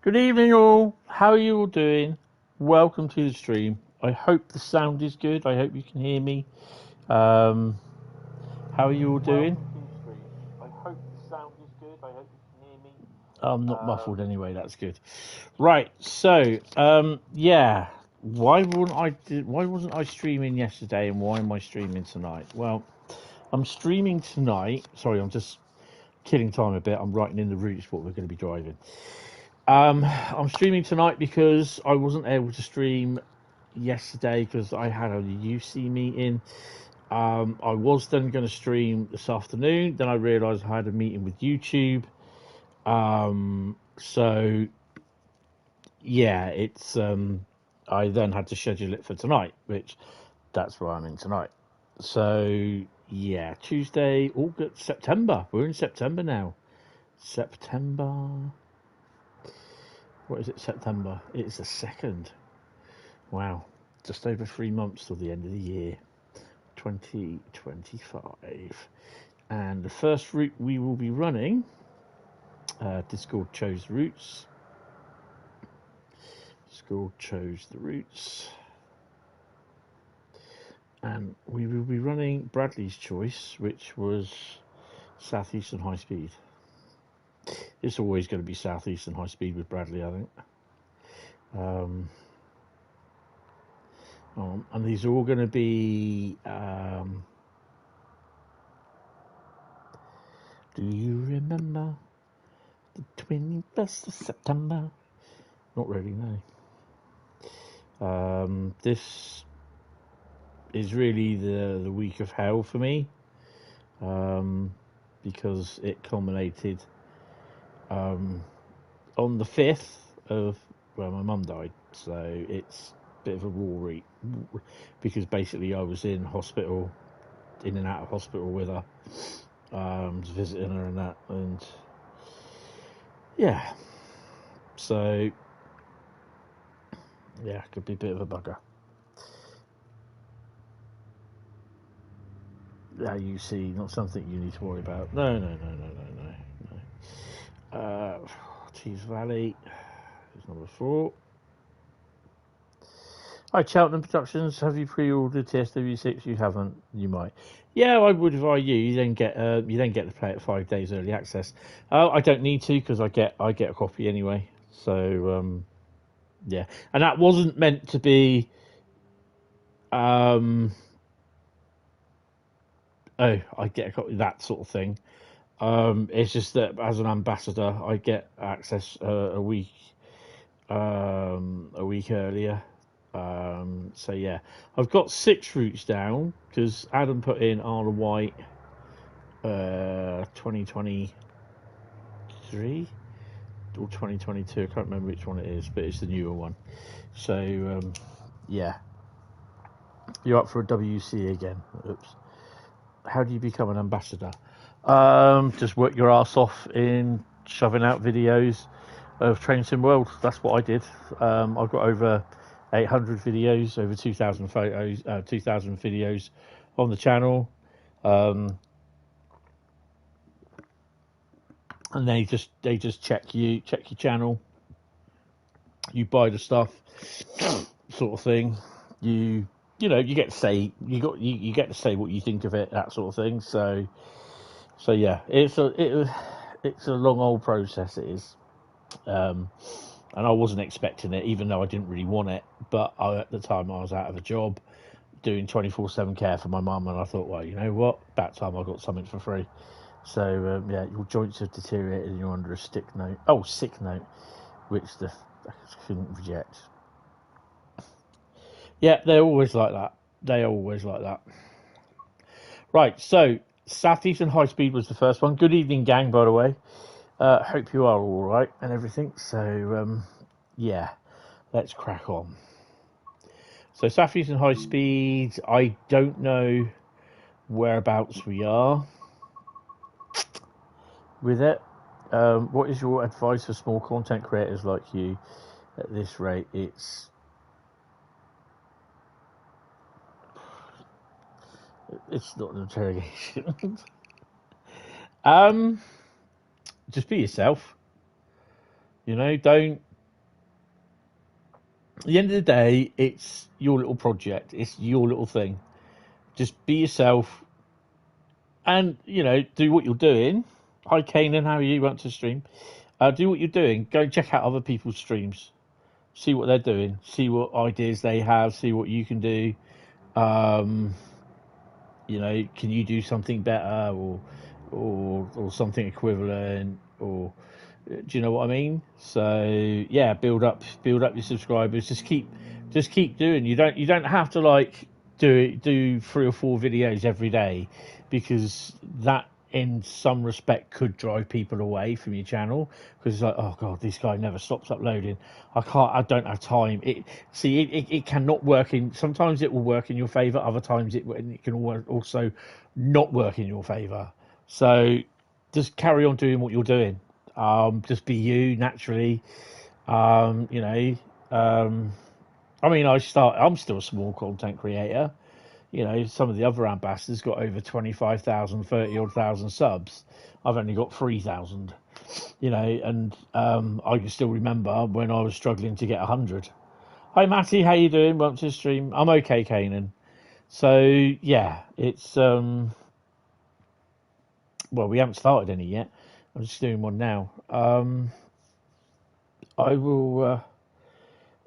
Good evening, all. How are you all doing? Welcome to the stream. I hope the sound is good. I hope you can hear me. How are you all doing? I hope the sound is good. I hope you can hear me. I'm not muffled anyway. That's good. Right. So, yeah. Why wasn't I streaming yesterday, and why am I streaming tonight? Well, I'm streaming tonight. Sorry, I'm just killing time a bit. I'm writing in the routes what we're going to be driving. I'm streaming tonight because I wasn't able to stream yesterday because I had a UC meeting. I was then going to stream this afternoon. Then I realised I had a meeting with YouTube. So yeah, it's I then had to schedule it for tonight, which that's where I'm in tonight. So yeah, Tuesday, August, September. We're in September now. September. What is it? September. It's the 2nd. Wow. Just over 3 months till the end of the year. 2025. And the first route we will be running, Discord chose the routes. And we will be running Bradley's choice, which was Southeastern Highspeed. It's always going to be Southeastern Highspeed with Bradley, I think. And these are all going to be. Do you remember the 21st of September? Not really, no. This is really the week of hell for me, because it culminated on the 5th of my mum died. So it's a bit of a war because basically I was in hospital, in and out of hospital with her, visiting her and that, and yeah, so yeah, could be a bit of a bugger. You see, not something you need to worry about. No. Tease Valley is number 4. Hi, Cheltenham Productions. Have you pre-ordered TSW6? You haven't. You might. Yeah, I would if I were you. You then get to play it 5 days early access. I don't need to because I get a copy anyway. So yeah, and that wasn't meant to be. I get a copy, that sort of thing. It's just that as an ambassador, I get access a week earlier. So yeah, I've got 6 routes down because Adam put in Isle of Wight 2023 or 2022. I can't remember which one it is, but it's the newer one. So yeah, you're up for a WC again. Oops. How do you become an ambassador? Just work your ass off in shoving out videos of Train Sim World. That's what I did. I've got over 800 videos, over 2,000 photos, 2,000 videos on the channel, and they just check your channel. You buy the stuff, sort of thing. You get to say you get to say what you think of it, that sort of thing. So yeah, it's a long old process. It is. And I wasn't expecting it, even though I didn't really want it. But at the time, I was out of a job, doing 24/7 care for my mum, and I thought, well, you know what? About time I got something for free. So yeah, your joints have deteriorated, and you're under a sick note, which I couldn't reject. Yeah, they're always like that. Right, so Southeastern Highspeed was the first one. Good evening, gang, by the way. Hope you are all right and everything. So, yeah, let's crack on. So, Southeastern Highspeed, I don't know whereabouts we are with it. What is your advice for small content creators like you at this rate? It's not an interrogation. Just be yourself. Don't At the end of the day, it's your little project. It's your little thing. Just be yourself, and do what you're doing. Hi, Kanan, how are you? Want to stream? Do what you're doing. Go check out other people's streams. See what they're doing. See what ideas they have. See what you can do. Can you do something better or something equivalent, or do you know what I mean? So yeah, build up your subscribers. Just keep doing. You don't have to like do 3 or 4 videos every day, because that in some respect could drive people away from your channel, because it's like, oh god, this guy never stops uploading. I don't have time. It cannot work in, sometimes it will work in your favor, other times it can also not work in your favor. So just carry on doing what you're doing. Just be you naturally. I'm still a small content creator. Some of the other ambassadors got over 25,000, 30,000 subs. I've only got 3,000. And I can still remember when I was struggling to get 100. Hi Matty, how you doing? Welcome to the stream. I'm okay, Kanan. So yeah, it's well, we haven't started any yet. I'm just doing one now. I will.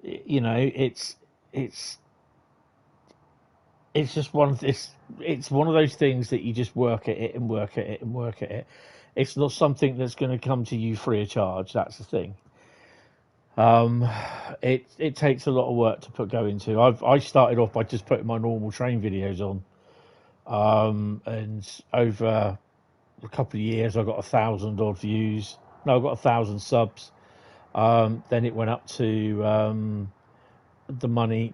It's just one of this. It's one of those things that you just work at it and work at it and work at it. It's not something that's going to come to you free of charge. That's the thing. It takes a lot of work to go into. I started off by just putting my normal train videos on, and over a couple of years I got 1,000 odd views. No, I got 1,000 subs. Then it went up to not the money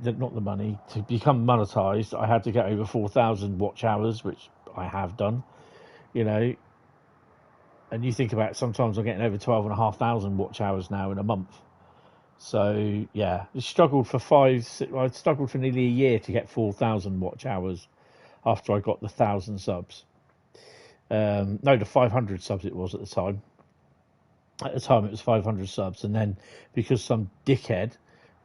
to become monetized. I had to get over 4,000 watch hours, which I have done. And you think about it, sometimes I'm getting over 12,500 watch hours now in a month. So yeah, I struggled for nearly a year to get 4,000 watch hours after I got the 1,000 subs. No, the 500 subs it was at the time. At the time it was 500 subs, and then because some dickhead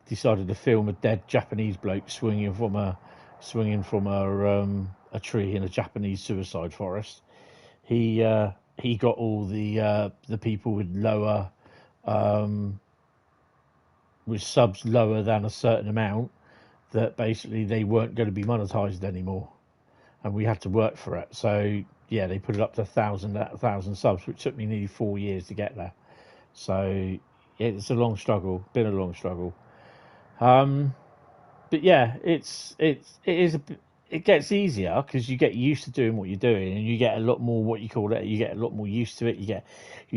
decided to film a dead Japanese bloke swinging from a tree in a Japanese suicide forest, he got all the people with lower with subs lower than a certain amount, that basically they weren't going to be monetized anymore, and we had to work for it. So yeah, they put it up to 1,000 subs, which took me nearly 4 years to get there. So it's a long struggle, been a long struggle. But yeah, it gets easier because you get used to doing what you're doing, and you get a lot more, you get a lot more used to it. You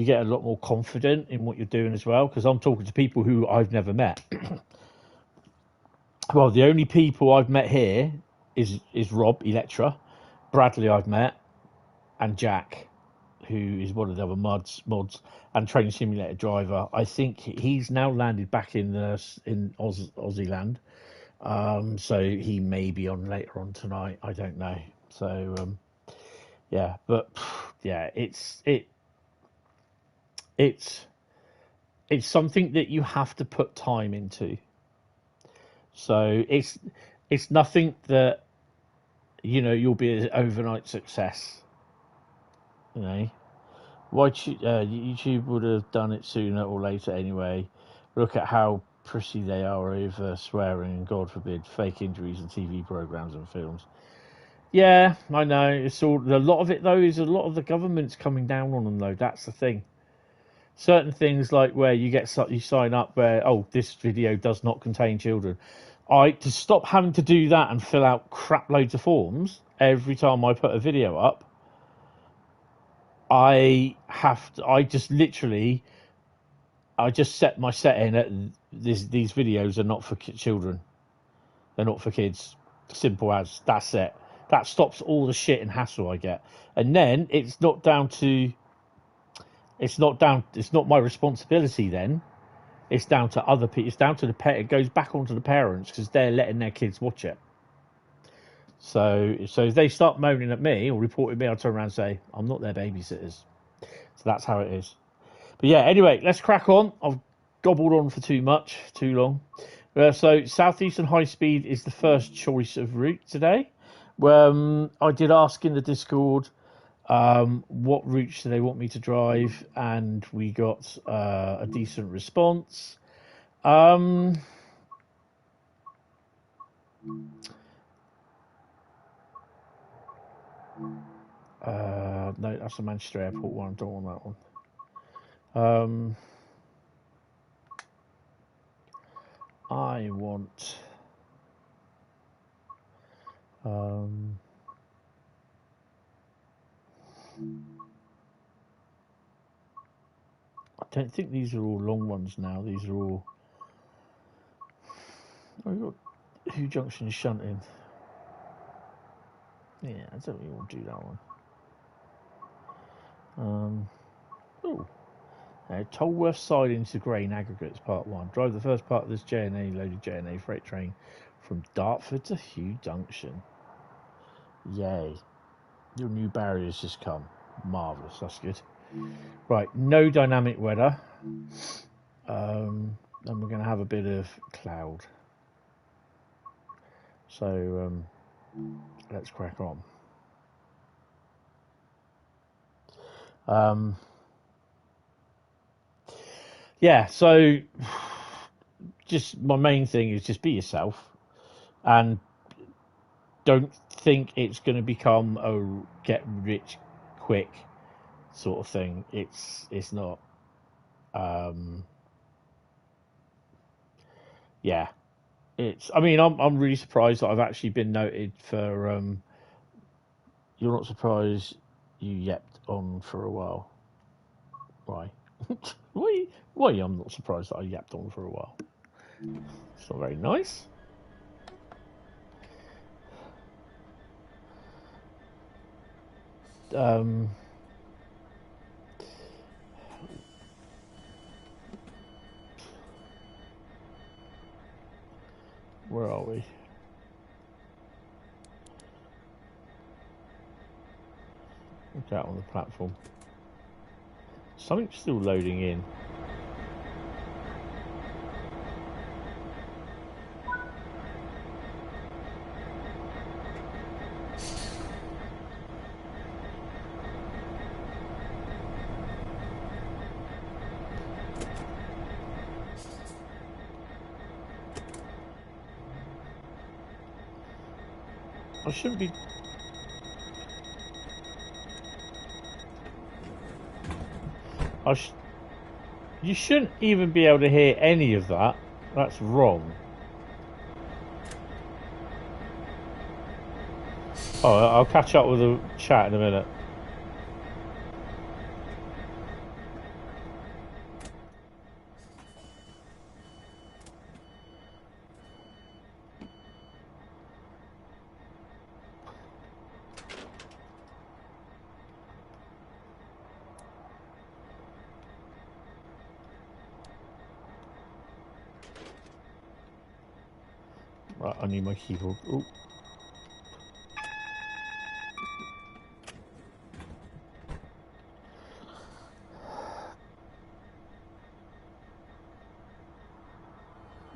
get a lot more confident in what you're doing as well, because I'm talking to people who I've never met. Well, the only people I've met here is Rob Electra, Bradley I've met, and Jack, who is one of the other mods, and Train Simulator driver. I think he's now landed back in Aussie land. So he may be on later on tonight. I don't know. So yeah, but yeah, it's something that you have to put time into. So it's nothing that you'll be an overnight success. Why YouTube would have done it sooner or later anyway. Look at how prissy they are over swearing and, God forbid, fake injuries in TV programs and films. Yeah, I know. It's all, a lot of it though is a lot of the government's coming down on them though. That's the thing. Certain things like where you sign up where, oh, this video does not contain children. To stop having to do that and fill out crap loads of forms every time I put a video up, I just set my setting at these videos are not for children. They're not for kids. Simple as. That's it. That stops all the shit and hassle I get. And then it's not my responsibility then. It's down to other people. It's down to the pet. It goes back onto the parents because they're letting their kids watch it. So if they start moaning at me or reporting me, I'll turn around and say, I'm not their babysitters. So that's how it is. But yeah, anyway, let's crack on. I've gobbled on for too long. So Southeastern Highspeed is the first choice of route today. I did ask in the Discord what routes do they want me to drive, and we got a decent response. No, that's the Manchester Airport one. I don't want that one. I want. I don't think these are all long ones now. These are all. I've got Who Junction shunting. Yeah, I don't really want to do that one. Tolworth siding to Grain Aggregates Part 1. Drive the first part of this JNA loaded JNA freight train from Dartford to Hugh Junction. Yay. Your new barrier's just come. Marvellous, that's good. Right, no dynamic weather. Then we're going to have a bit of cloud. So let's crack on. Yeah, so just my main thing is just be yourself and don't think it's going to become a get rich quick sort of thing. It's not. Yeah, I mean, I'm really surprised that I've actually been noted for. You're not surprised you yapped on for a while. Why? Why? I'm not surprised that I yapped on for a while. It's not very nice. Where are we? Look out on the platform. Something's still loading in. I shouldn't be. You shouldn't even be able to hear any of that. That's wrong. Oh, I'll catch up with the chat in a minute. Right, I need my keyboard. Ooh.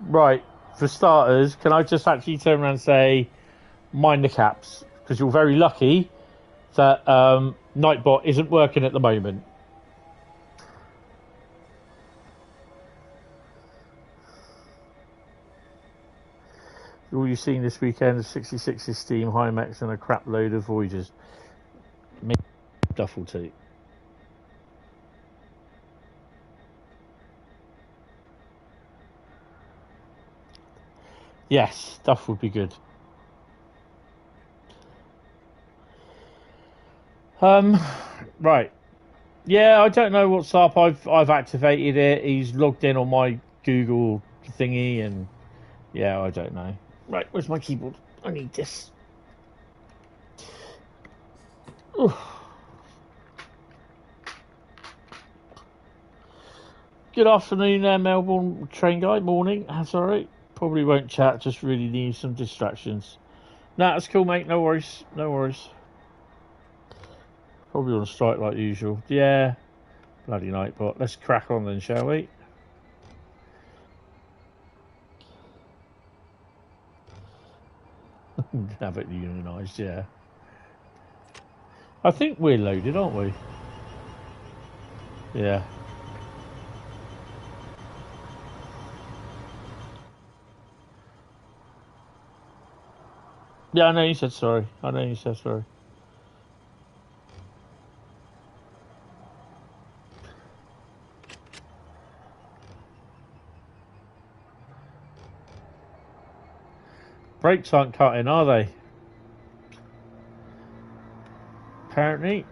Right, for starters, can I just actually turn around and say, mind the caps, because you're very lucky that Nightbot isn't working at the moment. All you've seen this weekend is 66 Steam, Hymax, and a crap load of Voyagers. Maybe duffel too. Yes, stuff would be good. Right. Yeah, I don't know what's up. I've activated it. He's logged in on my Google thingy, and yeah, I don't know. Right, where's my keyboard? I need this. Oof. Good afternoon there, Melbourne train guy. Morning. That's all right. Probably won't chat. Just really need some distractions. Nah, that's cool, mate. No worries. No worries. Probably on strike like usual. Yeah. Bloody Nightbot. Let's crack on then, shall we? Have it unionised, yeah. I think we're loaded, aren't we? Yeah. Yeah, I know you said sorry. I know you said sorry. Brakes aren't cutting, are they? Apparently.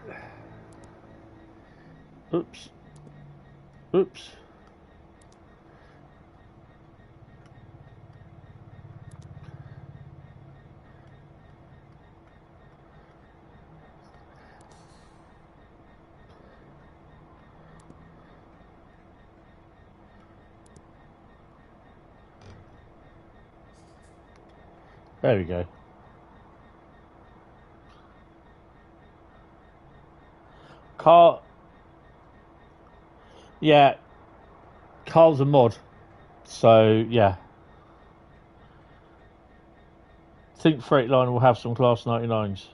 Oops. Oops. There we go. Carl. Yeah. Carl's a mod. So, yeah. I think Freightliner will have some Class 99s.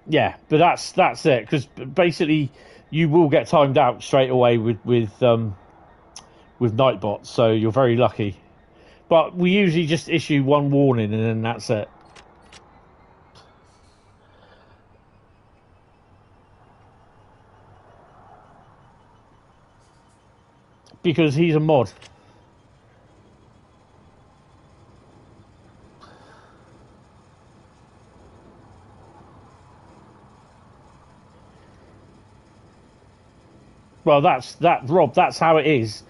Yeah, but that's it. Because basically, you will get timed out straight away with Nightbot. So you're very lucky. But we usually just issue one warning and then that's it. Because he's a mod. Well, Rob. That's how it is.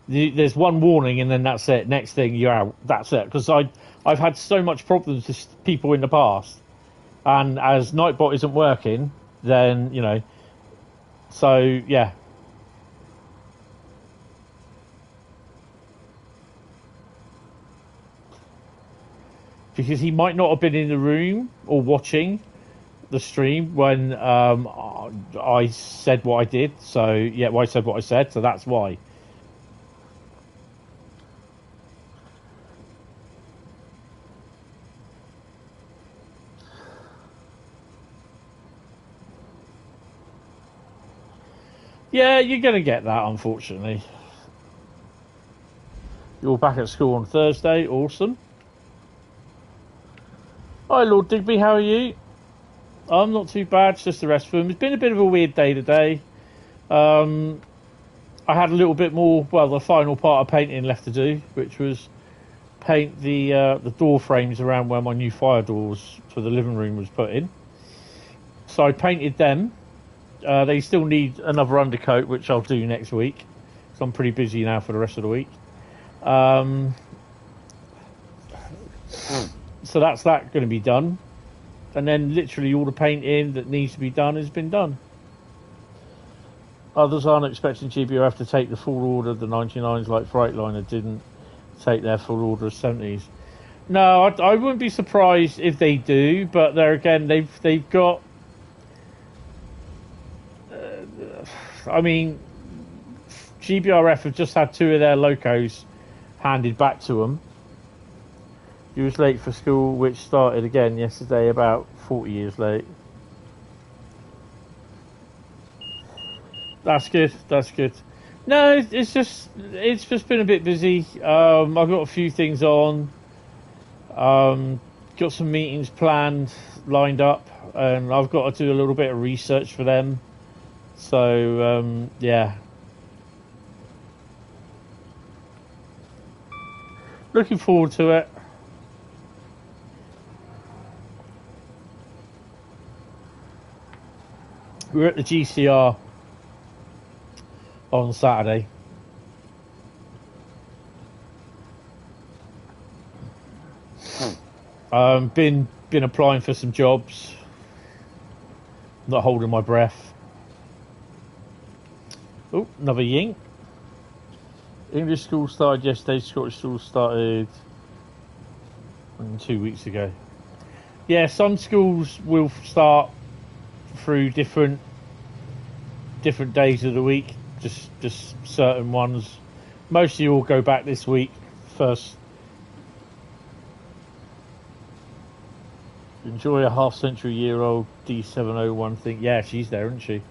There's one warning, and then that's it. Next thing, you're out. That's it. Because I've had so much problems with people in the past, and as Nightbot isn't working, then you know. So yeah. Because he might not have been in the room or watching the stream when I said what I did. So yeah, well, I said what I said. So that's why. Yeah, you're going to get that, unfortunately. You're back at school on Thursday. Awesome. Hi, Lord Digby. How are you? I'm not too bad. It's just the rest of them. It's been a bit of a weird day today. I had a little bit more, well, the final part of painting left to do, which was paint the door frames around where my new fire doors for the living room was put in. So I painted them. They still need another undercoat, which I'll do next week. So I'm pretty busy now for the rest of the week. So that's that going to be done. And then literally all the painting that needs to be done has been done. Others aren't expecting GBRF to take the full order of the 99s like Freightliner didn't take their full order of 70s. No, I wouldn't be surprised if they do, but there again, they've got... I mean, GBRF have just had 2 of their locos handed back to them. He was late for school, which started again yesterday, about 40 years late. That's good. That's good. No, it's just been a bit busy. I've got a few things on. Got some meetings planned, lined up, and I've got to do a little bit of research for them. So yeah. Looking forward to it. We're at the GCR on Saturday. Been applying for some jobs. Not holding my breath. Oh, another ying. English school started yesterday. Scottish school started 2 weeks ago. Yeah, some schools will start through different days of the week. Just certain ones. Mostly all go back this week first. Enjoy a half-century-year-old D701 thing. Yeah, she's there, isn't she?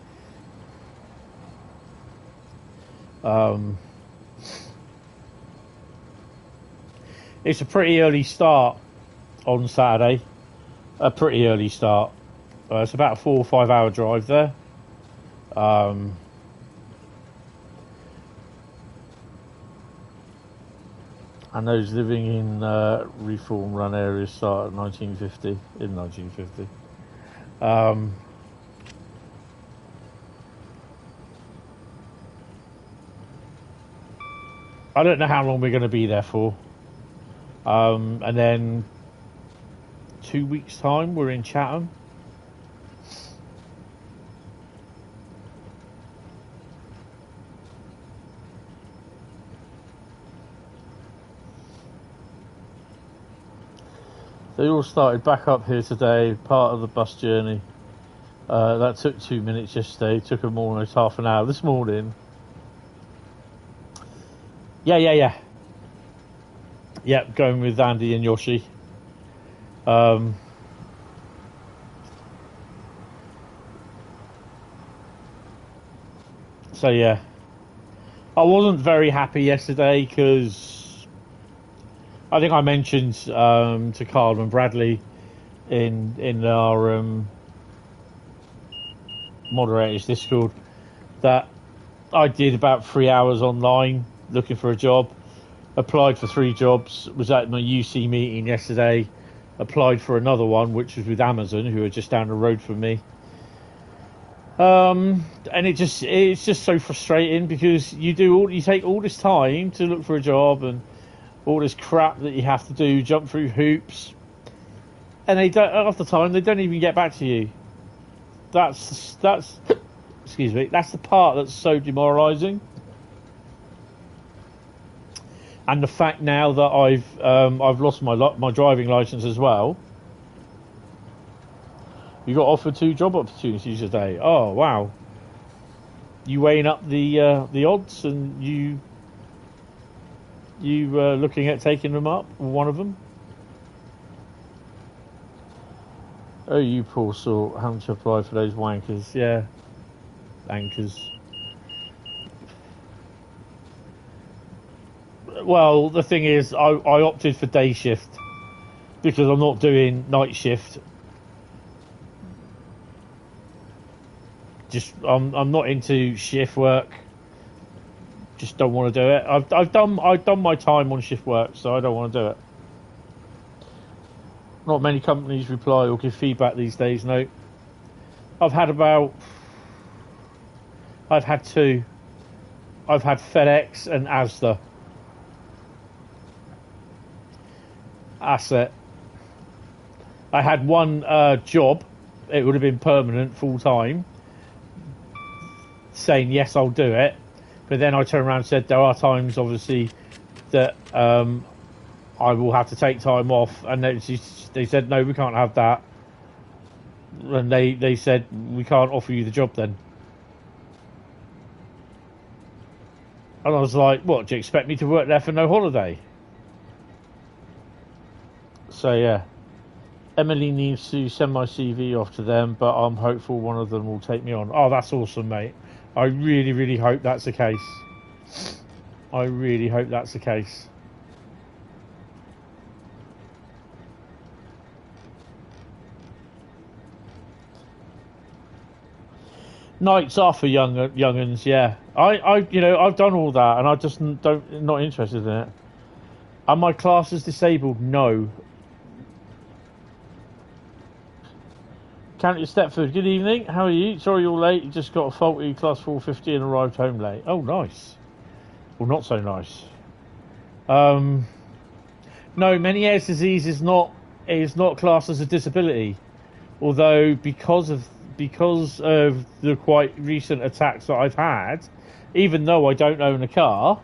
It's a pretty early start on Saturday. A pretty early start. It's about a 4 or 5 hour drive there. And those living in reform run areas start at 1950, in 1950. I don't know how long we're going to be there for. And then 2 weeks' time, we're in Chatham. They all started back up here today, part of the bus journey. That took 2 minutes yesterday, took them almost half an hour this morning. Yeah, going with Andy and Yoshi. So yeah, I wasn't very happy yesterday because I think I mentioned to Carl and Bradley in our moderators Discord that I did about 3 hours online looking for a job, applied for 3 jobs, was at my UC meeting yesterday, applied for another one which was with Amazon, who are just down the road from me. And it's just so frustrating because you take all this time to look for a job and all this crap that you have to do, jump through hoops, and they don't, half the time they don't even get back to you. That's excuse me, that's the part that's so demoralising. And the fact now that I've lost my driving licence as well. You got offered 2 job opportunities today. Oh wow! You weighing up the odds, and you looking at taking them up, one of them. Oh, you poor sort, having to apply for those wankers. Yeah, anchors. Well, the thing is, I opted for day shift because I'm not doing night shift. Just I'm not into shift work. Just don't want to do it. I've done my time on shift work, so I don't want to do it. Not many companies reply or give feedback these days. No, I've had 2. I've had FedEx and Asda. Asset. I had one job. It would have been permanent, full time. Saying yes, I'll do it, but then I turned around and said there are times, obviously, that I will have to take time off, and they said no, we can't have that, and they said we can't offer you the job then. And I was like, what, do you expect me to work there for no holiday? So yeah, Emily needs to send my CV off to them, but I'm hopeful one of them will take me on. Oh, that's awesome, mate. I really, really hope that's the case. I really hope that's the case. Nights are for young'uns, yeah. I've done all that, and I just not interested in it. Are my classes disabled? No. County Stepford, good evening. How are you? Sorry you're late. You just got a faulty class 450 and arrived home late. Oh, nice. Well, not so nice. No, Meniere's disease is not classed as a disability, although because of the quite recent attacks that I've had, even though I don't own a car,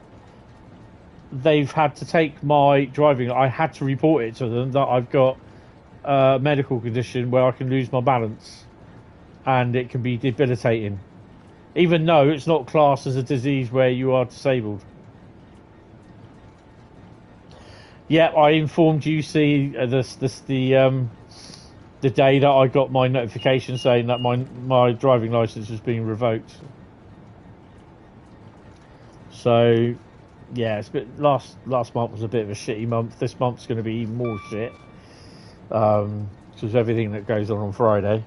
they've had to take my driving. I had to report it to them that I've got a medical condition where I can lose my balance and it can be debilitating, even though it's not classed as a disease where you are disabled. Yeah, I informed UC the day that I got my notification saying that my driving license was being revoked. So, yeah, it's a bit, last month was a bit of a shitty month. This month's going to be even more shit because everything that goes on Friday.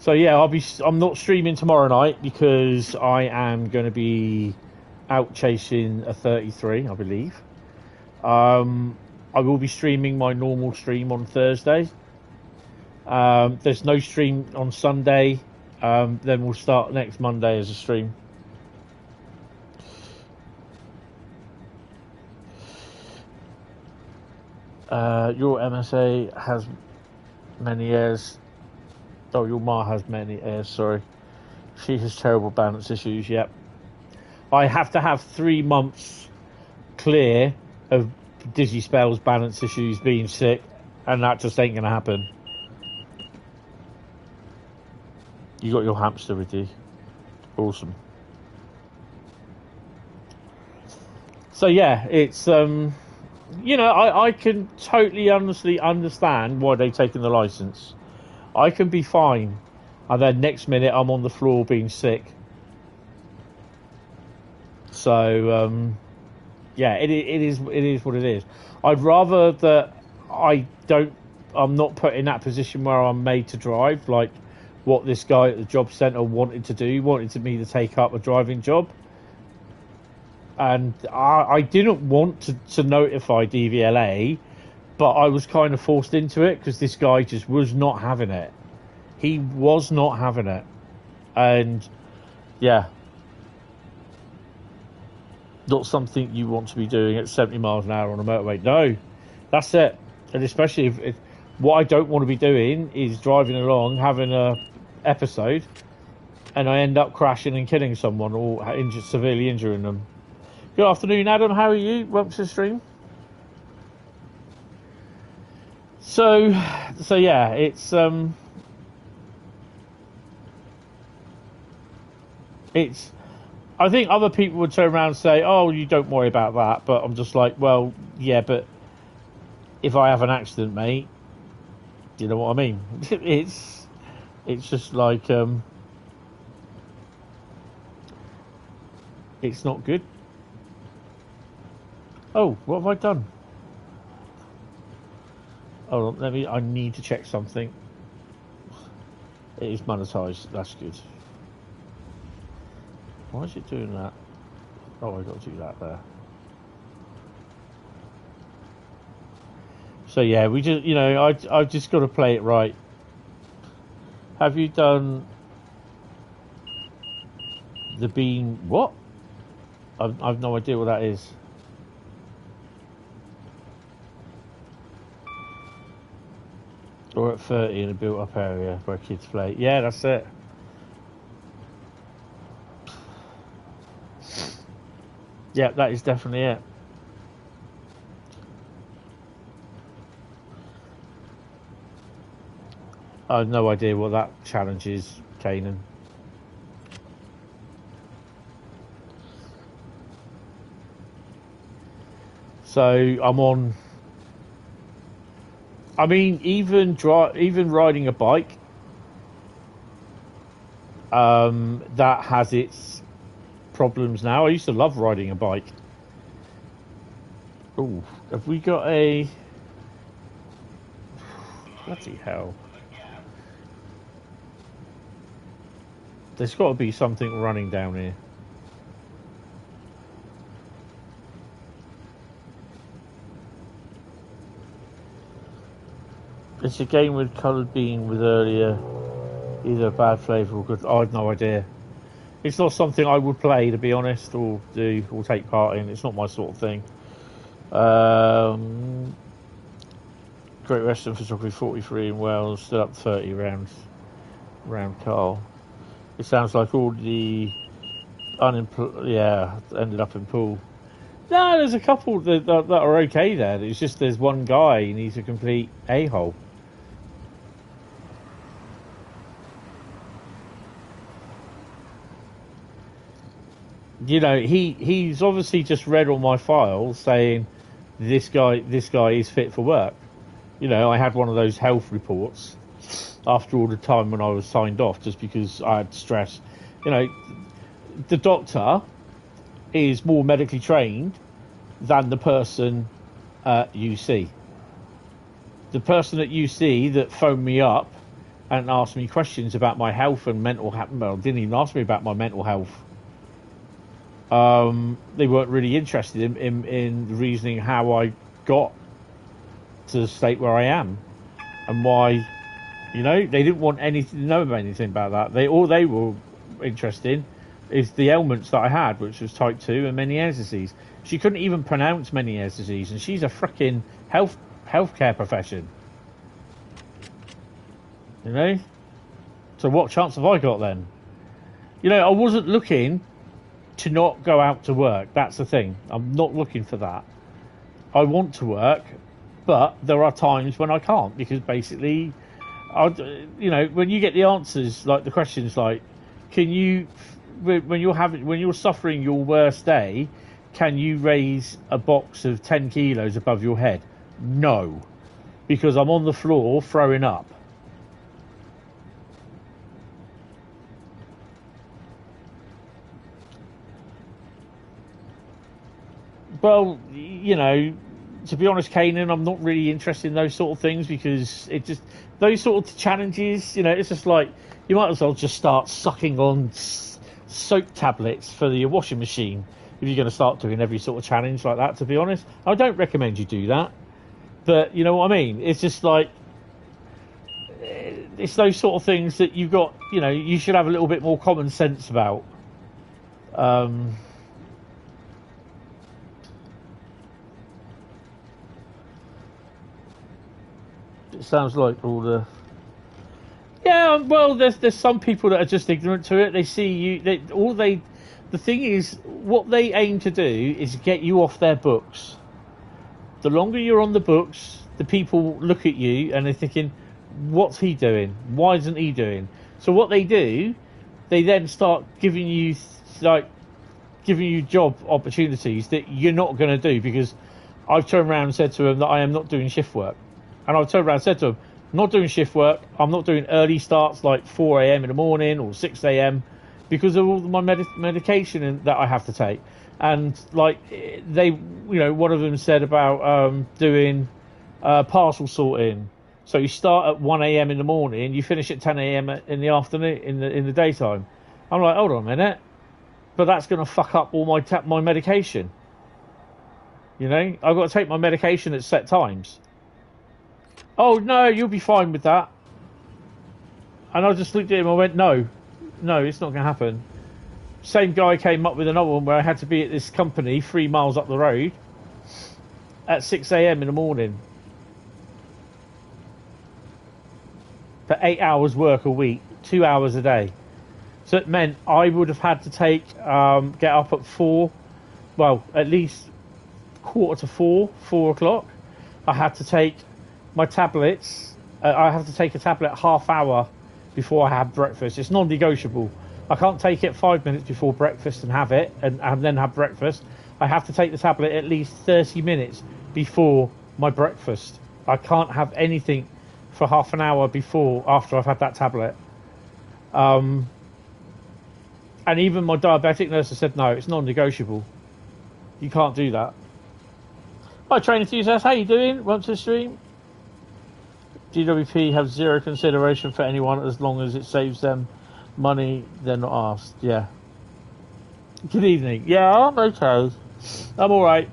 So yeah, I'm not streaming tomorrow night because I am going to be out chasing a 33, I believe. I will be streaming my normal stream on Thursday. There's no stream on Sunday. Then we'll start next Monday as a stream. Your MSA has many heirs. Oh, your Ma has many heirs, sorry. She has terrible balance issues, yep. I have to have 3 months clear of dizzy spells, balance issues, being sick, and that just ain't going to happen. You got your hamster with you. Awesome. So yeah, it's, you know, I can totally honestly understand why they've taken the license. I can be fine, and then next minute I'm on the floor being sick. So, yeah, it is what it is. I'd rather that I'm not put in that position where I'm made to drive, like what this guy at the job centre wanted to do. He wanted me to take up a driving job. And I didn't want to notify DVLA, but I was kind of forced into it because this guy just was not having it. He was not having it. And, yeah. Not something you want to be doing at 70 miles an hour on a motorway. No, that's it. And especially if what I don't want to be doing is driving along, having a episode, and I end up crashing and killing someone or severely injuring them. Good afternoon, Adam. How are you? Welcome to the stream. So yeah, it's I think other people would turn around and say, "Oh, you don't worry about that," but I'm just like, well, yeah, but if I have an accident, mate, you know what I mean? It's just like it's not good. Oh, what have I done? Hold on, I need to check something. It is monetized. That's good. Why is it doing that? Oh, I got to do that there. So yeah, we just, you know, I've just got to play it right. Have you done the bean? What? I've no idea what that is. Or at 30 in a built-up area where kids play. Yeah, that's it. Yeah, that is definitely it. I have no idea what that challenge is, Kanan. So I'm on. I mean, even riding a bike, that has its problems now. I used to love riding a bike. Oh, have we got a... Bloody hell. There's got to be something running down here. It's a game with coloured bean with earlier, either bad flavour or good. I have no idea. It's not something I would play, to be honest, or do, or take part in. It's not my sort of thing. Great Western Photography 43 in Wales, still up 30 round Carl. It sounds like all the ended up in pool. No, there's a couple that are okay there. It's just there's one guy and he's a complete a-hole. you know, he's obviously just read all my files saying this guy is fit for work. You know, I had one of those health reports after all the time when I was signed off, just because I had stress. You know, the doctor is more medically trained than the person at UC. The person at UC that phoned me up and asked me questions about my health and mental health, well, didn't even ask me about my mental health. They weren't really interested in reasoning how I got to the state where I am and why, you know, they didn't want anything to know about anything about that. All they were interested in is the ailments that I had, which was type 2 and Meniere's disease. She couldn't even pronounce Meniere's disease, and she's a freaking healthcare profession. You know? So what chance have I got then? You know, I wasn't looking to not go out to work. That's the thing. I'm not looking for that. I want to work, but there are times when I can't, because basically, you know, when you get the answers, like the questions like, can you, when you're suffering your worst day, can you raise a box of 10 kilos above your head? No, because I'm on the floor throwing up. Well, you know, to be honest, Kanan, I'm not really interested in those sort of things, because it just, those sort of challenges, you know, it's just like, you might as well just start sucking on soap tablets for your washing machine if you're going to start doing every sort of challenge like that, to be honest. I don't recommend you do that, but you know what I mean? It's just like, it's those sort of things that you've got, you know, you should have a little bit more common sense about. It sounds like all the... Yeah, well, there's some people that are just ignorant to it. They see you... The thing is, what they aim to do is get you off their books. The longer you're on the books, the people look at you and they're thinking, what's he doing? Why isn't he doing? So what they do, they then start giving you job opportunities that you're not going to do, because I've turned around and said to them that I am not doing shift work. And I've turned around and said to them, I'm not doing shift work. I'm not doing early starts like 4 a.m. in the morning or 6 a.m. because of all my medication that I have to take. And like they, you know, one of them said about doing parcel sorting. So you start at 1 a.m. in the morning, you finish at 10 a.m. in the afternoon, in the daytime. I'm like, hold on a minute, but that's going to fuck up all my medication. You know, I've got to take my medication at set times. Oh, no, you'll be fine with that. And I just looked at him and I went, no, it's not going to happen. Same guy came up with another one where I had to be at this company 3 miles up the road at 6 a.m. in the morning for 8 hours work a week, 2 hours a day. So it meant I would have had to get up at 4, well, at least 3:45, 4 o'clock. I had to take my tablets. I have to take a tablet half hour before I have breakfast. It's non-negotiable. I can't take it 5 minutes before breakfast and have it and then have breakfast. I have to take the tablet at least 30 minutes before my breakfast. I can't have anything for half an hour after I've had that tablet. And even my diabetic nurse has said, no, it's non-negotiable. You can't do that. Hi, Train Enthusiast. How you doing? Welcome to the stream. DWP have zero consideration for anyone as long as it saves them money. They're not asked. Yeah. Good evening. Yeah, I'm okay. I'm all right.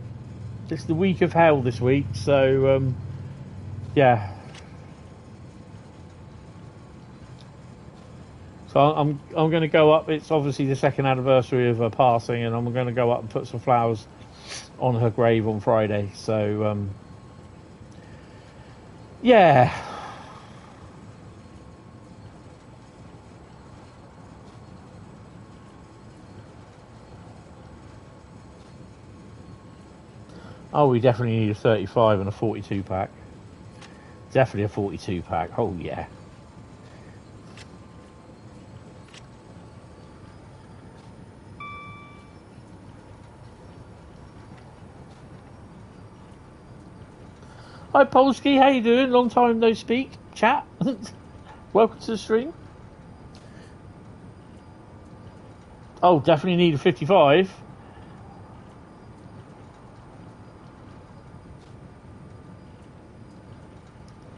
It's the week of hell this week, so yeah. So I'm going to go up. It's obviously the 2nd anniversary of her passing, and I'm going to go up and put some flowers on her grave on Friday. So yeah. Oh, we definitely need a 35 and a 42 pack. Definitely a 42 pack. Oh, yeah. Hi Polsky, how you doing? Long time no speak. Chat. Welcome to the stream. Oh, definitely need a 55.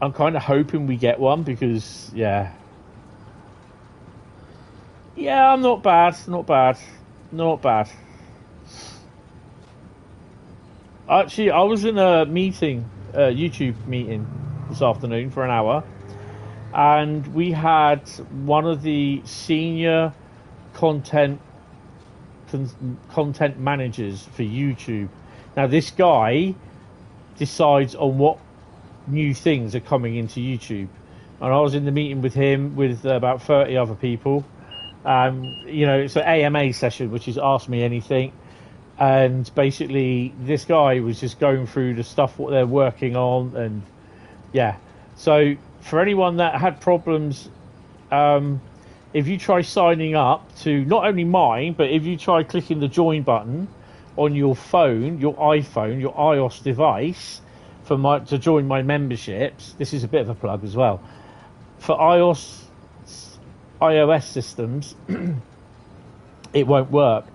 I'm kind of hoping we get one because, yeah. Yeah, I'm not bad. Not bad. Not bad. Actually, I was in a meeting, YouTube meeting this afternoon for an hour, and we had one of the senior content managers for YouTube. Now, this guy decides on what new things are coming into YouTube, and I was in the meeting with him with about 30 other people. You know, it's an AMA session, which is Ask Me Anything. And basically, this guy was just going through the stuff, what they're working on. And yeah, so for anyone that had problems, if you try signing up to not only mine, but if you try clicking the join button on your phone, your iPhone, your iOS device, to join my memberships, this is a bit of a plug as well. For iOS systems, it won't work.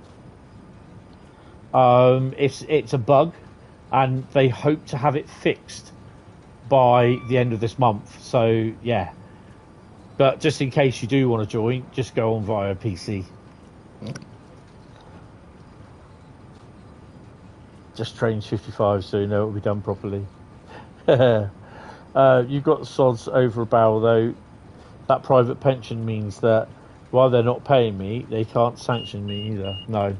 It's a bug, and they hope to have it fixed by the end of this month. So yeah, but just in case you do want to join, just go on via PC. Just change 55 so you know it will be done properly. You've got sods over a barrel though. That private pension means that while they're not paying me, they can't sanction me either. No.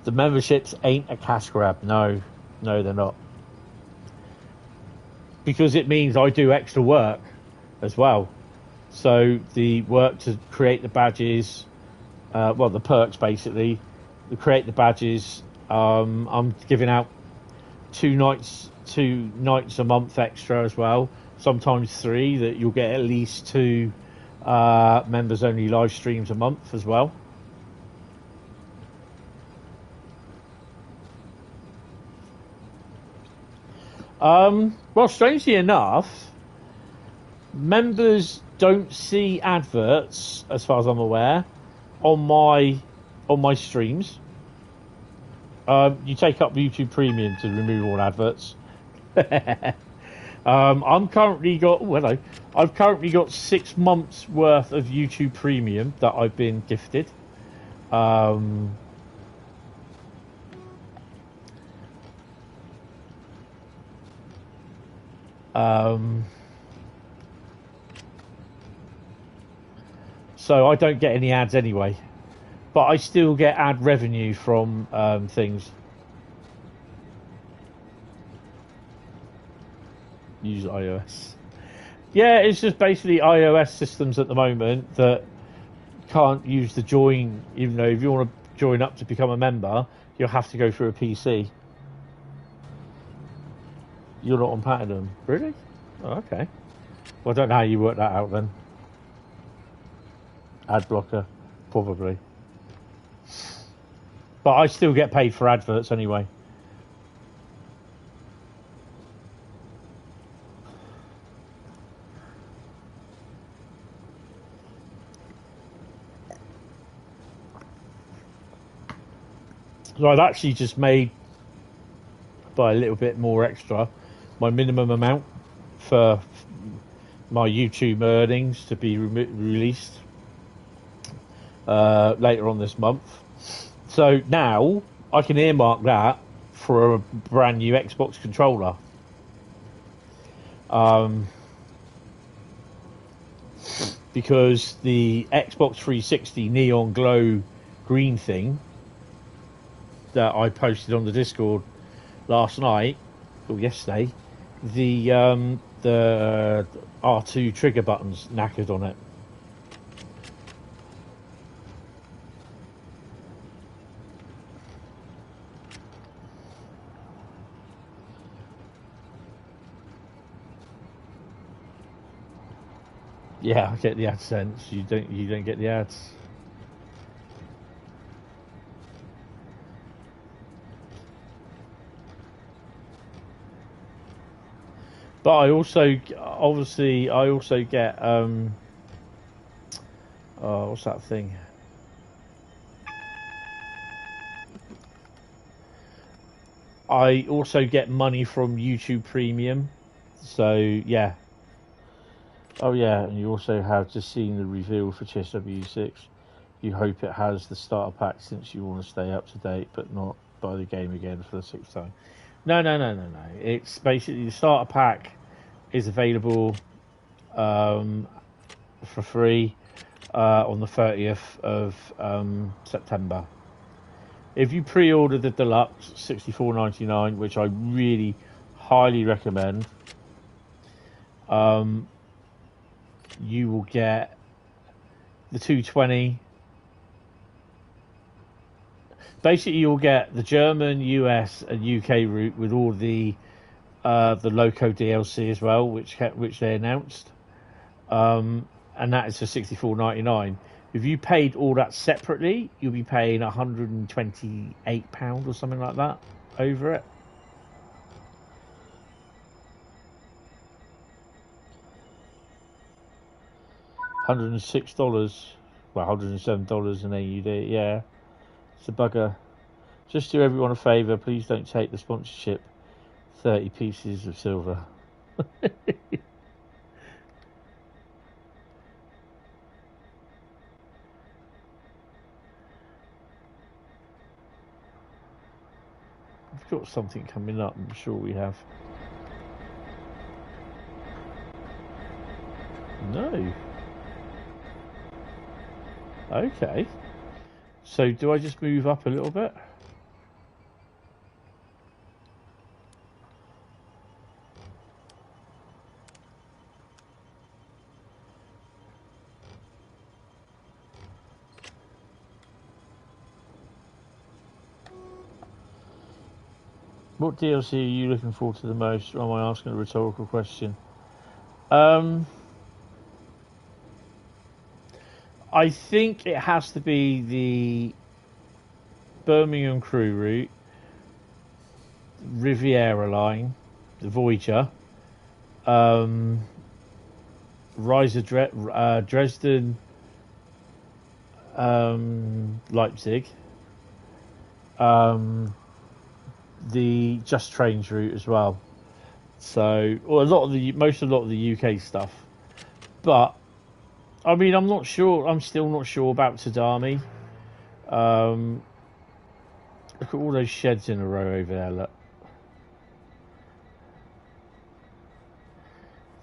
The memberships ain't a cash grab. No, they're not. Because it means I do extra work as well. So the work to create the badges, well, the perks basically, to create the badges. I'm giving out two nights a month extra as well. Sometimes 3, that you'll get at least 2 members only live streams a month as well. Well, strangely enough, members don't see adverts, as far as I'm aware, on my streams. You take up YouTube Premium to remove all adverts. I've currently got 6 months worth of YouTube Premium that I've been gifted. So I don't get any ads anyway, but I still get ad revenue from things. Use iOS. Yeah, it's just basically iOS systems at the moment that can't use the join, even though if you want to join up to become a member, you'll have to go through a PC. You're not on Platinum. Really? Oh, okay. Well, I don't know how you work that out then. Ad blocker, probably. But I still get paid for adverts anyway. So I've actually just made, by a little bit more extra, my minimum amount for my YouTube earnings to be released later on this month. So now I can earmark that for a brand new Xbox controller. Because the Xbox 360 neon glow green thing that I posted on the Discord last night or yesterday, the R2 trigger buttons knackered on it. Yeah, I get the AdSense. You don't get the ads. But I also, obviously, I also get oh, what's that thing? I also get money from YouTube Premium. So yeah. Oh yeah, and you also have just seen the reveal for TSW6. You hope it has the starter pack since you want to stay up to date, but not buy the game again for the 6th time. No. It's basically the starter pack is available for free on the 30th of September. If you pre-order the deluxe, $64.99, which I really highly recommend, you will get the 220. Basically, you'll get the German, US, and UK route with all the Loco DLC as well, which they announced, and that is for $64.99. If you paid all that separately, you'll be paying £128 or something like that over it. $106, well, $107 in AUD. Yeah, it's a bugger. Just do everyone a favour, please don't take the sponsorship. 30 pieces of silver. We've got something coming up, I'm sure we have. No. Okay. So do I just move up a little bit? What DLC are you looking forward to the most? Or am I asking a rhetorical question? I think it has to be the Birmingham Crewe route, Riviera line, the Voyager, Riesa, Dresden, Leipzig, the Just Trains route as well. So, or most of the UK stuff. But I mean, I'm not sure. I'm still not sure about Tadami. Look at all those sheds in a row over there. Look.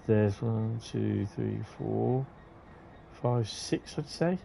There's 1, 2, 3, 4, 5, 6, I'd say.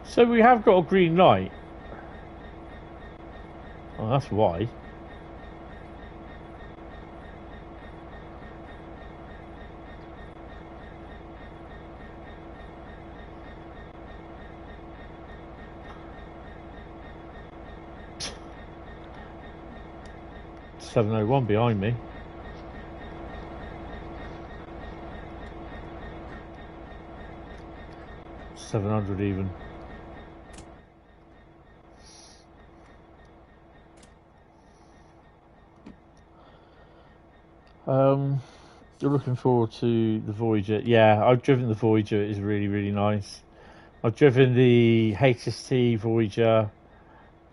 So we have got a green light. Oh, that's why. $701 behind me. $700 even. You're looking forward to the Voyager. Yeah, I've driven the Voyager. It is really, really nice. I've driven the HST Voyager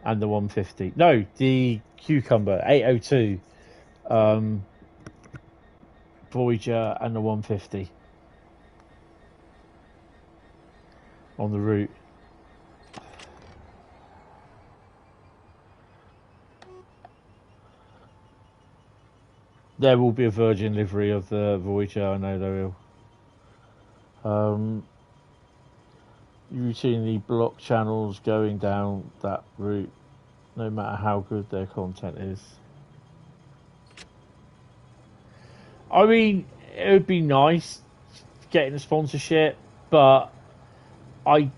and the 150. No, the Cucumber 802. Voyager and the 150 on the route. There will be a Virgin livery of the Voyager, I know there will. You routinely block channels going down that route, no matter how good their content is. I mean, it would be nice getting a sponsorship, but working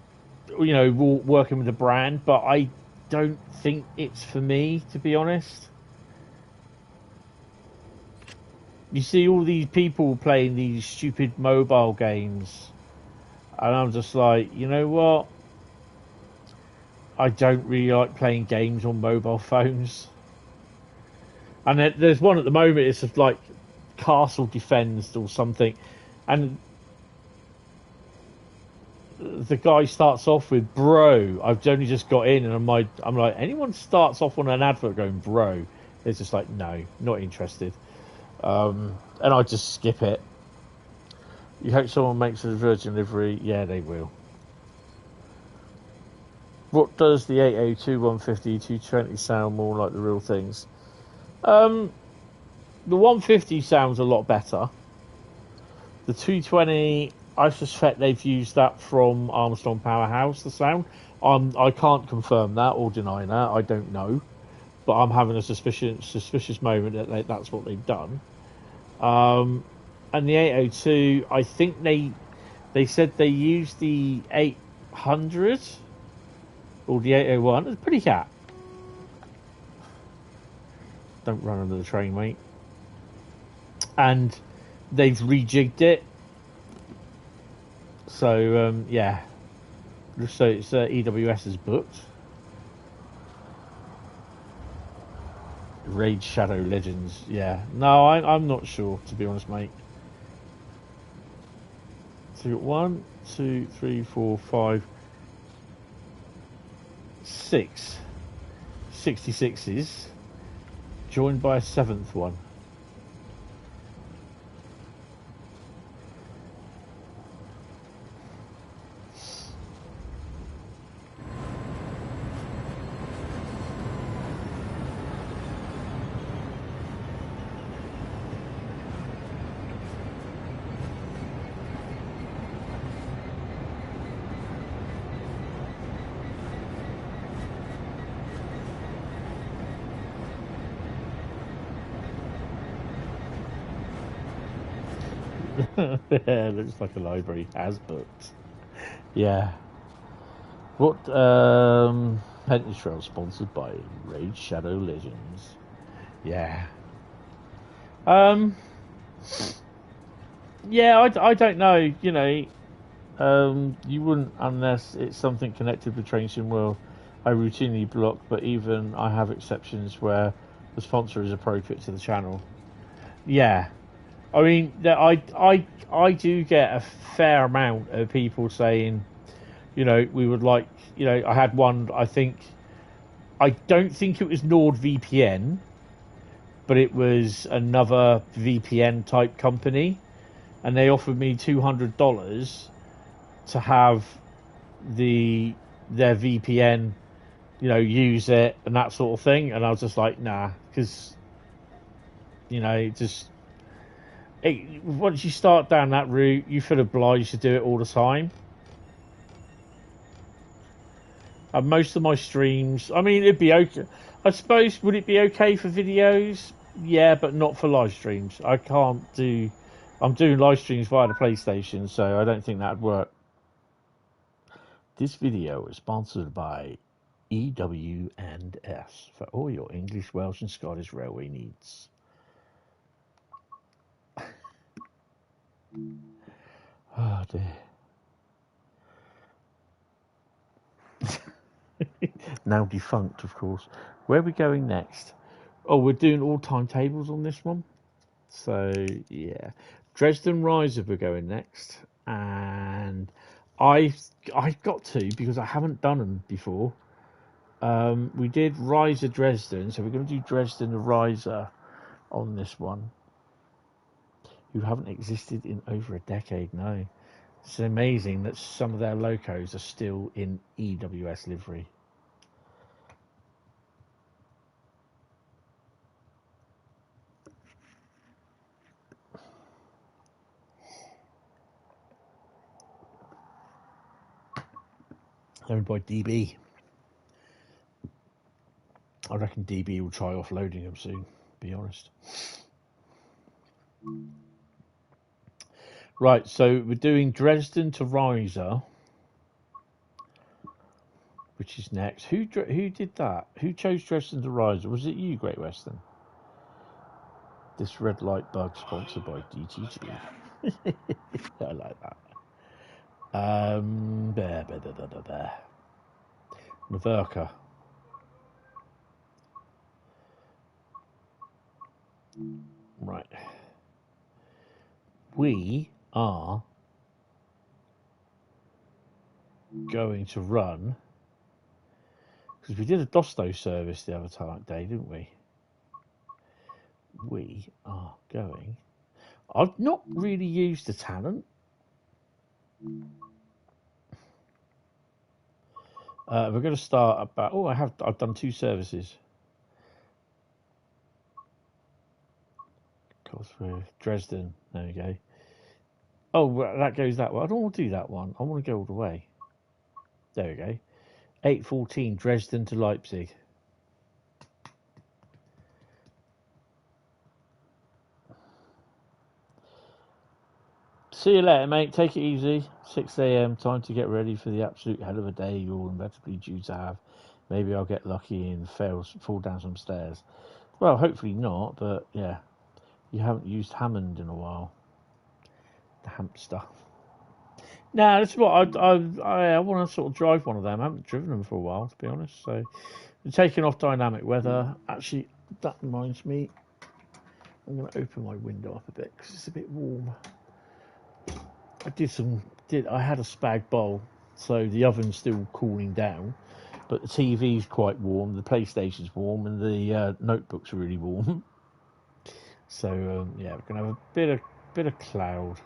with the brand, but I don't think it's for me, to be honest. You see all these people playing these stupid mobile games, and I'm just like, you know what? I don't really like playing games on mobile phones. And there's one at the moment, it's just like Castle Defends or something, and the guy starts off with bro. I've only just got in, and I'm like, anyone starts off on an advert going bro, it's just like, no, not interested. And I just skip it. You hope someone makes a Virgin livery? Yeah, they will. What does the 802, 150, 220 sound more like the real things? The 150 sounds a lot better. The 220, I suspect they've used that from Armstrong Powerhouse, the sound. I can't confirm that or deny that. I don't know. But I'm having a suspicious moment that that's what they've done. And the 802, I think they said they used the 800 or the 801. It's a pretty cat. Don't run under the train, mate. And they've rejigged it. So, yeah. So it's EWS is booked. Raid Shadow Legends, yeah. No, I'm not sure, to be honest, mate. So you've got 1, 2, 3, 4, 5, 6 66s, joined by a 7th one. Yeah, looks like a library has booked. Yeah. What Hentis Trail sponsored by Raid Shadow Legends. Yeah. Yeah, I don't know, you know. You wouldn't unless it's something connected with Train Sim World. I routinely block, but even I have exceptions where the sponsor is appropriate to the channel. Yeah. I mean, I do get a fair amount of people saying, you know, we would like, you know, I had one, I don't think it was NordVPN, but it was another VPN type company, and they offered me $200 to have their VPN, you know, use it and that sort of thing, and I was just like, nah, because, you know, once you start down that route, you feel obliged to do it all the time. And most of my streams, I mean, it'd be okay. I suppose, would it be okay for videos? Yeah, but not for live streams. I'm doing live streams via the PlayStation, so I don't think that'd work. This video is sponsored by EW&S for all your English, Welsh and Scottish railway needs. Oh dear. Now defunct, of course. Where are we going next? Oh, we're doing all timetables on this one. So yeah, Dresden Rieasa we're going next, and I've got to, because I haven't done them before. We did Riesa Dresden, so we're going to do Dresden Rieasa on this one. who haven't existed in over a decade. No, it's amazing that some of their locos are still in EWS livery. Owned by DB. I reckon DB will try offloading them soon, to be honest. Right, so we're doing Dresden to Riesa, which is next. Who did that? Who chose Dresden to Riesa? Was it you, Great Western? This red light bug sponsored by DTG. I like that. Naverka. Right. We are going to run, because we did a Dosto service the other day, didn't we? We are going. I've not really used the talent. We're going to start about. Oh, I've done 2 services. Go through Dresden. There we go. Oh, well, that goes that way. I don't want to do that one. I want to go all the way. There we go. 8:14 Dresden to Leipzig. See you later, mate. Take it easy. 6 a.m. Time to get ready for the absolute hell of a day you're inevitably due to have. Maybe I'll get lucky and fall down some stairs. Well, hopefully not, but yeah. You haven't used Hammond in a while. The hamster. Nah, that's what I want to sort of drive one of them. I haven't driven them for a while, to be honest. So, we're taking off dynamic weather. Actually, that reminds me. I'm going to open my window up a bit because it's a bit warm. I had a spag bowl, so the oven's still cooling down, but the TV's quite warm, the PlayStation's warm, and the notebook's really warm. So yeah, we're gonna have a bit of cloud.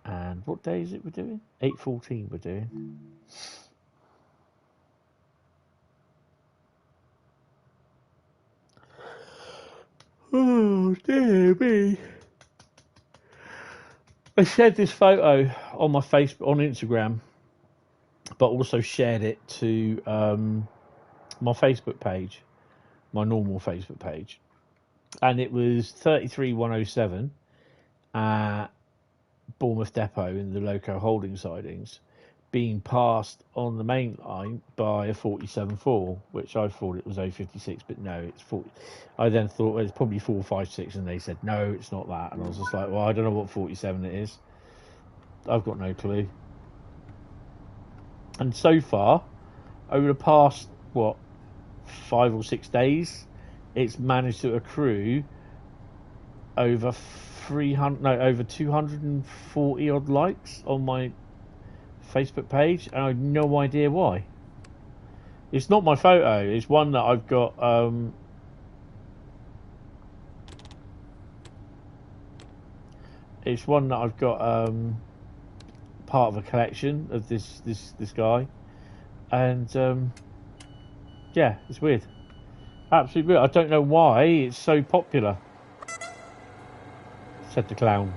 And what day is it we're doing? 8:14 we're doing. Oh dear me. I shared this photo on my Facebook, on Instagram, but also shared it to my Facebook page, my normal Facebook page, and it was 33107 at Bournemouth Depot in the Loco holding sidings, being passed on the main line by a 47.4, which I thought it was 056, but no, it's 40. I then thought it's probably 456, and they said no, it's not that, and I was just like, well, I don't know what 47 it is. I've got no clue. And so far, over the past 5 or 6 days, it's managed to accrue over 240 odd likes on my Facebook page, and I have no idea why. It's not my photo. It's one that I've got. It's one that I've got part of a collection of this guy, and yeah, it's weird. Absolutely weird. I don't know why it's so popular. Said the clown.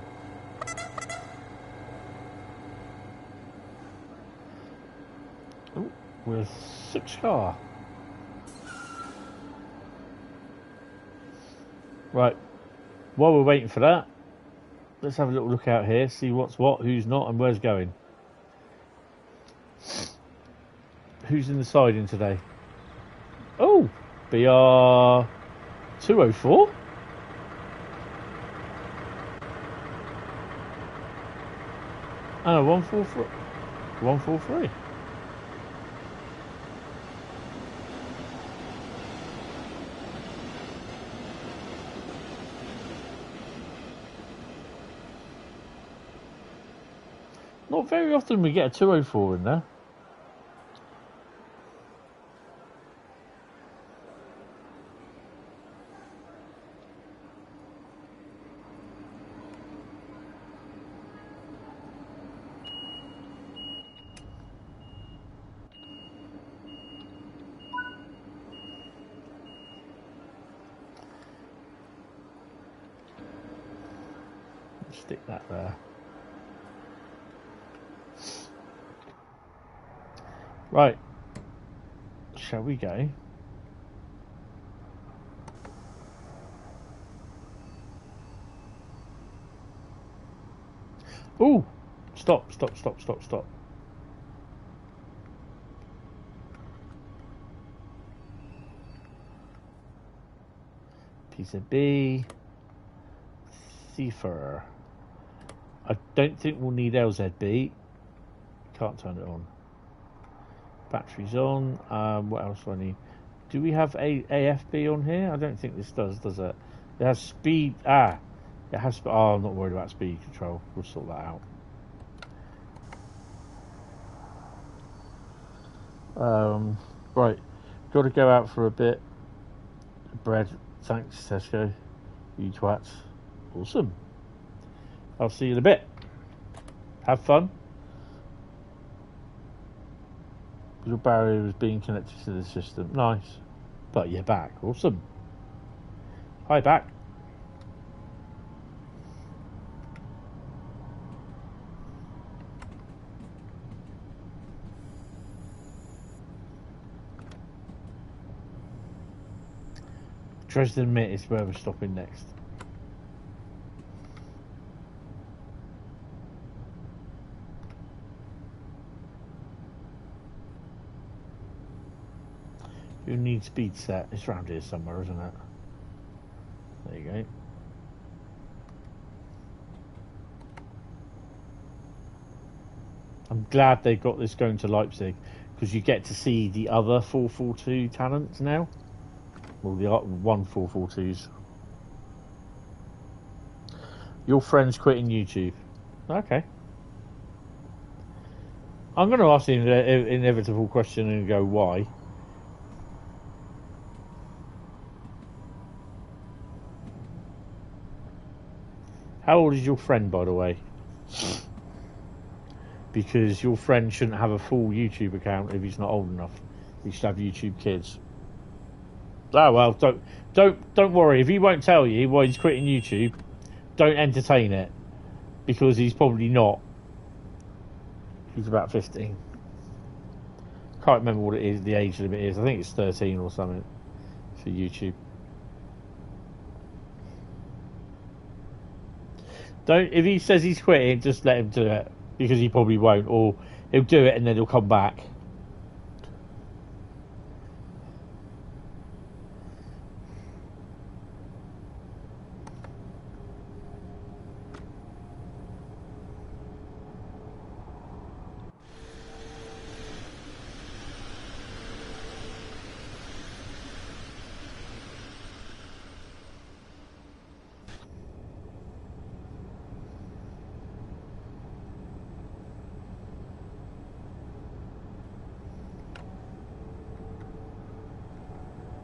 Oh, we're 6 car. Right. While we're waiting for that, let's have a little look out here, see what's what, who's not, and where's going. Who's in the siding today? Oh, BR 204. And a 143. 143. Not very often we get a 204 in there. Stick that there. Right. Shall we go? Ooh! Stop. Piece of B. Thiefer. I don't think we'll need LZB. Can't turn it on. Batteries on. What else do I need? Do we have AFB on here? I don't think this does it? It has speed. It has. Oh, I'm not worried about speed control. We'll sort that out. Right. Got to go out for a bit. Bread. Thanks, Tesco. You twats. Awesome. I'll see you in a bit. Have fun. Your barrier is being connected to the system. Nice. But you're back. Awesome. Hi, back. Dresden Rieasa is where we're stopping next. You need speed set. It's around here somewhere, isn't it? There you go. I'm glad they got this going to Leipzig because you get to see the other 442 talents now. Well, the 442s. Your friend's quitting YouTube. Okay. I'm going to ask the inevitable question and go, why? How old is your friend, by the way? Because your friend shouldn't have a full YouTube account if he's not old enough. He should have YouTube Kids. Oh well, don't worry. If he won't tell you why he's quitting YouTube, don't entertain it, because he's probably not. He's about 15. Can't remember what it is. The age limit is. I think it's 13 or something for YouTube. Don't. If he says he's quitting, just let him do it, because he probably won't, or he'll do it and then he'll come back.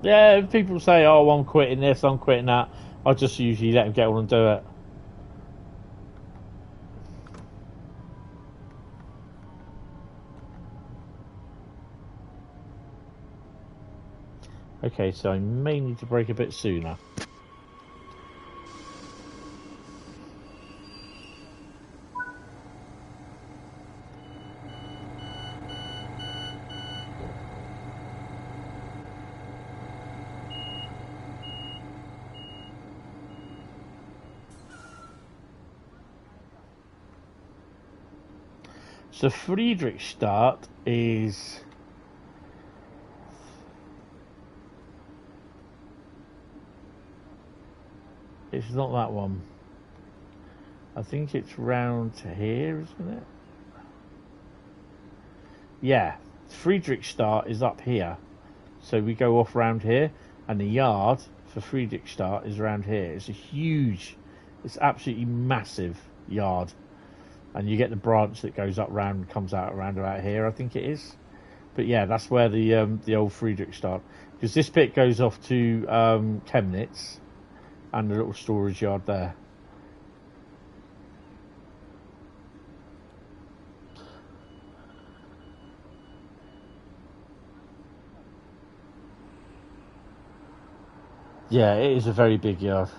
Yeah, if people say, oh, I'm quitting this, I'm quitting that, I just usually let them get on and do it. Okay, so I may need to break a bit sooner. So Friedrichstadt is... It's not that one. I think it's round to here, isn't it? Yeah, Friedrichstadt is up here. So we go off round here, and the yard for Friedrichstadt is around here. It's a huge, it's absolutely massive yard. And you get the branch that goes up round, comes out around about here, I think it is. But yeah, that's where the old Friedrichstadt, because this bit goes off to Chemnitz and the little storage yard there. Yeah, it is a very big yard.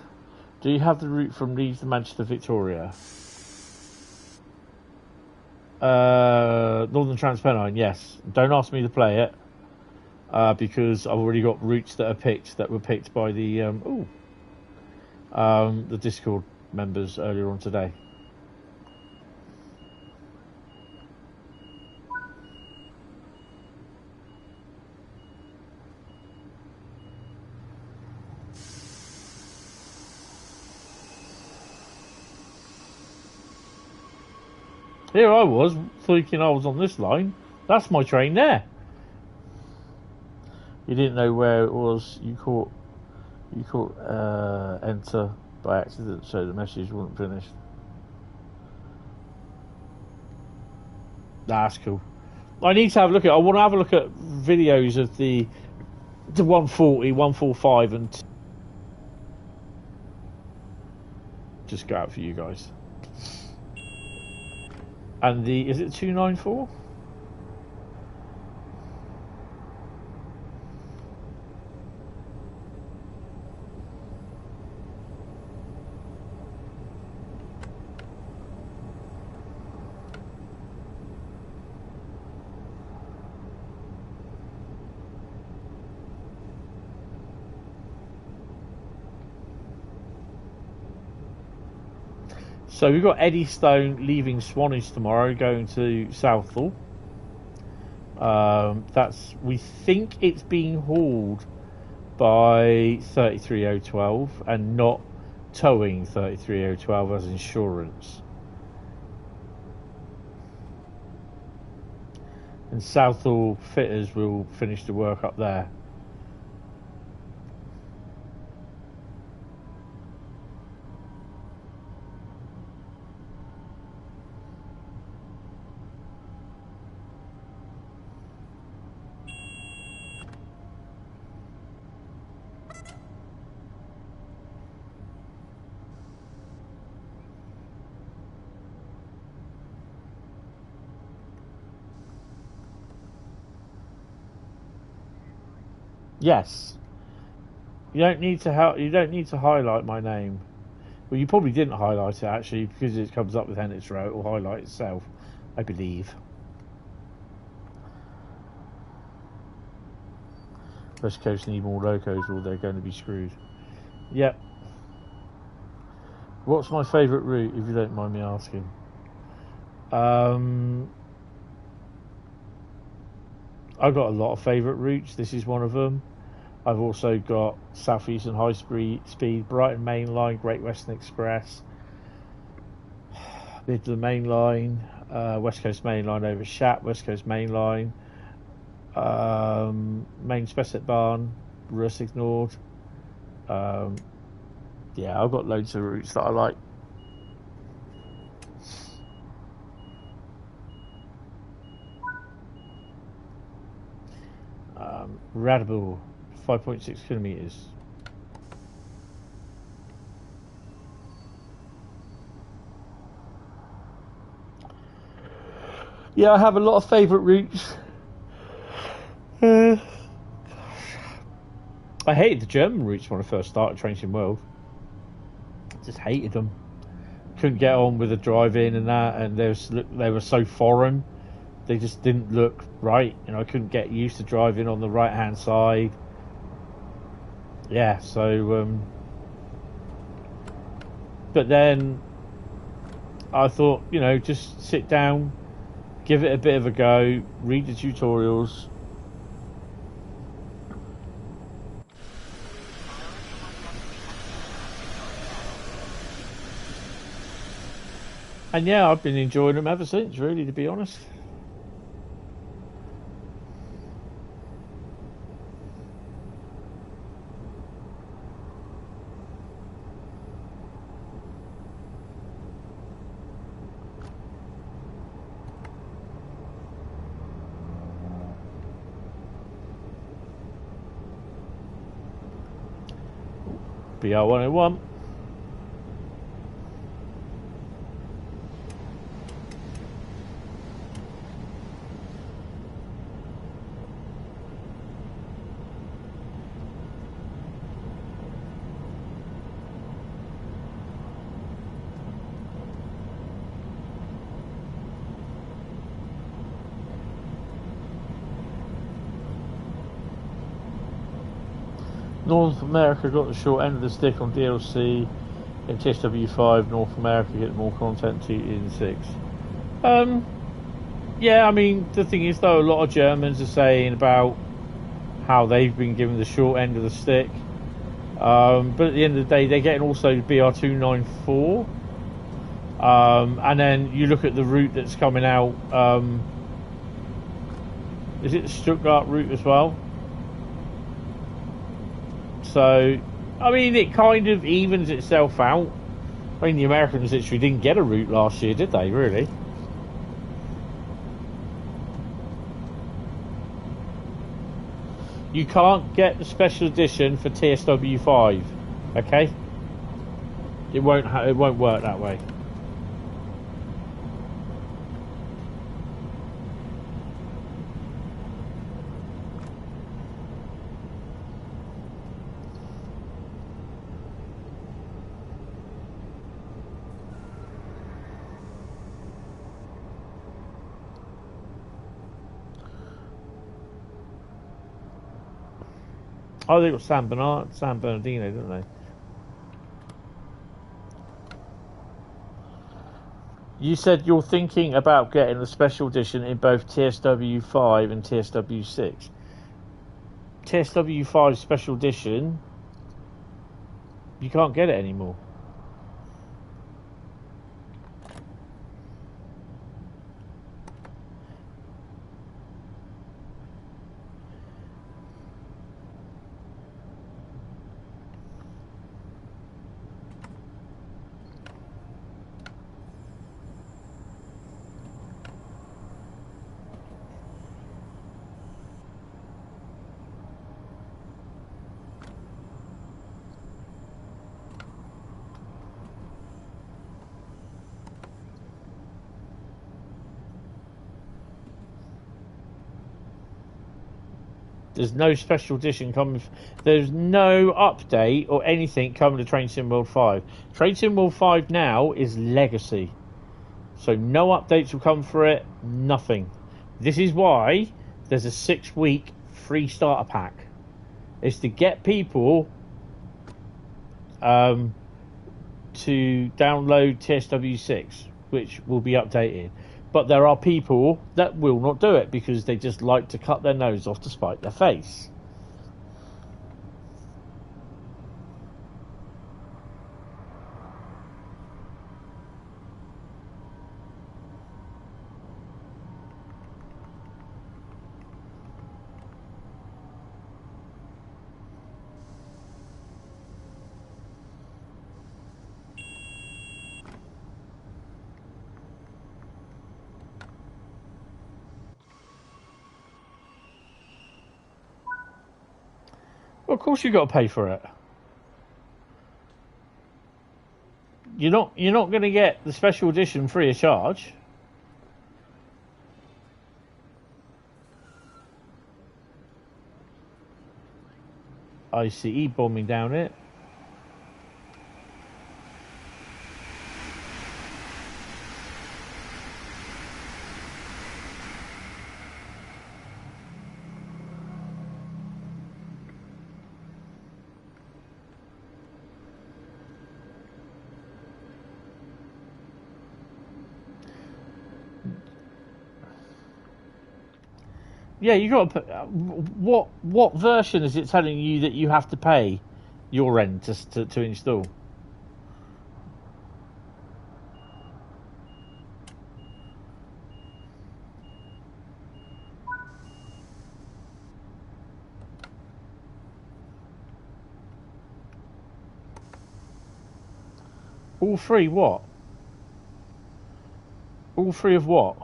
Do you have the route from Leeds to Manchester Victoria? Northern Transpennine, yes. Don't ask me to play it because I've already got routes that were picked by the Discord members earlier on today. Here I was thinking I was on this line. That's my train there. You didn't know where it was. You caught enter by accident, so the message wasn't finished. That's cool. I need to have a look at. I want to have a look at videos of the 140, 145, and just go out for you guys. And is it 294? So we've got Eddystone leaving Swanage tomorrow, going to Southall. We think it's being hauled by 33012 and not towing 33012 as insurance. And Southall fitters will finish the work up there. Yes. You don't need to highlight my name. Well, you probably didn't highlight it actually because it comes up with Hentis Row. It will highlight itself, I believe. West Coast need more locos or they're going to be screwed. Yep. What's my favourite route, if you don't mind me asking? I've got a lot of favourite routes. This is one of them. I've also got Southeastern Highspeed, Brighton Mainline, Great Western Express, Midland Mainline, West Coast Mainline over Shat, West Coast Mainline, Main Spessartbahn, Ruhr ignored. Yeah, I've got loads of routes that I like. Radable, 5.6 kilometres. Yeah, I have a lot of favourite routes. I hated the German routes when I first started Trains World. Just hated them. Couldn't get on with the driving and that, and they were so foreign. They just didn't look right. You know, I couldn't get used to driving on the right hand side. Yeah, so but then I thought, you know, just sit down, give it a bit of a go, read the tutorials. And yeah, I've been enjoying them ever since, really, to be honest. BR101. North America got the short end of the stick on DLC. In TSW5, North America get more content in 6. Yeah, I mean, the thing is, though, a lot of Germans are saying about how they've been given the short end of the stick. But at the end of the day, they're getting also BR294. And then you look at the route that's coming out. Is it the Stuttgart route as well? So, I mean, it kind of evens itself out. I mean, the Americans literally didn't get a route last year, did they, really? You can't get the special edition for TSW5, okay? It won't work that way. Oh, they got San Bernardino, don't they? You said you're thinking about getting the special edition in both TSW5 and TSW6. TSW5 special edition, you can't get it anymore. There's no special edition coming. There's no update or anything coming to Train Sim World 5. Train Sim World 5 now is legacy. So no updates will come for it. Nothing. This is why there's a 6-week free starter pack. It's to get people to download TSW6, which will be updated. But there are people that will not do it because they just like to cut their nose off to spite their face. Well, of course you've got to pay for it. You're not going to get the special edition free of charge. ICE bombing down it. Yeah, you got to put. What version is it telling you that you have to pay your end to install? All three what? All three of what?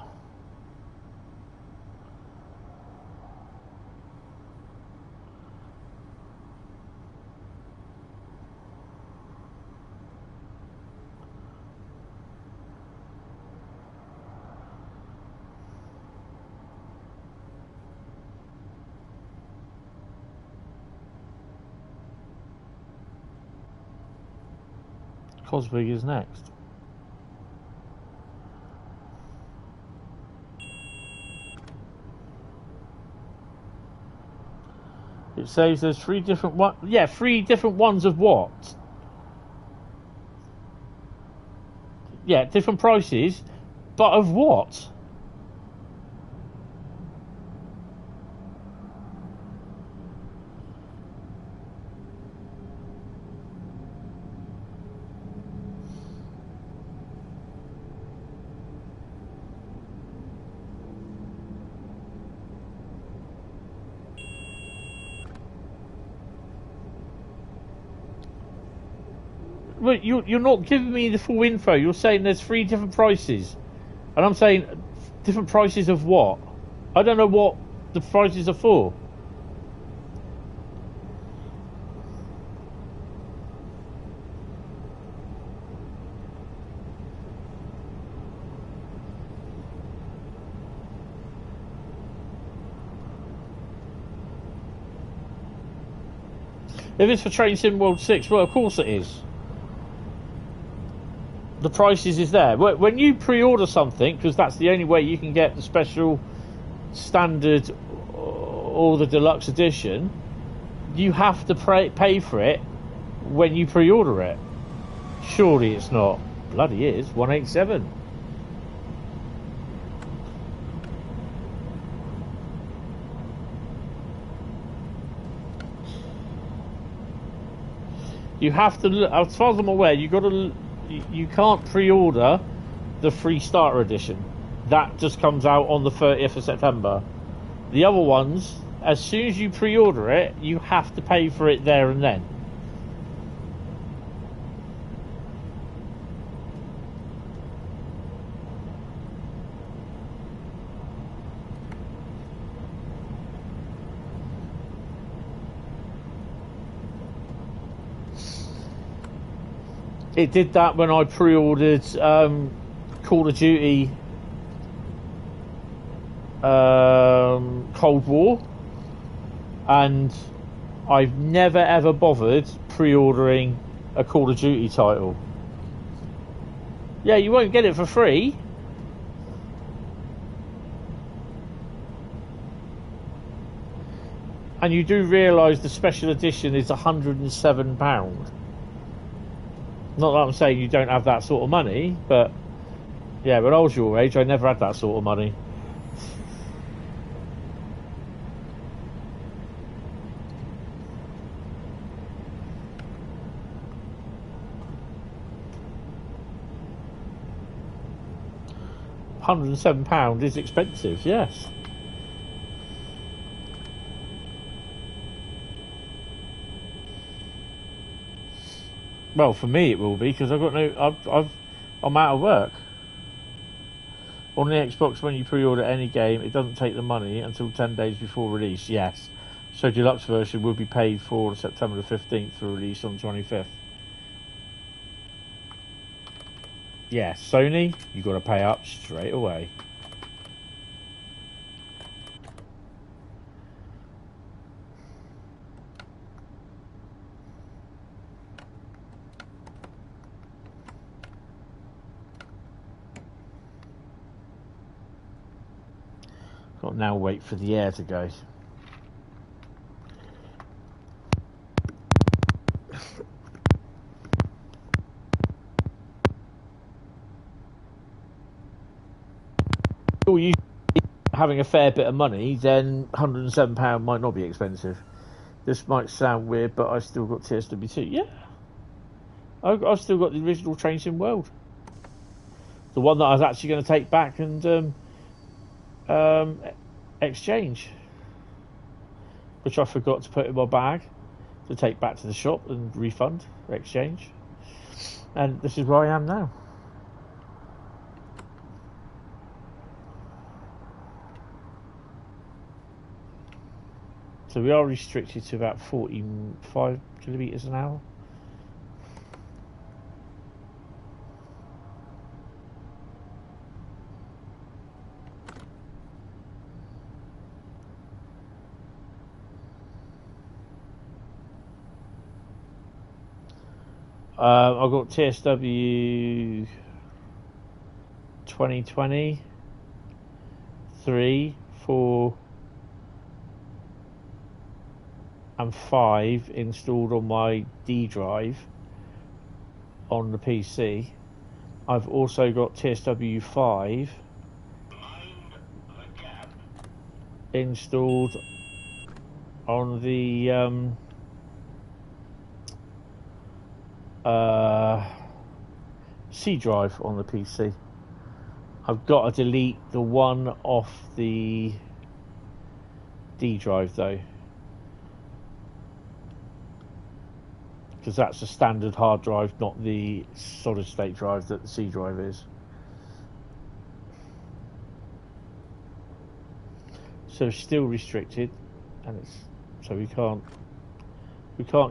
Cosbig is next. It says there's 3 different ones. Yeah, 3 different ones of what? Yeah, different prices, but of what? Well, you're not giving me the full info. You're saying there's 3 different prices, and I'm saying different prices of what? I don't know what the prices are for. If it's for Train Sim World 6, well, of course it is. The prices is there. When you pre-order something, because that's the only way you can get the special, standard, or the deluxe edition, you have to pay for it when you pre-order it. Surely it's not. Bloody is. 187. You have to, as far as I'm aware, you can't pre-order the free starter edition. That just comes out on the 30th of September. The other ones, as soon as you pre-order it, you have to pay for it there and then. It did that when I pre-ordered Call of Duty Cold War, and I've never ever bothered pre-ordering a Call of Duty title. Yeah, you won't get it for free. And you do realise the special edition is £107. Not that I'm saying you don't have that sort of money, but yeah, when I was your age, I never had that sort of money. £107 is expensive, yes. Well, for me it will be, because I've got I'm out of work. On the Xbox, when you pre-order any game, it doesn't take the money until 10 days before release. Yes, so deluxe version will be paid for September the 15th for release on the 25th. Yeah, Sony, you got to pay up straight away. Got to now wait for the air to go. You having a fair bit of money, then £107 might not be expensive. This might sound weird, but I still got TSW2. Yeah, I've still got the original Train Sim World, the one that I was actually going to take back and exchange, which I forgot to put in my bag to take back to the shop and refund or exchange. And this is where I am now. So we are restricted to about 45 kilometres an hour. I've got TSW 2020, 3, 4, and 5 installed on my D drive on the PC. I've also got TSW5 installed on the C drive on the PC. I've got to delete the one off the D drive though, because that's a standard hard drive, not the solid state drive that the C drive is. So it's still restricted, and it's so we can't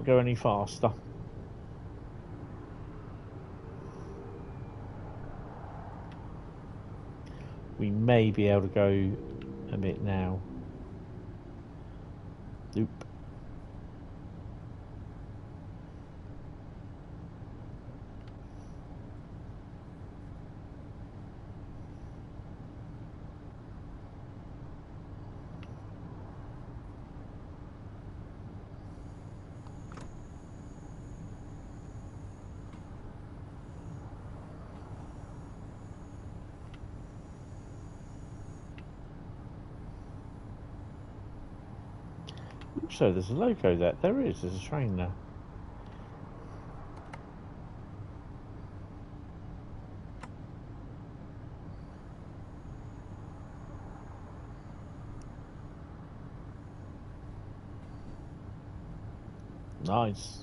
go any faster. We may be able to go a bit now. Nope. So there's a loco there. There is. There's a train there. Nice.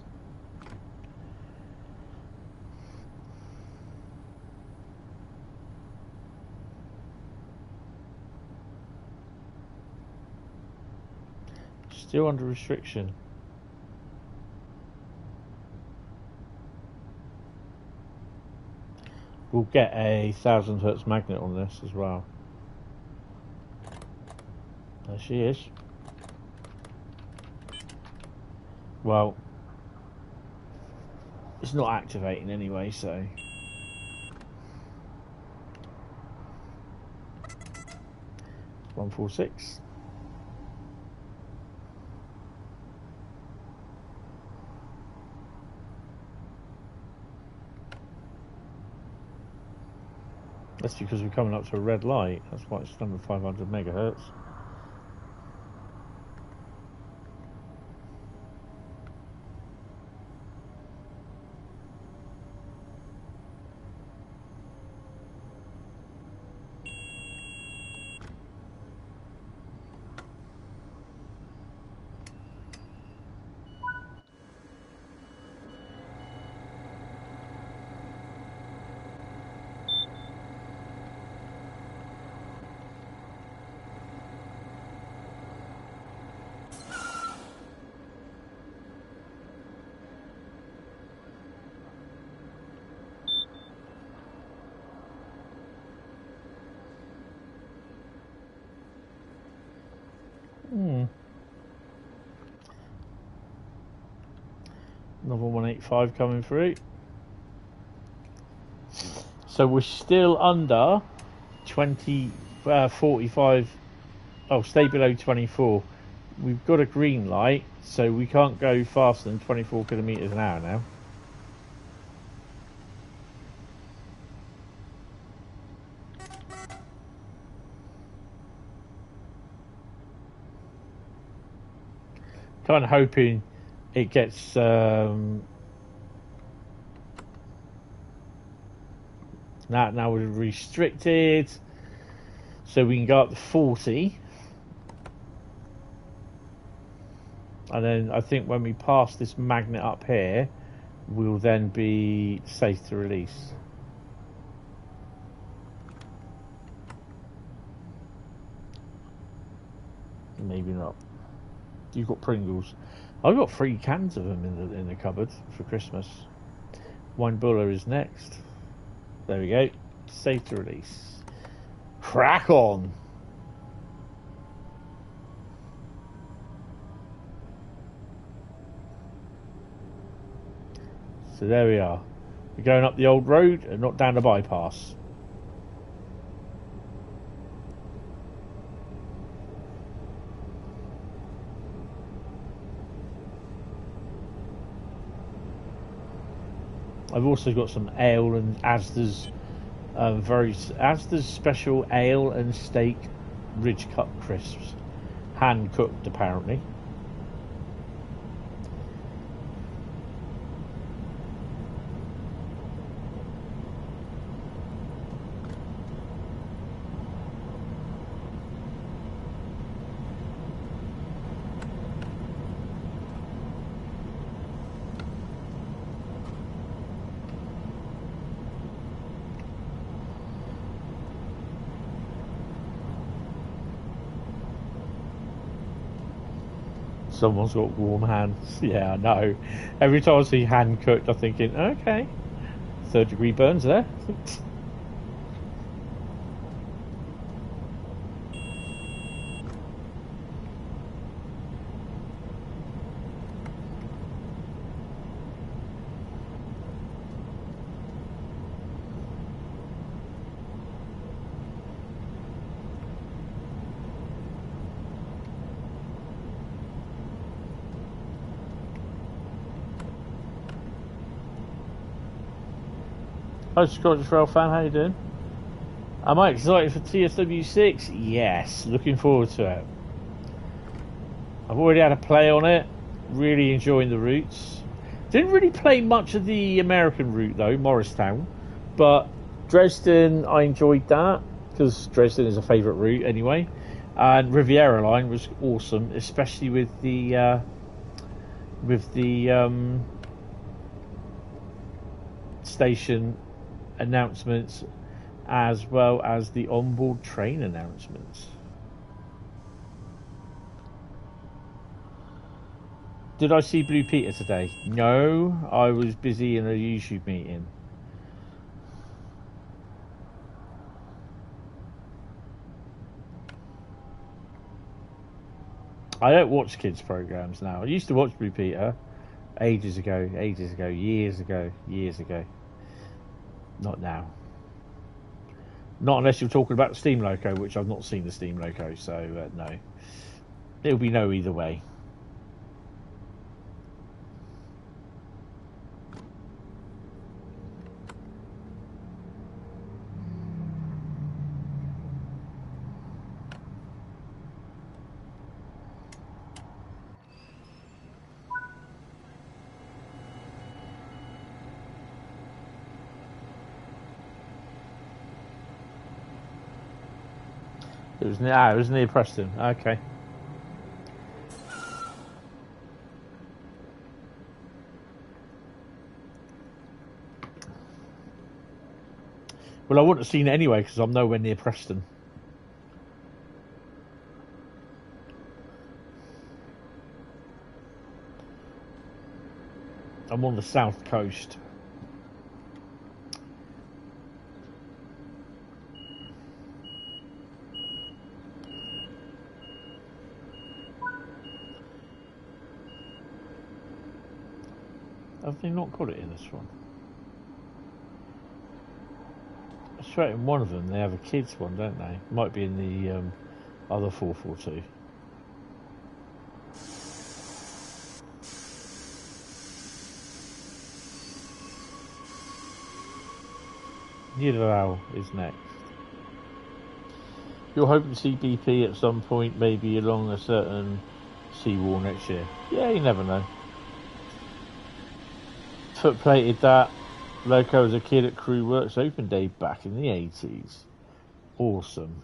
Still under restriction. We'll get a 1000 hertz magnet on this as well. There she is. Well, it's not activating anyway, so. It's 146. That's because we're coming up to a red light. That's why it's under 500 megahertz. Another 185 coming through. So we're still under 45. Oh, stay below 24. We've got a green light, so we can't go faster than 24 kilometers an hour now. Kind of hoping it gets now we're restricted, so we can go up to 40, and then I think when we pass this magnet up here, we'll then be safe to release. Maybe not. You've got Pringles. I've got 3 cans of them in the cupboard for Christmas. Wine Buller is next. There we go. Safe to release. Crack on. So there we are. We're going up the old road and not down the bypass. I've also got some ale and Asda's Asda's special ale and steak ridge cut crisps, hand cooked apparently. Someone's got warm hands. Yeah, I know. Every time I see hand cooked, I'm thinking, okay, 3rd-degree burns there. Hi, Scottish Rail fan, how you doing? Am I excited for TSW6? Yes, looking forward to it. I've already had a play on it, really enjoying the routes. Didn't really play much of the American route though, Morristown, but Dresden, I enjoyed that, because Dresden is a favourite route anyway. And Riviera line was awesome, especially with the station announcements as well as the onboard train announcements. Did I see Blue Peter today? No, I was busy in a YouTube meeting. I don't watch kids programs now. I used to watch Blue Peter ages ago, years ago. Not now. Not unless you're talking about the Steam Loco, which I've not seen the Steam Loco, so no. It'll be no either way. It was near Preston. Okay. Well, I wouldn't have seen it anyway because I'm nowhere near Preston. I'm on the south coast. Have they not got it in this one? I swear in one of them they have a kids one, don't they? Might be in the other 442. Niederau is next. You're hoping to see BP at some point, maybe along a certain seawall next year. Yeah, you never know. Foot plated that Loco as a kid at Crewe Works Open Day back in the 80s. Awesome.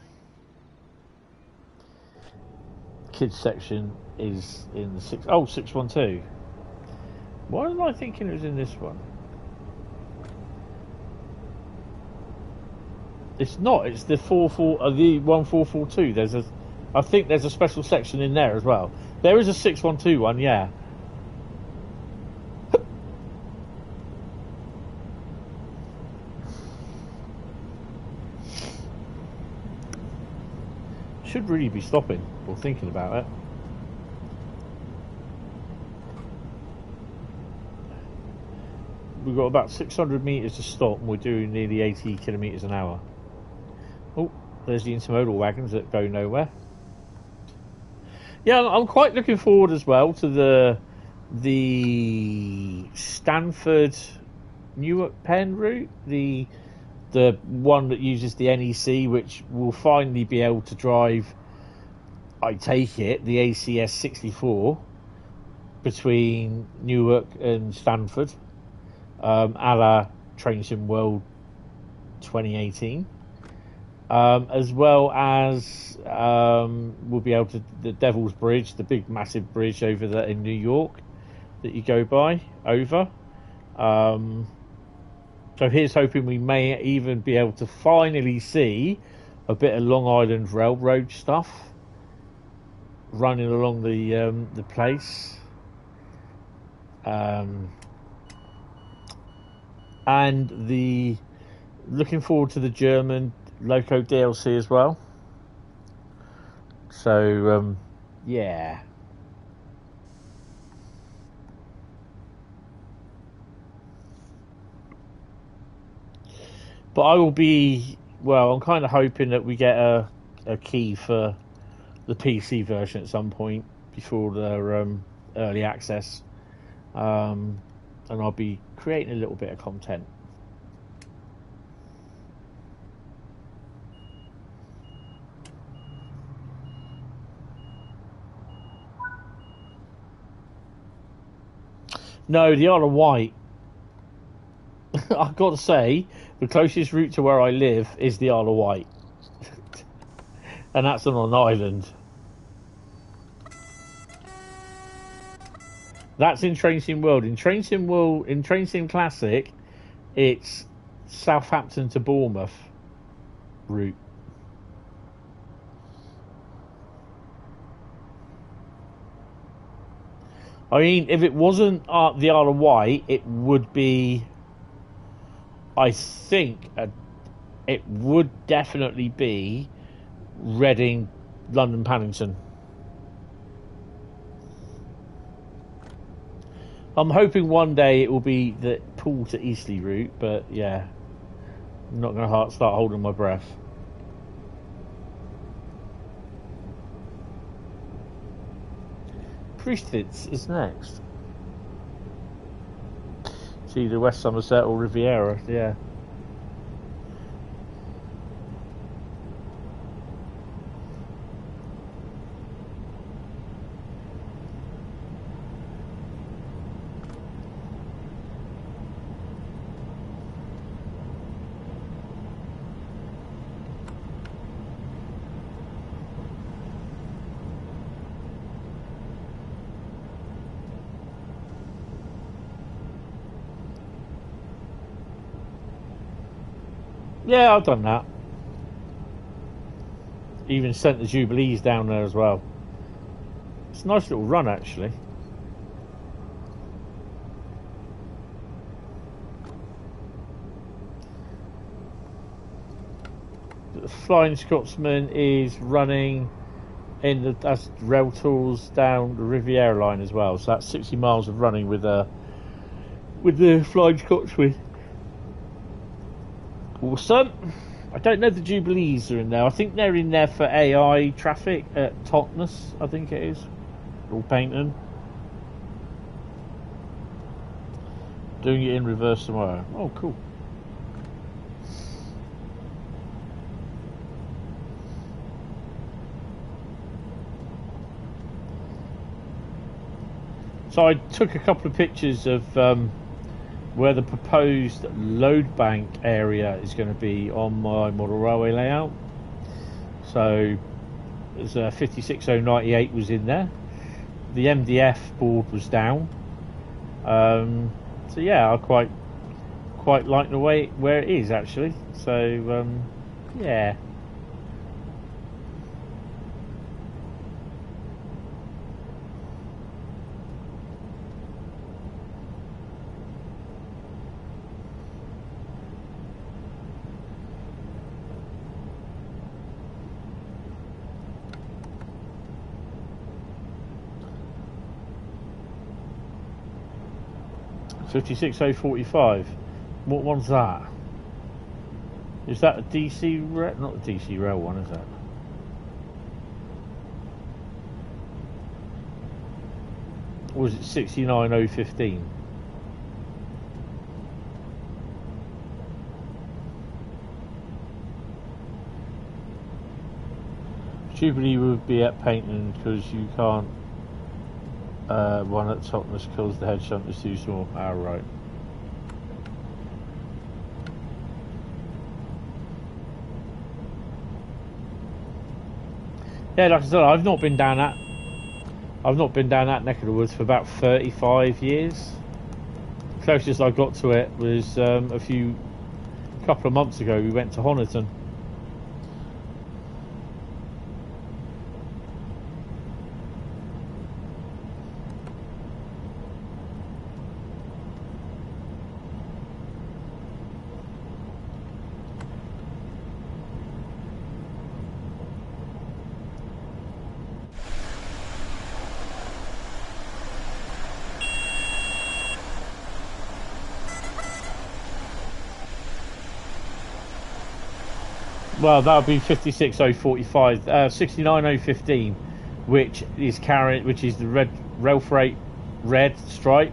Kids section is in the 612. Why am I thinking it was in this one? It's not. It's the the 1442. I think there's a special section in there as well. There is a 612 one, yeah. Should really be stopping or thinking about it. We've got about 600 metres to stop and we're doing nearly 80 kilometres an hour. Oh, there's the intermodal wagons that go nowhere. Yeah, I'm quite looking forward as well to the Stanford Newark Penn route, the one that uses the NEC, which will finally be able to drive, I take it, the ACS 64 between Newark and Stanford, a la Train Sim World 2018, as well as we'll be able to, the Devil's Bridge, the big massive bridge over there in New York that you go by over. So here's hoping we may even be able to finally see a bit of Long Island Railroad stuff running along the place. And looking forward to the German Loco DLC as well. So yeah. But I will be, well, I'm kind of hoping that we get a key for the PC version at some point before the early access. And I'll be creating a little bit of content. No, the Isle of Wight. I've got to say, the closest route to where I live is the Isle of Wight. And that's on an island. That's in Train Sim World. In Train Sim Classic, it's Southampton to Bournemouth route. I mean, if it wasn't the Isle of Wight, it would be, I think, it would definitely be Reading, London, Paddington. I'm hoping one day it will be the Poole to Eastleigh route, but yeah, I'm not going to start holding my breath. Priestfitz is next. See the West Somerset or Riviera, yeah. Yeah, I've done that. Even sent the Jubilees down there as well. It's a nice little run, actually. The Flying Scotsman is running in as rail tools down the Riviera line as well. So that's 60 miles of running with the Flying Scotsman. Awesome. I don't know if the Jubilees are in there. I think they're in there for AI traffic at Totnes, I think it is. Or Paynton. Doing it in reverse tomorrow. Oh, cool. So I took a couple of pictures of where the proposed load bank area is going to be on my model railway layout. So there's a 56098 was in there. The MDF board was down. So yeah, I quite like the way where it is actually. So yeah. $56,045. What one's that? Is that a DC rail? Not a DC rail one, is it? Or was it 69015? Jubilee would be at painting because you can't one at the top because the head shunt is too small. Ah, right. Yeah, like I said, I've not been down that neck of the woods for about 35 years. Closest I got to it was a couple of months ago. We went to Honiton. Well, that would be 56045, 69015, which is the red rail freight red stripe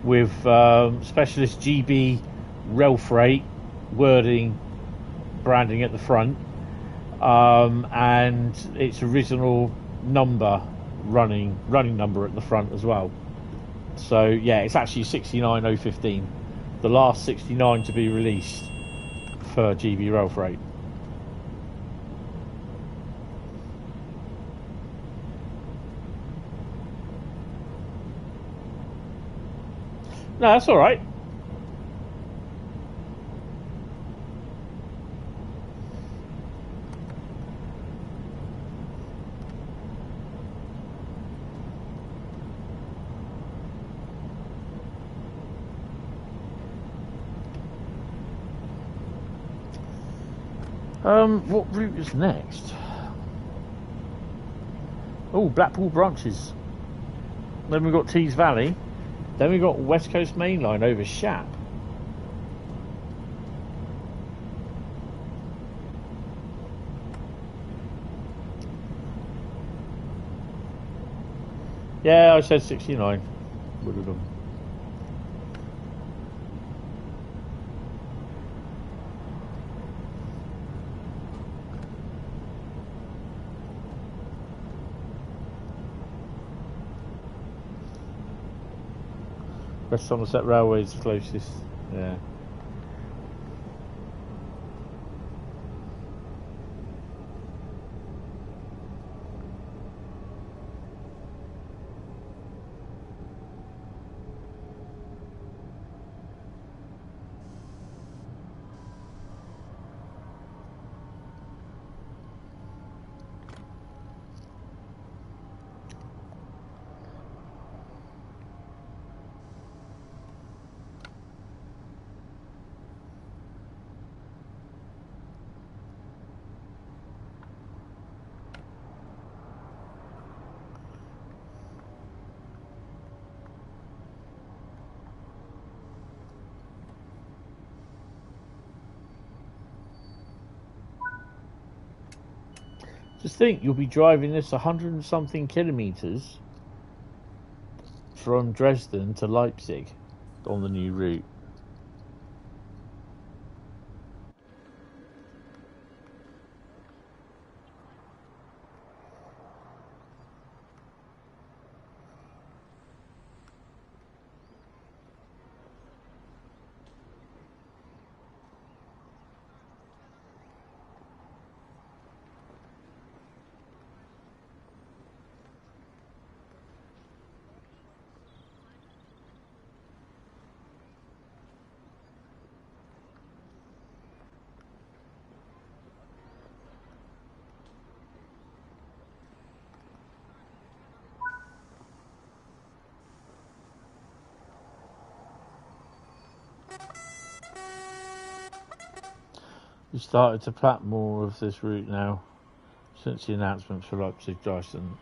with specialist GB rail freight wording branding at the front, and its original number running number at the front as well. So yeah, it's actually 69015, the last 69 to be released for GB rail freight. No, that's all right. What route is next? Oh, Blackpool Branches. Then we've got Tease Valley. Then we've got West Coast Mainline over Shap. Yeah, I said 69. Would have done. West Somerset Railway is the closest, yeah. Just think, you'll be driving this 100 and something kilometres from Dresden to Leipzig on the new route. We started to plat more of this route now since the announcement for Leipzig, Dresden.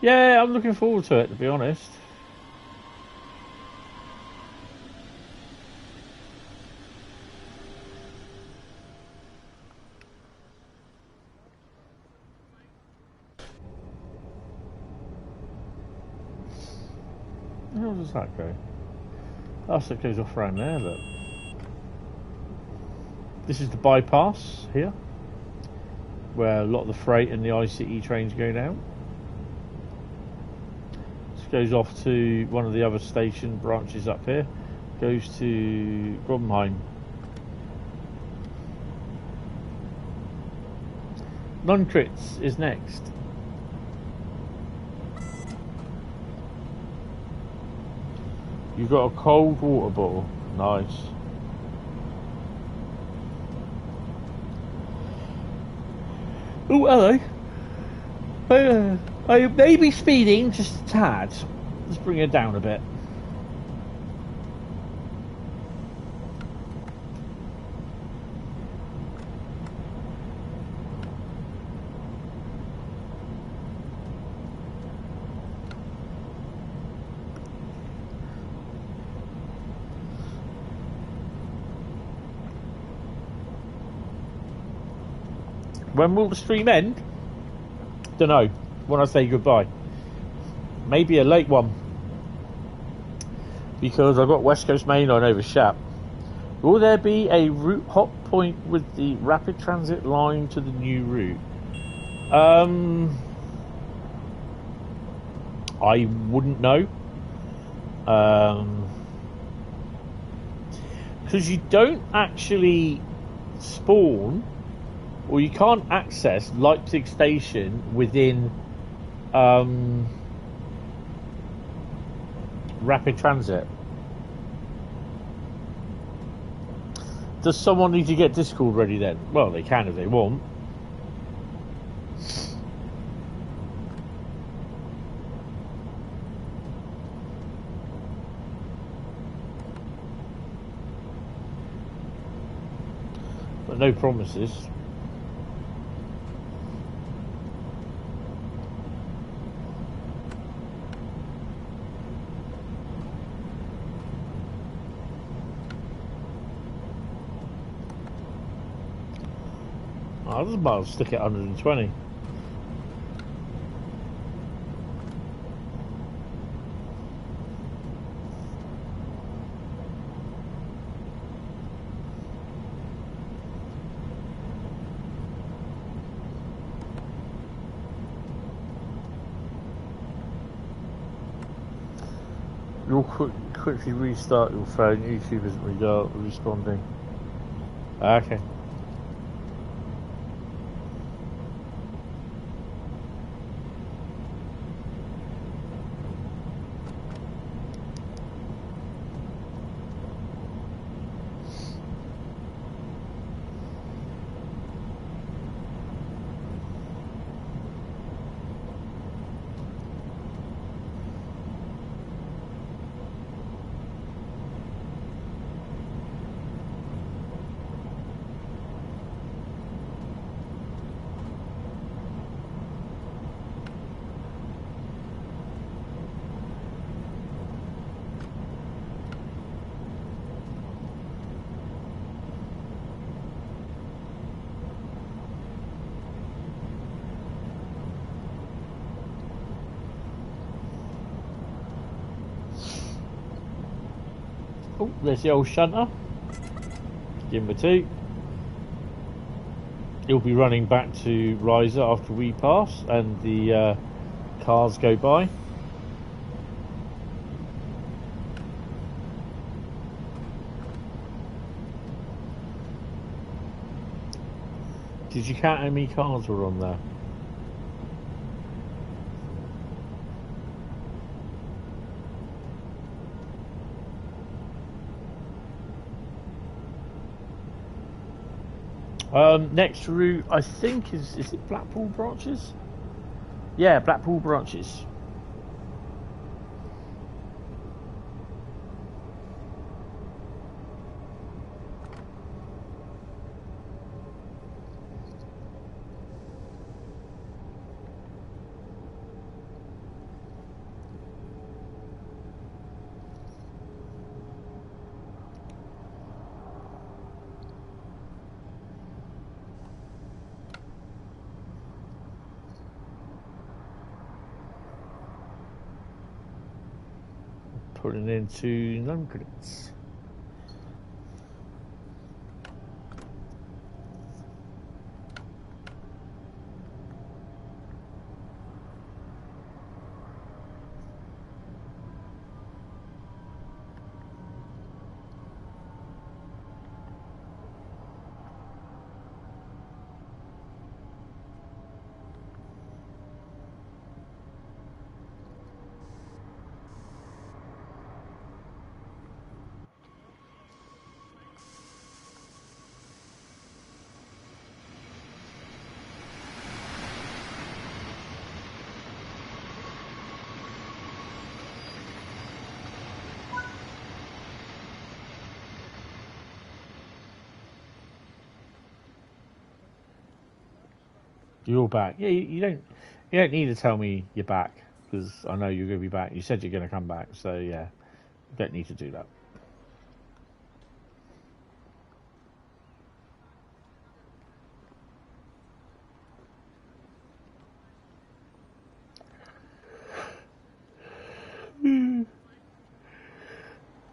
Yeah, I'm looking forward to it, to be honest. How does that go? Oh, so it goes off around there, look. This is the bypass here. where a lot of the freight and the ICE trains go down. This goes off to one of the other station branches up here. Goes to Bremen. Non-crits is next. You've got a cold water bottle. Nice. Oh, hello. I may be speeding just a tad. Let's bring it down a bit. When will the stream end? Don't know. When I say goodbye. Maybe a late one. Because I've got West Coast Mainline over Shap. Will there be a route hop point with the rapid transit line to the new route? I wouldn't know. Because you don't actually spawn, or you can't access Leipzig station within rapid transit. Does someone need to get Discord ready then? Well, they can if they want. But no promises. I was about to stick it 120. You'll quickly restart your phone. YouTube isn't responding. Okay. Oh, there's the old shunter. Give him a toot. He'll be running back to Riesa after we pass and the cars go by. Did you count how many cars were on there? Next route, I think, is it Blackpool Branches? Yeah, Blackpool Branches. Putting into non-credits. You're back. Yeah, you don't need to tell me you're back because I know you're going to be back. You said you're going to come back, so yeah, you don't need to do that.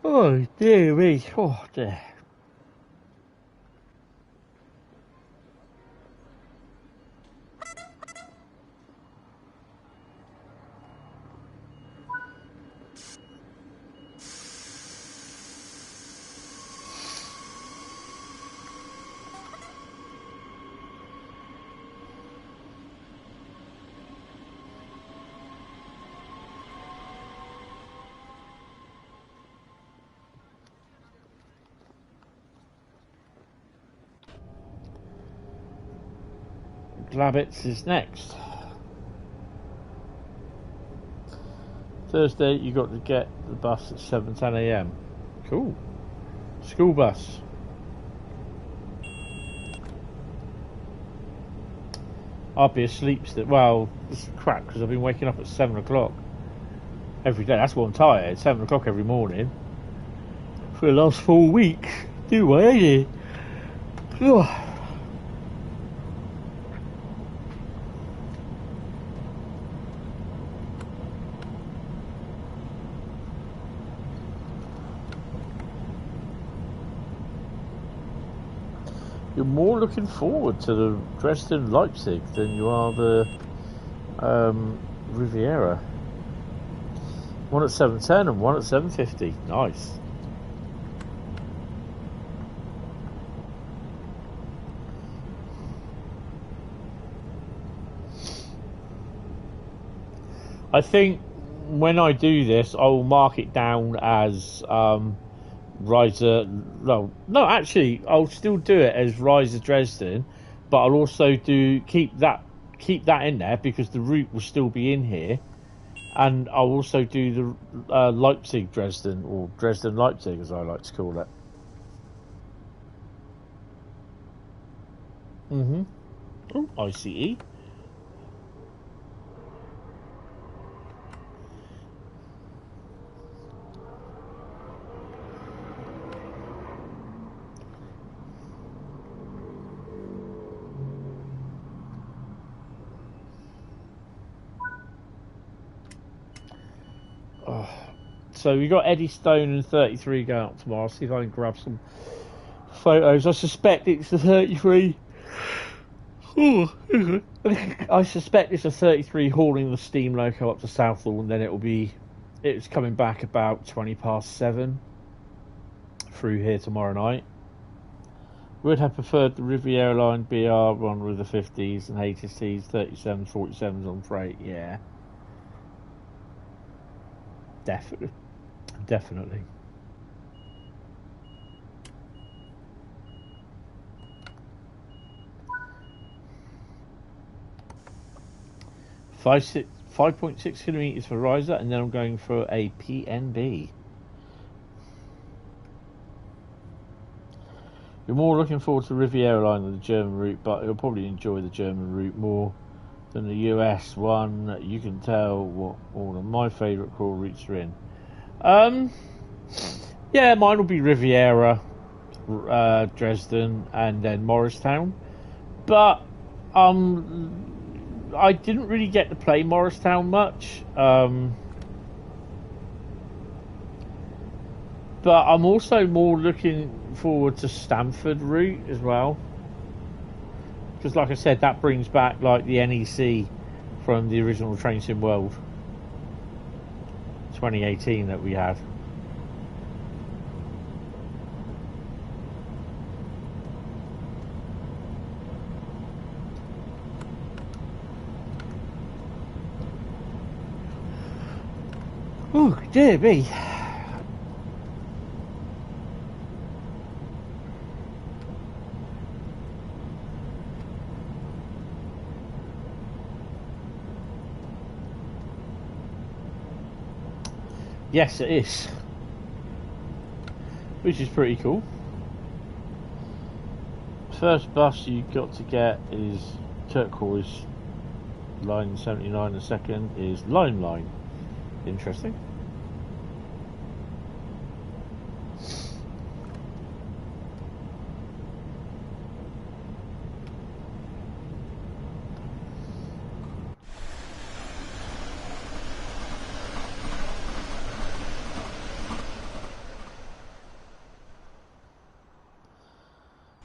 Oh dear me. Oh dear. Glabbits is next. Thursday, you got to get the bus at 7:10 a.m. Cool. School bus. I'll be asleep still. Well, this is crap because I've been waking up at 7 o'clock every day. That's why I'm tired. 7 o'clock every morning for the last 4 weeks. Do I, ain't it? Oh. You're more looking forward to the Dresden Leipzig than you are the Riviera. One at 7:10 and one at 7:50. Nice. I think when I do this, I will mark it down as Riesa. No, actually, I'll still do it as Riesa Dresden, but I'll also keep that in there because the route will still be in here, and I'll also do the Leipzig Dresden or Dresden Leipzig as I like to call it. Oh, ICE. So we got Eddie Stone and 33 going up tomorrow. I'll see if I can grab some photos. I suspect it's the 33. I suspect it's a 33 hauling the steam loco up to Southall, and then it's coming back about 20:07 through here tomorrow night. Would have preferred the Riviera line BR one with the 50s and HSTs, 37s, 47s on freight. Yeah, definitely. 5.6 kilometers for Riesa, and then I'm going for a PNB. You're more looking forward to the Riviera line than the German route, but you'll probably enjoy the German route more than the US one. You can tell what all of my favourite core routes are in. Yeah, mine will be Riviera, Dresden, and then Morristown. But I didn't really get to play Morristown much. But I'm also more looking forward to Stamford route as well, because like I said, that brings back like the NEC from the original Train Sim World 2018 that we had. Oh dear me. Yes, it is, which is pretty cool. First bus you got to get is turquoise line 79 a second is line. Interesting.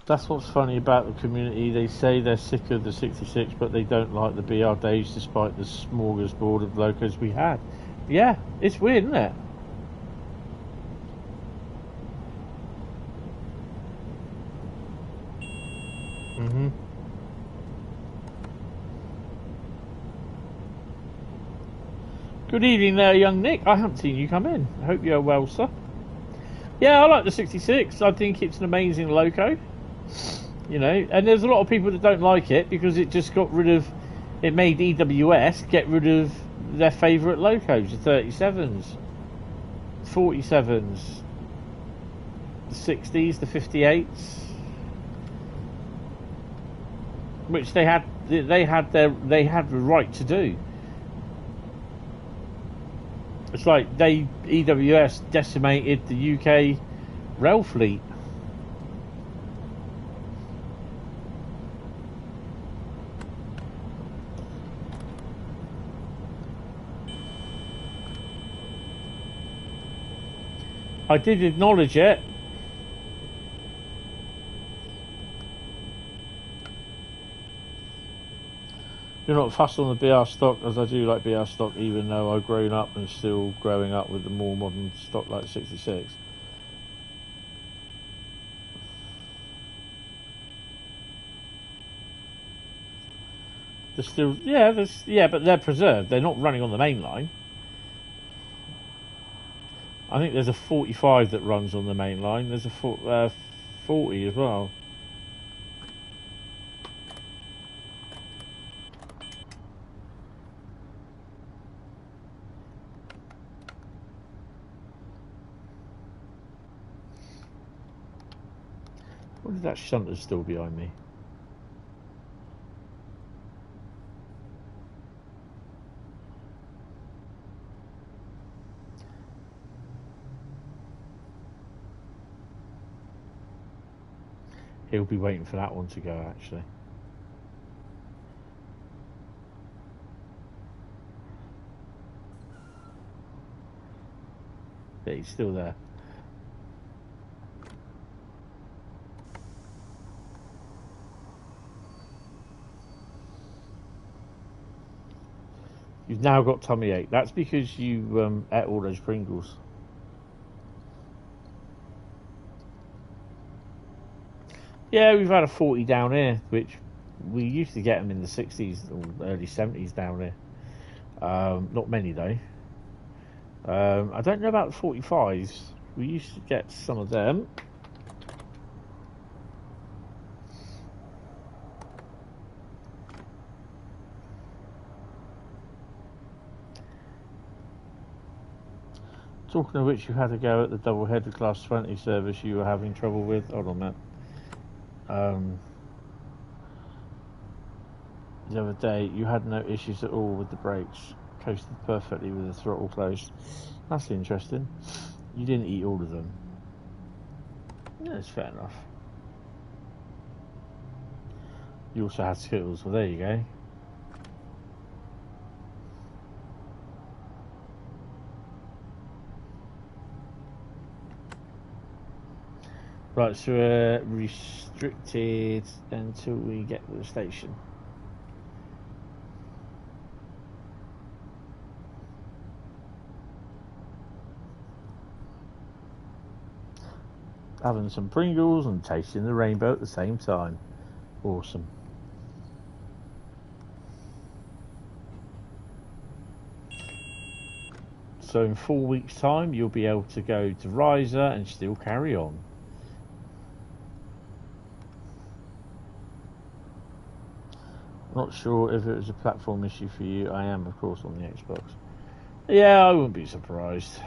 That's what's funny about the community. They say they're sick of the 66, but they don't like the BR days despite the smorgasbord of locos we had. Yeah, it's weird, isn't it? Mm-hmm. Good evening there, young Nick. I haven't seen you come in. I hope you're well, sir. Yeah, I like the 66. I think it's an amazing loco. You know, and there's a lot of people that don't like it because it just got rid of, it made EWS get rid of their favourite locos, the 37s, 47s, the 60s, the 58s, which they had the right to do. It's like EWS decimated the UK rail fleet. I did acknowledge it. You're not fussed on the BR stock, as I do like BR stock, even though I've grown up and still growing up with the more modern stock like 66. They're still, yeah, but they're preserved. They're not running on the main line. I think there's a 45 that runs on the main line. There's a 40 as well. What is that shunter still behind me? He'll be waiting for that one to go, actually. Yeah, he's still there. You've now got tummy ache. That's because you ate all those Pringles. Yeah, we've had a 40 down here, which we used to get them in the 60s or early 70s down here. Not many though. I don't know about the 45s. We used to get some of them. Talking of which, you had to go at the double-headed class 20 service you were having trouble with. Hold on a minute. The other day you had no issues at all with the brakes, coasted perfectly with the throttle closed. That's interesting. You didn't eat all of them. Yeah, it's fair enough. You also had Skittles, well there you go. Right, so we're restricted until we get to the station. Having some Pringles and tasting the rainbow at the same time. Awesome. So in 4 weeks' time, you'll be able to go to Riesa and still carry on. Not sure if it was a platform issue for you. I am, of course, on the Xbox. Yeah, I wouldn't be surprised.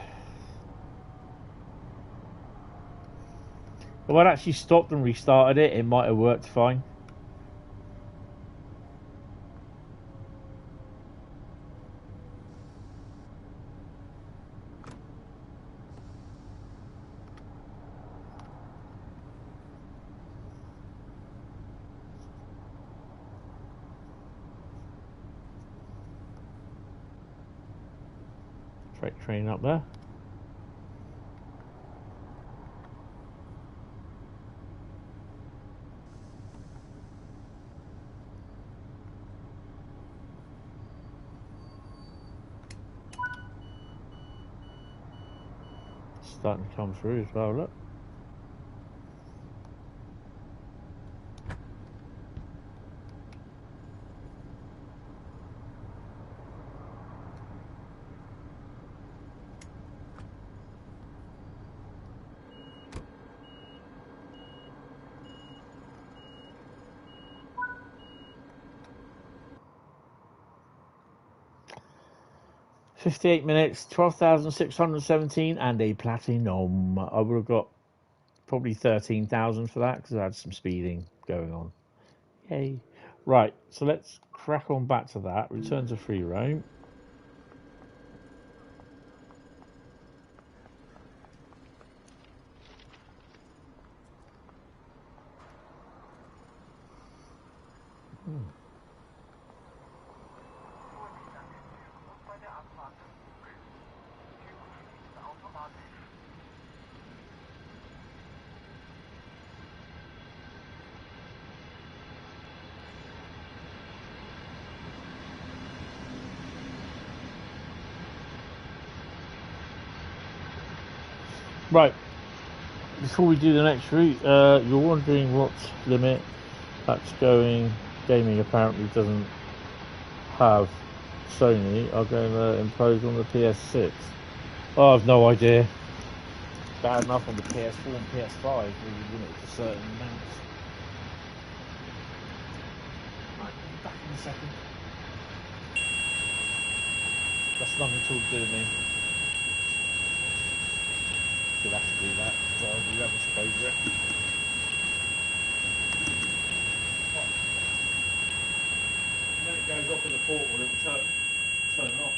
If I'd actually stopped and restarted it, it might have worked fine. Freight train up there. Starting to come through as well, look. $58 minutes, 12,617 and a platinum. I would have got probably 13,000 for that because I had some speeding going on. Yay. Right, so let's crack on back to that. Return to free roam. Right, before we do the next route, you're wondering what limit that's going. Gaming apparently doesn't have Sony are going to impose on the PS6. Oh, I've no idea. Bad enough on the PS4 and PS5 where you limit to certain amounts. Right, I'll be back in a second. That's nothing at all to do with me. You'll have to do that, so you haven't spoken over it. When it goes off in the portal, it will turn off.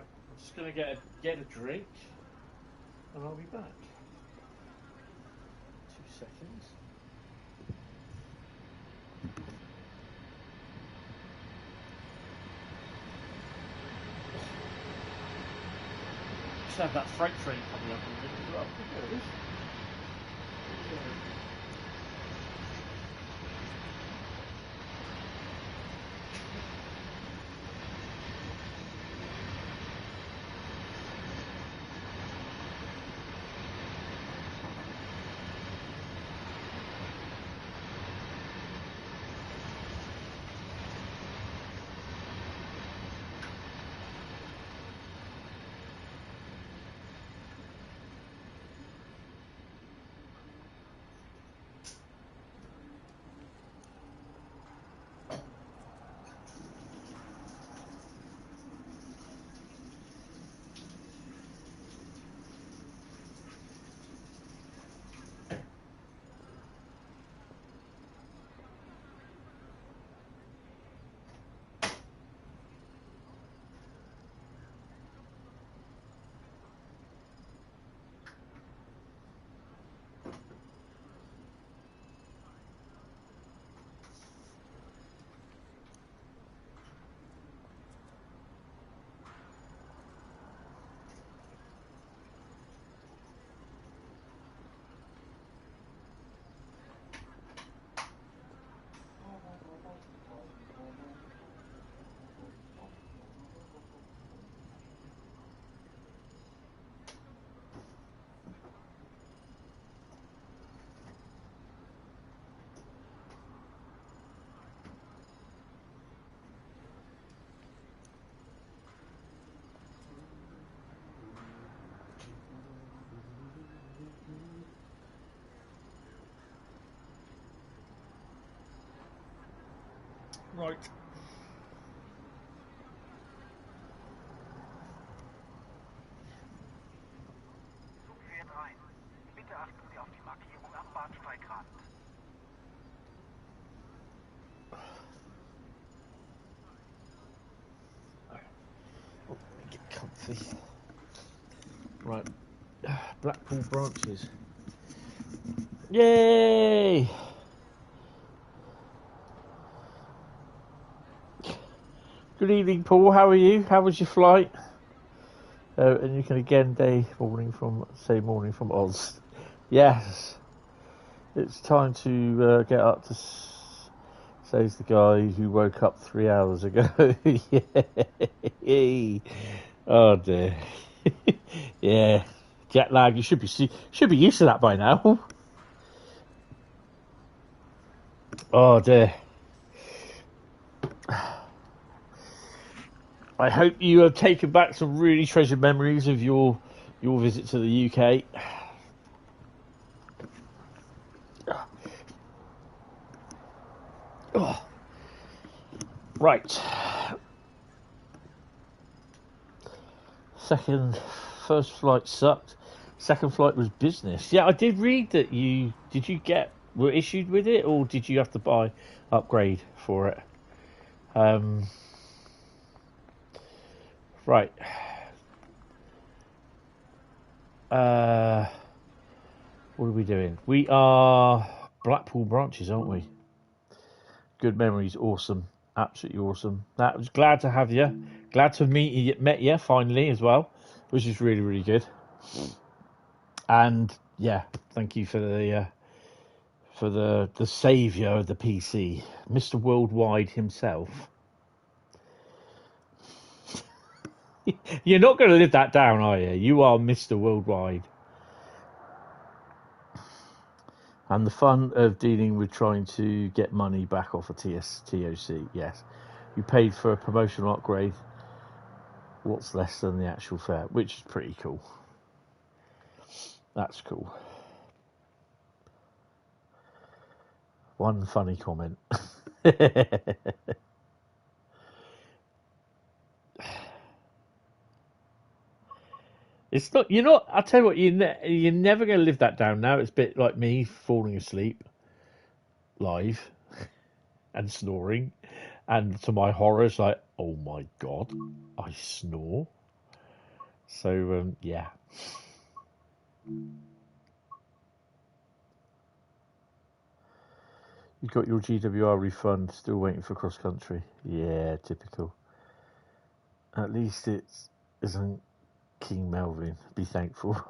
I'm just going to get a drink and I'll be back. 2 seconds. Just have that freight train coming up in a minute as well. There it is. Right. Zug fährt Rhein. Bitte achten Sie auf die Markierung am Bahnsteigrand. Get comfy. Right. Blackpool Branches. Yay! Good evening, Paul. How are you? How was your flight? And you can again morning from Oz. Yes, it's time to get up to. Says the guy who woke up 3 hours ago. Yay! Oh dear. Yeah, jet lag. You should be used to that by now. Oh dear. I hope you have taken back some really treasured memories of your visit to the UK. Oh. Right. First flight sucked. Second flight was business. Yeah, I did read that were issued with it, or did you have to upgrade for it? Right. What are we doing? We are Blackpool Branches, aren't we? Good memories, awesome, absolutely awesome. That was glad to have you. Glad to met you finally as well, which is really, really good. And yeah, thank you for the saviour of the PC, Mr. Worldwide himself. You're not going to live that down, are you? You are Mr. Worldwide. And the fun of dealing with trying to get money back off a TOC, yes. You paid for a promotional upgrade. What's less than the actual fare, which is pretty cool. That's cool. One funny comment. It's not. You're not. I'll tell you what. You're never going to live that down now. It's a bit like me falling asleep live and snoring, and to my horror, it's like, oh my god, I snore. So yeah. You got your GWR refund. Still waiting for cross country. Yeah, typical. At least it isn't King Melvin. Be thankful.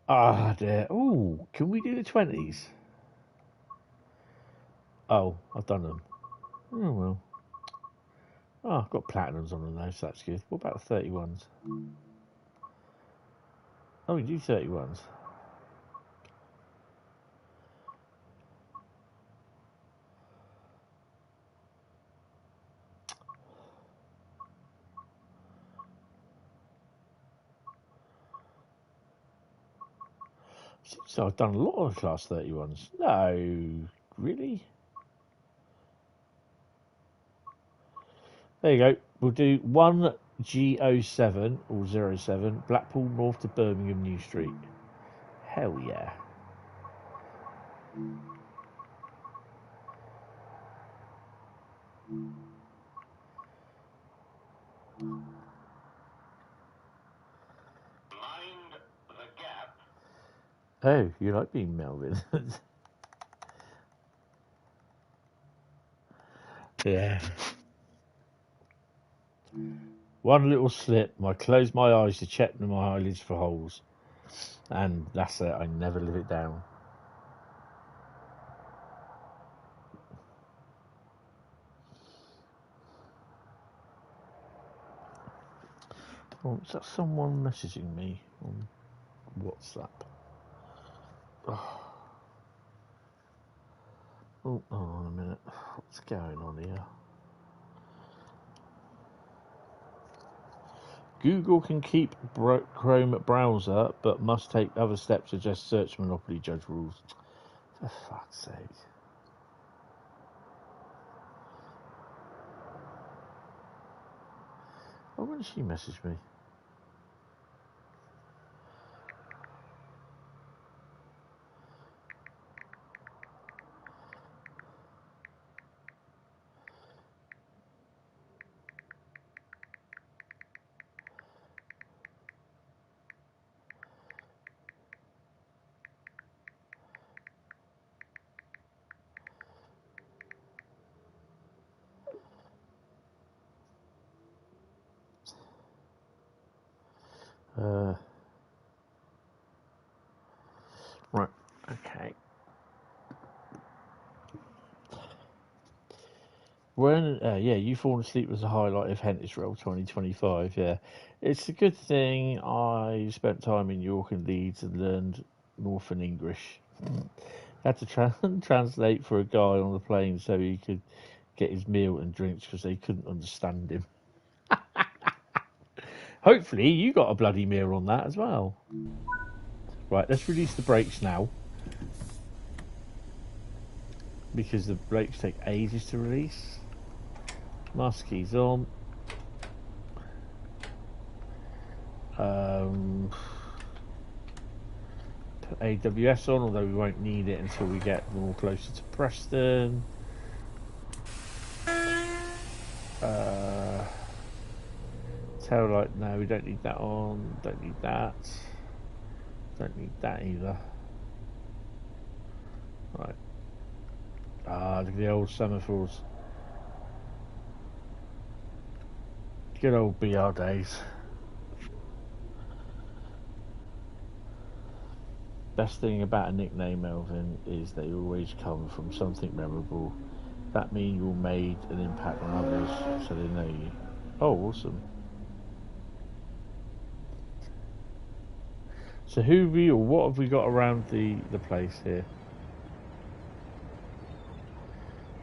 Ah, dear. Oh, can we do the 20s? Oh, I've done them. Oh, well. Oh, I've got platinums on them though, so that's good. What about the 31s? Oh, we do 31s. So I've done a lot of class 31s. No, really? There you go. We'll do 1G07 or 07, Blackpool North to Birmingham New Street. Hell yeah. Mind the gap. Oh, you like being Melvin? Yeah. One little slip. I close my eyes to check my eyelids for holes. And that's it. I never live it down. Oh, is that someone messaging me on WhatsApp? Oh, hold on a minute. What's going on here? Google can keep Chrome browser, but must take other steps to just search monopoly judge rules. For fuck's sake. Oh, when did she message me? Right, okay. When, yeah, you falling asleep was a highlight of Hentis Roll 2025, yeah. It's a good thing I spent time in York and Leeds and learned Northern English. Had to translate for a guy on the plane so he could get his meal and drinks because they couldn't understand him. Hopefully you got a bloody meal on that as well. Right, let's release the brakes now. Because the brakes take ages to release. Master keys on. Put AWS on, although we won't need it until we get more closer to Preston. Tail light, no, we don't need that on. Don't need that. Don't need that either. Right. Look at the old semaphores. Good old BR days. Best thing about a nickname, Melvin, is they always come from something memorable. That means you made an impact on others, so they know you. Oh, awesome. So what have we got around the place here?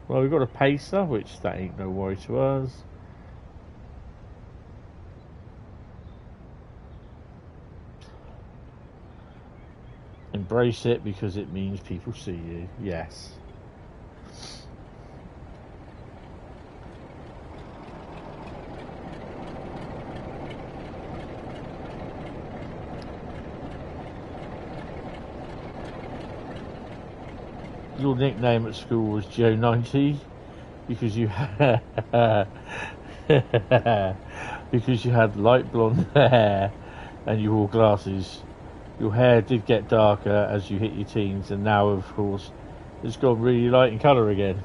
Well, we've got a pacer, which that ain't no worry to us. Embrace it because it means people see you. Yes. Your nickname at school was Joe 90 because you had because you had light blonde hair and you wore glasses. Your hair did get darker as you hit your teens, and now, of course, it's gone really light in colour again.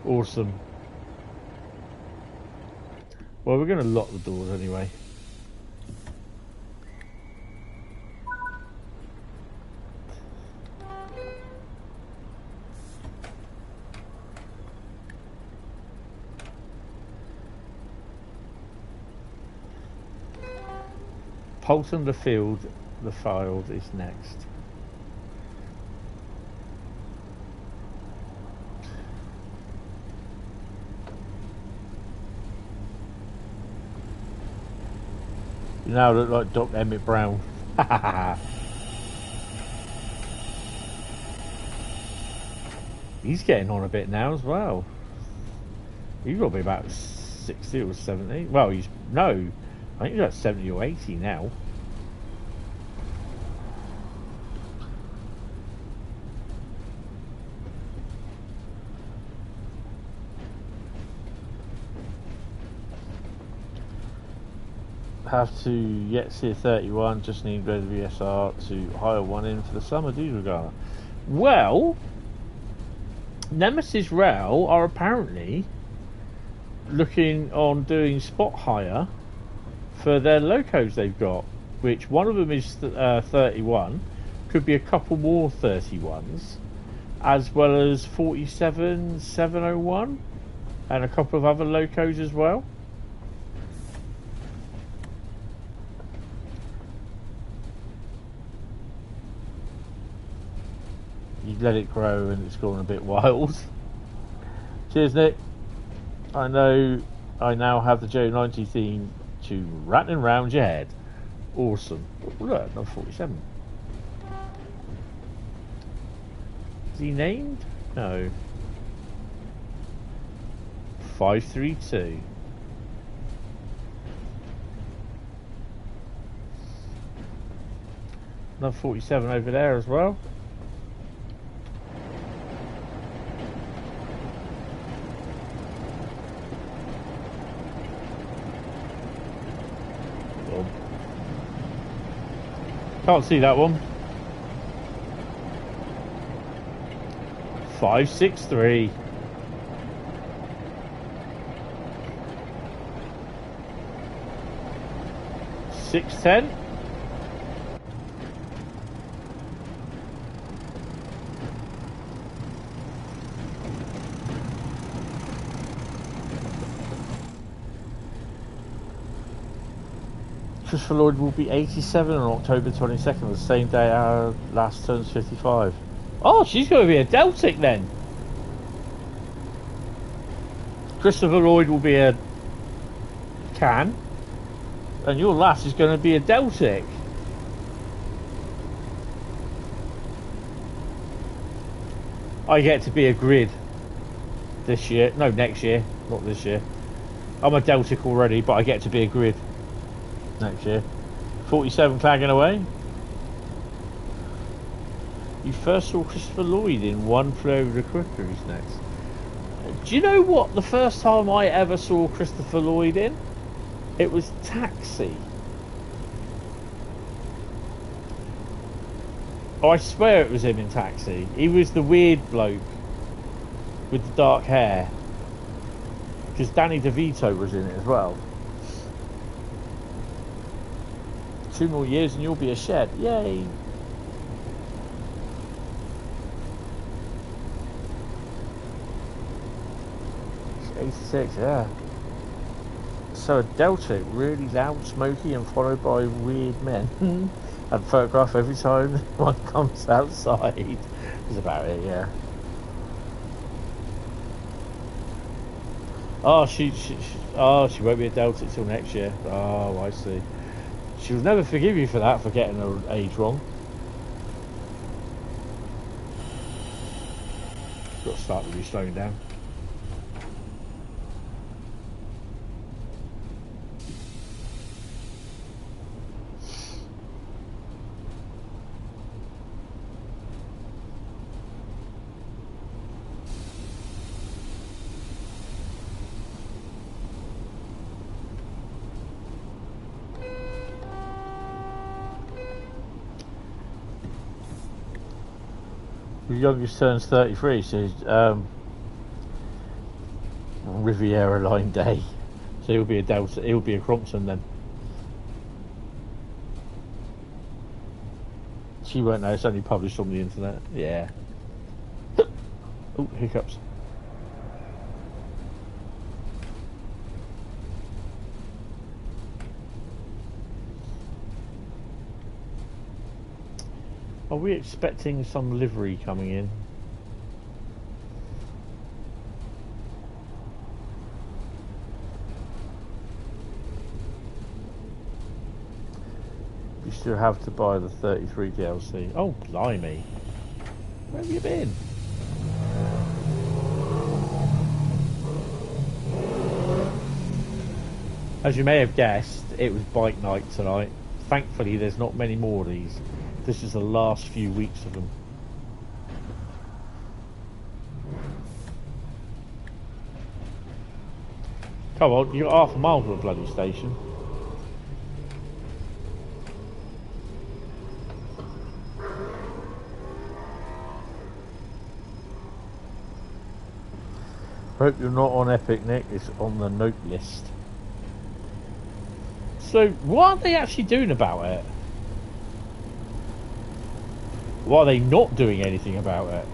Awesome. Well, we're going to lock the doors anyway. Polton the Field is next. You now look like Doc Emmett Brown. He's getting on a bit now as well. He's got to be about 60 or 70. Well, I think he's about 70 or 80 now. Have to see a 31, just need to go to VSR to hire one in for the summer diesel gala. Well, Nemesis Rail are apparently looking on doing spot hire for their locos they've got, which one of them is 31, could be a couple more 31s, as well as 47 701 and a couple of other locos as well. You let it grow and it's gone a bit wild. Cheers, Nick. I know I now have the Joe 90 theme to rattling round your head. Awesome. Look, number 47. Is he named? No. 532. Another 47 over there as well. Can't see that one. 563. $6.10. Christopher Lloyd will be 87 on October 22nd, the same day our last turns 55. Oh, she's going to be a Deltic then. Christopher Lloyd will be a Can, and your last is going to be a Deltic. I get to be a Grid this year. No, next year, not this year. I'm a Deltic already, but I get to be a Grid next year. 47 clagging away. You first saw Christopher Lloyd in One Flew Over the Cuckoo's Nest. Do you know what the first time I ever saw Christopher Lloyd in? It was Taxi. Oh, I swear it was him in Taxi. He was the weird bloke with the dark hair. Because Danny DeVito was in it as well. 2 more years and you'll be a shed. Yay! It's 86, yeah. So a Deltic, really loud, smoky, and followed by weird men. And photograph every time one comes outside. That's about it, yeah. Oh, she won't be a Deltic till next year. Oh, I see. She'll never forgive you for that, for getting her age wrong. Got to start really slowing down. Your youngest turns 33, so Riviera Line Day. So he'll be a Delta, he'll be a Crompton then. She won't know, it's only published on the internet. Yeah. Oh, hiccups. Are we expecting some livery coming in? You still have to buy the 33 DLC. Oh, blimey. Where have you been? As you may have guessed, it was bike night tonight. Thankfully, there's not many more of these. This is the last few weeks of them. Come on, you're half a mile from the bloody station. Hope you're not on Epic, Nick. It's on the note list. So, what are they actually doing about it? Why are they not doing anything about it?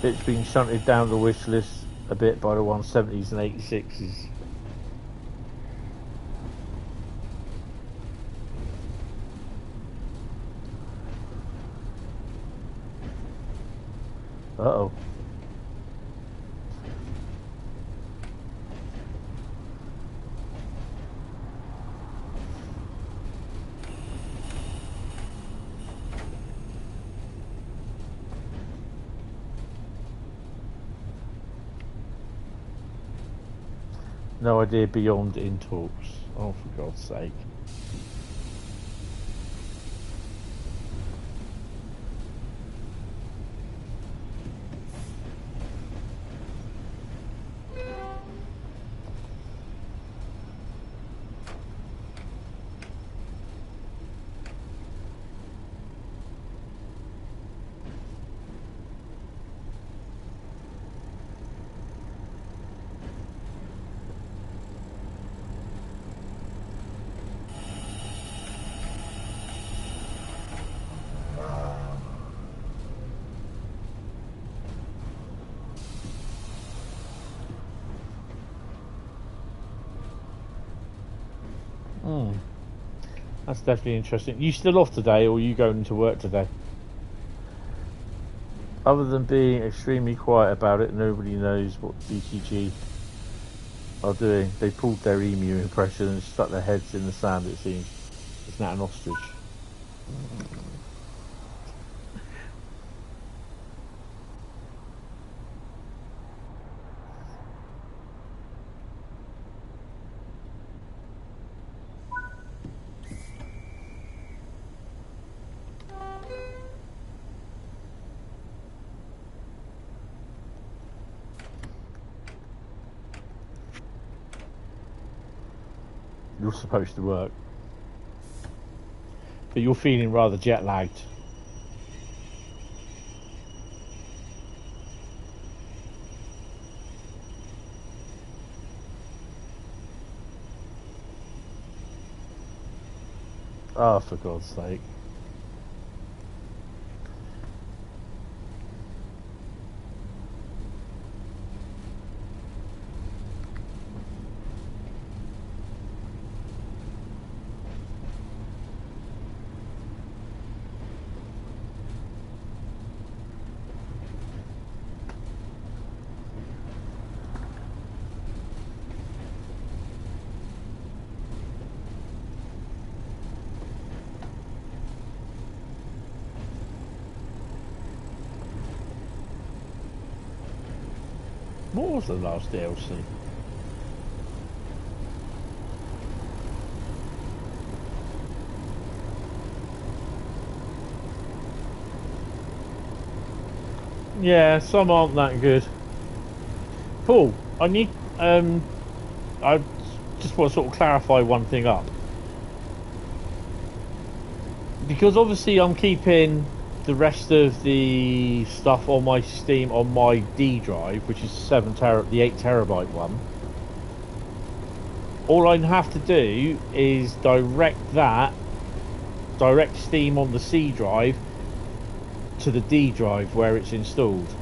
It's been shunted down the wish list a bit by the 170s and 86s. Uh-oh. No idea beyond in talks. Oh, for God's sake. That's definitely interesting. You still off today, or are you going into work today? Other than being extremely quiet about it, nobody knows what BCG are doing. They pulled their emu impression and stuck their heads in the sand, it seems. It's not an ostrich. You're supposed to work. But you're feeling rather jet lagged. Oh, for God's sake. What was the last DLC? Yeah, some aren't that good. Paul, I need I just want to sort of clarify one thing up. Because obviously I'm keeping the rest of the stuff on my Steam on my D drive, which is the 8 terabyte one. All I have to do is direct Steam on the C drive to the D drive where it's installed.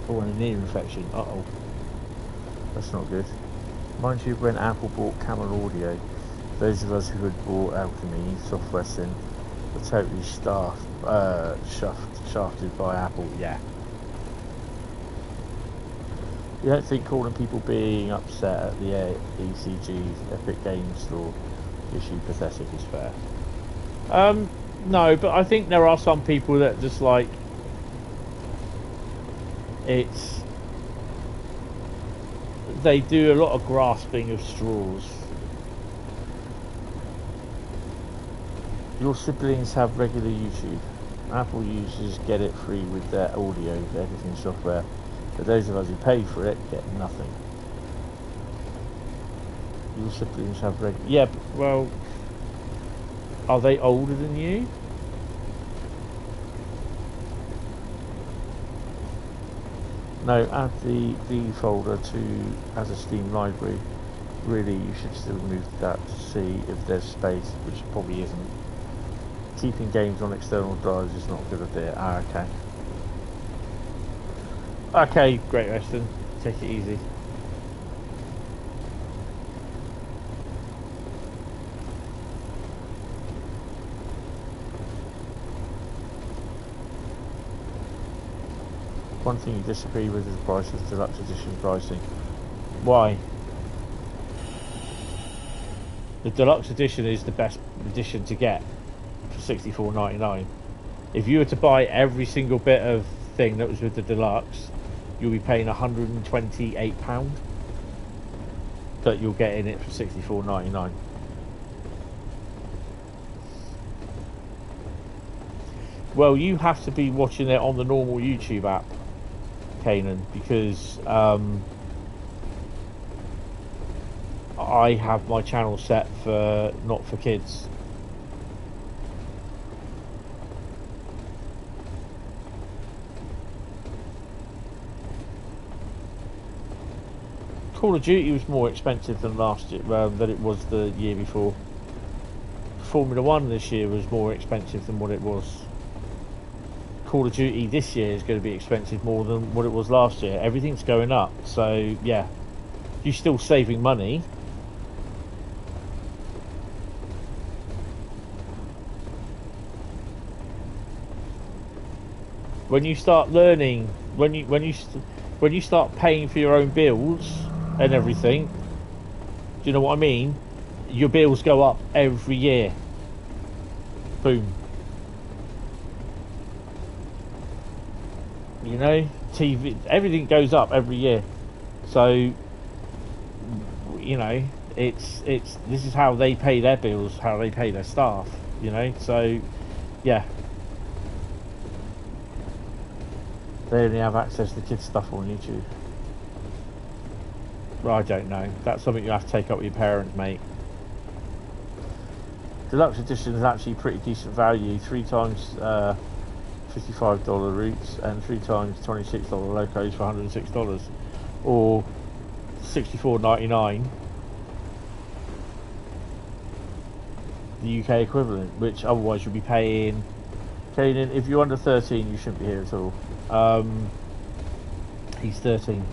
Oh, and an ear infection. Uh-oh. That's not good. Mind you, when Apple bought Camel Audio, those of us who had bought Alchemy software sim were totally shafted by Apple. Yeah. You don't think calling people being upset at the ECG Epic Games Store issue pathetic is fair? No, but I think there are some people that just like they do a lot of grasping of straws. Your siblings have regular YouTube. Apple users get it free with their audio editing software, but those of us who pay for it get nothing. Your siblings have regular... Yeah, but, well... Are they older than you? No, add the D folder as a Steam library. Really, you should still move that to see if there's space, which probably isn't. Keeping games on external drives is not a good idea. Ah, okay. Okay, Great Western. Take it easy. One thing you disagree with is the price of deluxe edition pricing. Why? The deluxe edition is the best edition to get for $64.99. If you were to buy every single bit of thing that was with the deluxe, you'll be paying £128, but you're getting it for $64.99. Well, you have to be watching it on the normal YouTube app, Kanan, because I have my channel set for not for kids. Call of Duty was more expensive than last year, than it was the year before. Formula 1 this year was more expensive than what it was. Call of Duty this year is going to be expensive more than what it was last year. Everything's going up, so yeah. You're still saving money. When you start learning, when you start paying for your own bills and everything, do you know what I mean? Your bills go up every year. Boom. You know, TV, everything goes up every year. So, you know, it's this is how they pay their bills, how they pay their staff. You know, so yeah. They only have access to kids' stuff on YouTube. Well, I don't know. That's something you have to take up with your parents, mate. Deluxe edition is actually pretty decent value. 3 times $55 routes and 3 times $26 locos for $106, or $64.99 the UK equivalent, which otherwise you'll be paying. Kanan, if you're under 13, you shouldn't be here at all. He's 13.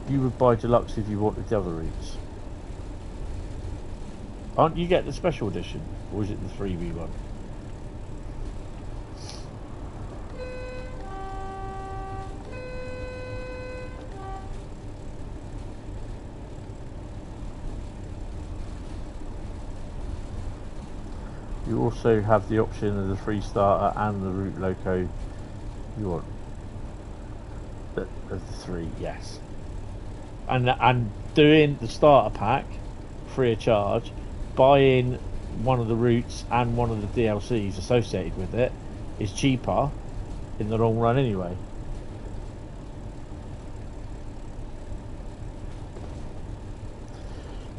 You would buy deluxe if you wanted the other routes. Aren't you get the special edition, or is it the freebie one? You also have the option of the free starter and the route loco you want. Of the 3, yes. And doing the starter pack free of charge, buying one of the routes and one of the DLCs associated with it is cheaper in the long run anyway.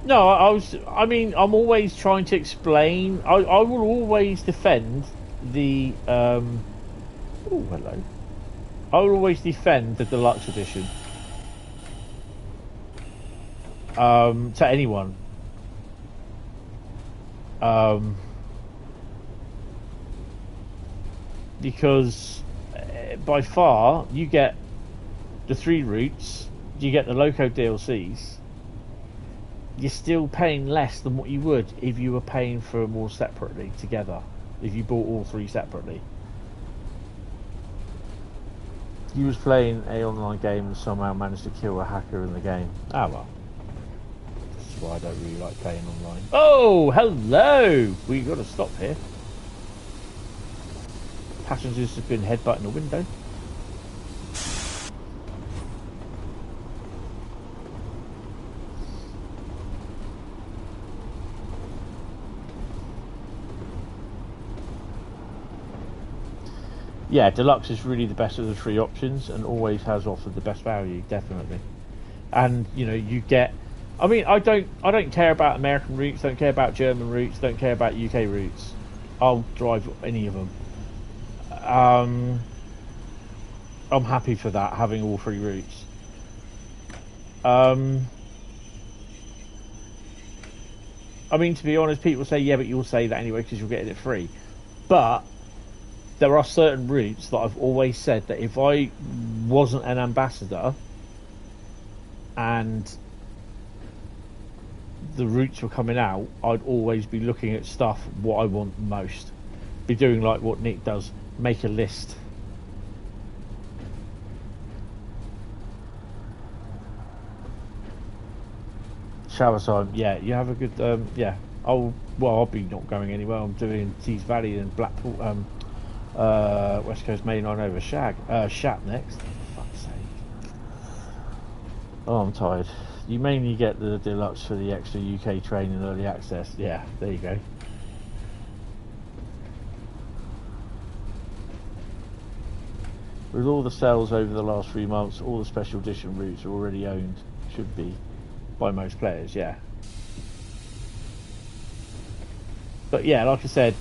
No, I'm always trying to explain. I will always defend the oh, hello. I will always defend the deluxe edition to anyone. Because by far you get the 3 routes, you get the loco DLCs. You're still paying less than what you would if you were paying for them all separately together. If you bought all 3 separately. You was playing a online game and somehow managed to kill a hacker in the game. Ah well. That's why I don't really like playing online. Oh, hello! We've got to stop here. Passengers have been headbutting the window. Yeah, deluxe is really the best of the 3 options and always has offered the best value, definitely. And you know, you get, I mean, I don't care about American routes, don't care about German routes, don't care about UK routes. I'll drive any of them. I'm happy for that, having all 3 routes. I mean, to be honest, people say, yeah, but you'll say that anyway because you're getting it free. But there are certain routes that I've always said that if I wasn't an ambassador and the routes were coming out, I'd always be looking at stuff what I want most. Be doing like what Nick does, make a list. Shower time, yeah, you have a good, yeah. I'll be not going anywhere. I'm doing Tease Valley and Blackpool, West Coast Mainline over Shat next. For fuck's sake. Oh, I'm tired. You mainly get the deluxe for the extra UK train and early access. Yeah, there you go. With all the sales over the last 3 months, all the special edition routes are already owned. Should be by most players, yeah. But yeah, like I said,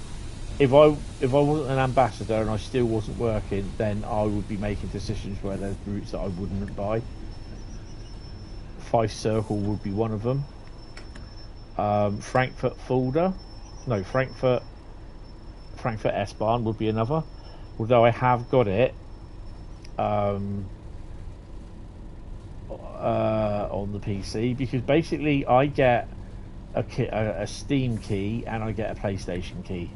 if I wasn't an ambassador and I still wasn't working, then I would be making decisions where there's routes that I wouldn't buy. Fife Circle would be one of them. Frankfurt Fulda No, Frankfurt S-Bahn would be another. Although I have got it on the PC, because basically I get a Steam key and I get a PlayStation key.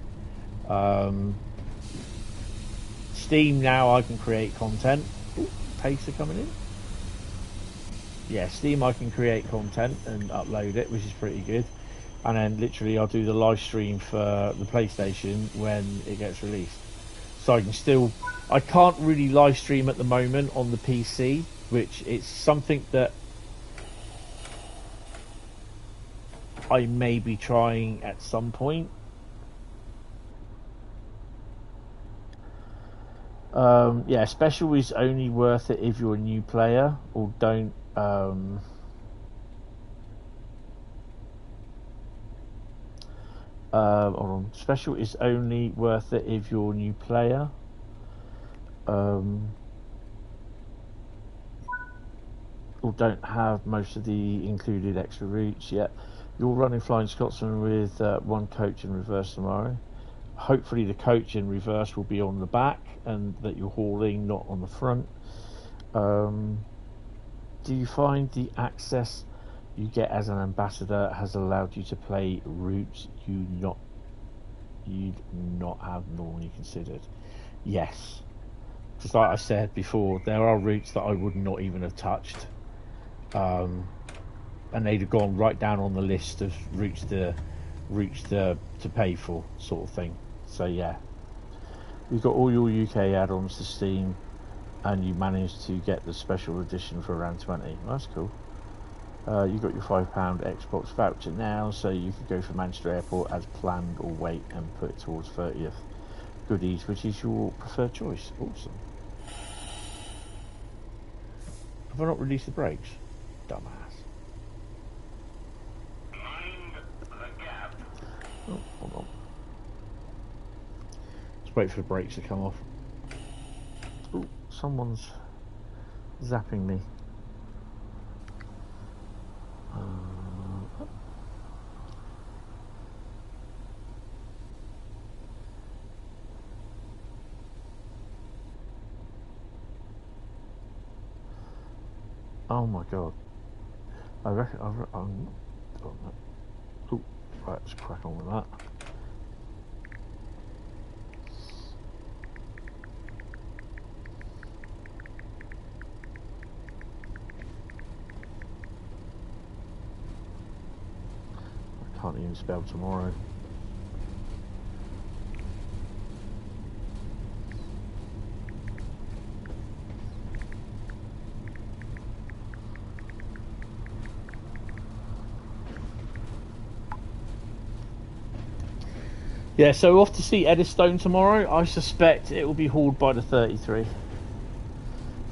Steam now I can create content. Ooh, pacer coming in. Yeah, Steam I can create content and upload it, which is pretty good. And then literally I'll do the live stream for the PlayStation when it gets released. So I can still, I can't really live stream at the moment on the PC, which is something that I may be trying at some point. Yeah, special is only worth it if you're a new player, or don't hold on. Special is only worth it if you're a new player. Or don't have most of the included extra routes yet. You're running Flying Scotsman with one coach in reverse tomorrow. Hopefully the coach in reverse will be on the back and that you're hauling, not on the front. Do you find the access you get as an ambassador has allowed you to play routes you'd not have normally considered? Yes. Just like I said before, there are routes that I would not even have touched. And they'd have gone right down on the list of routes to pay for, sort of thing. So yeah, you've got all your UK add-ons to Steam, and you managed to get the special edition for around 20. Well, that's cool. You got your £5 Xbox voucher now, so you could go for Manchester Airport as planned, or wait and put it towards 30th goodies, which is your preferred choice. Awesome. Have I not released the brakes? Dumbass. Oh, hold on. Let's wait for the brakes to come off. Oh, someone's zapping me. Oh my god. I reckon oh, right, let's crack on with that. I can't even spell tomorrow. Yeah, so off to see Eddystone tomorrow. I suspect it will be hauled by the 33.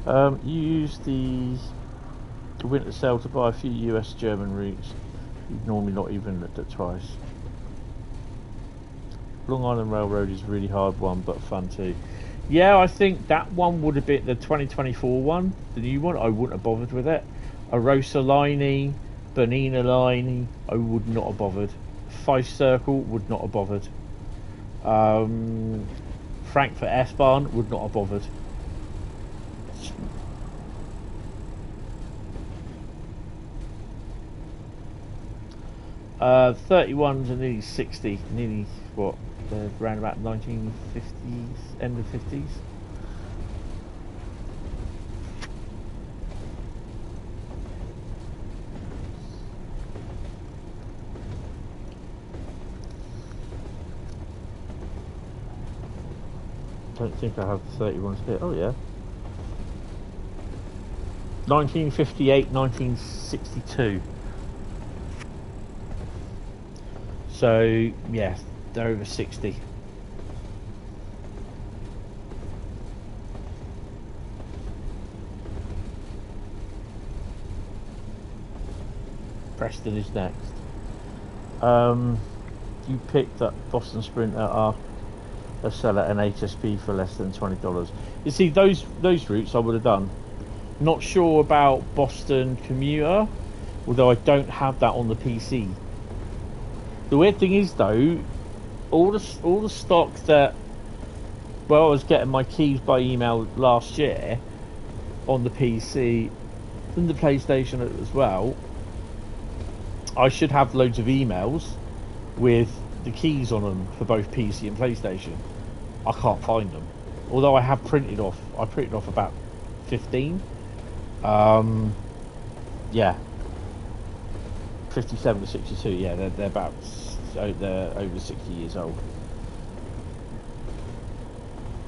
You use the winter sale to buy a few US German routes you've normally not even looked at twice. Long Island Railroad is a really hard one, but fun too. Yeah, I think that one would have been the 2024 one, the new one. I wouldn't have bothered with it. Arosa Liney, Bernina Liney, I would not have bothered. Fife Circle would not have bothered. Frankfurt S-Bahn would not have bothered. 31s are nearly 60, nearly what, around about 1950s, end of 50s. I don't think I have the 31s here. Oh yeah. 1958, 1962. So, yeah, they're over 60. Preston is next. You picked up Boston Sprinter after a seller an HSP for less than $20. You see, those routes I would have done. Not sure about Boston Commuter, although I don't have that on the PC. The weird thing is though, all the stock that, well, I was getting my keys by email last year on the PC and the PlayStation as well. I should have loads of emails with the keys on them for both PC and PlayStation. I can't find them, although I printed off about 15. Yeah, 57 to 62. Yeah, they're about, they're over 60 years old.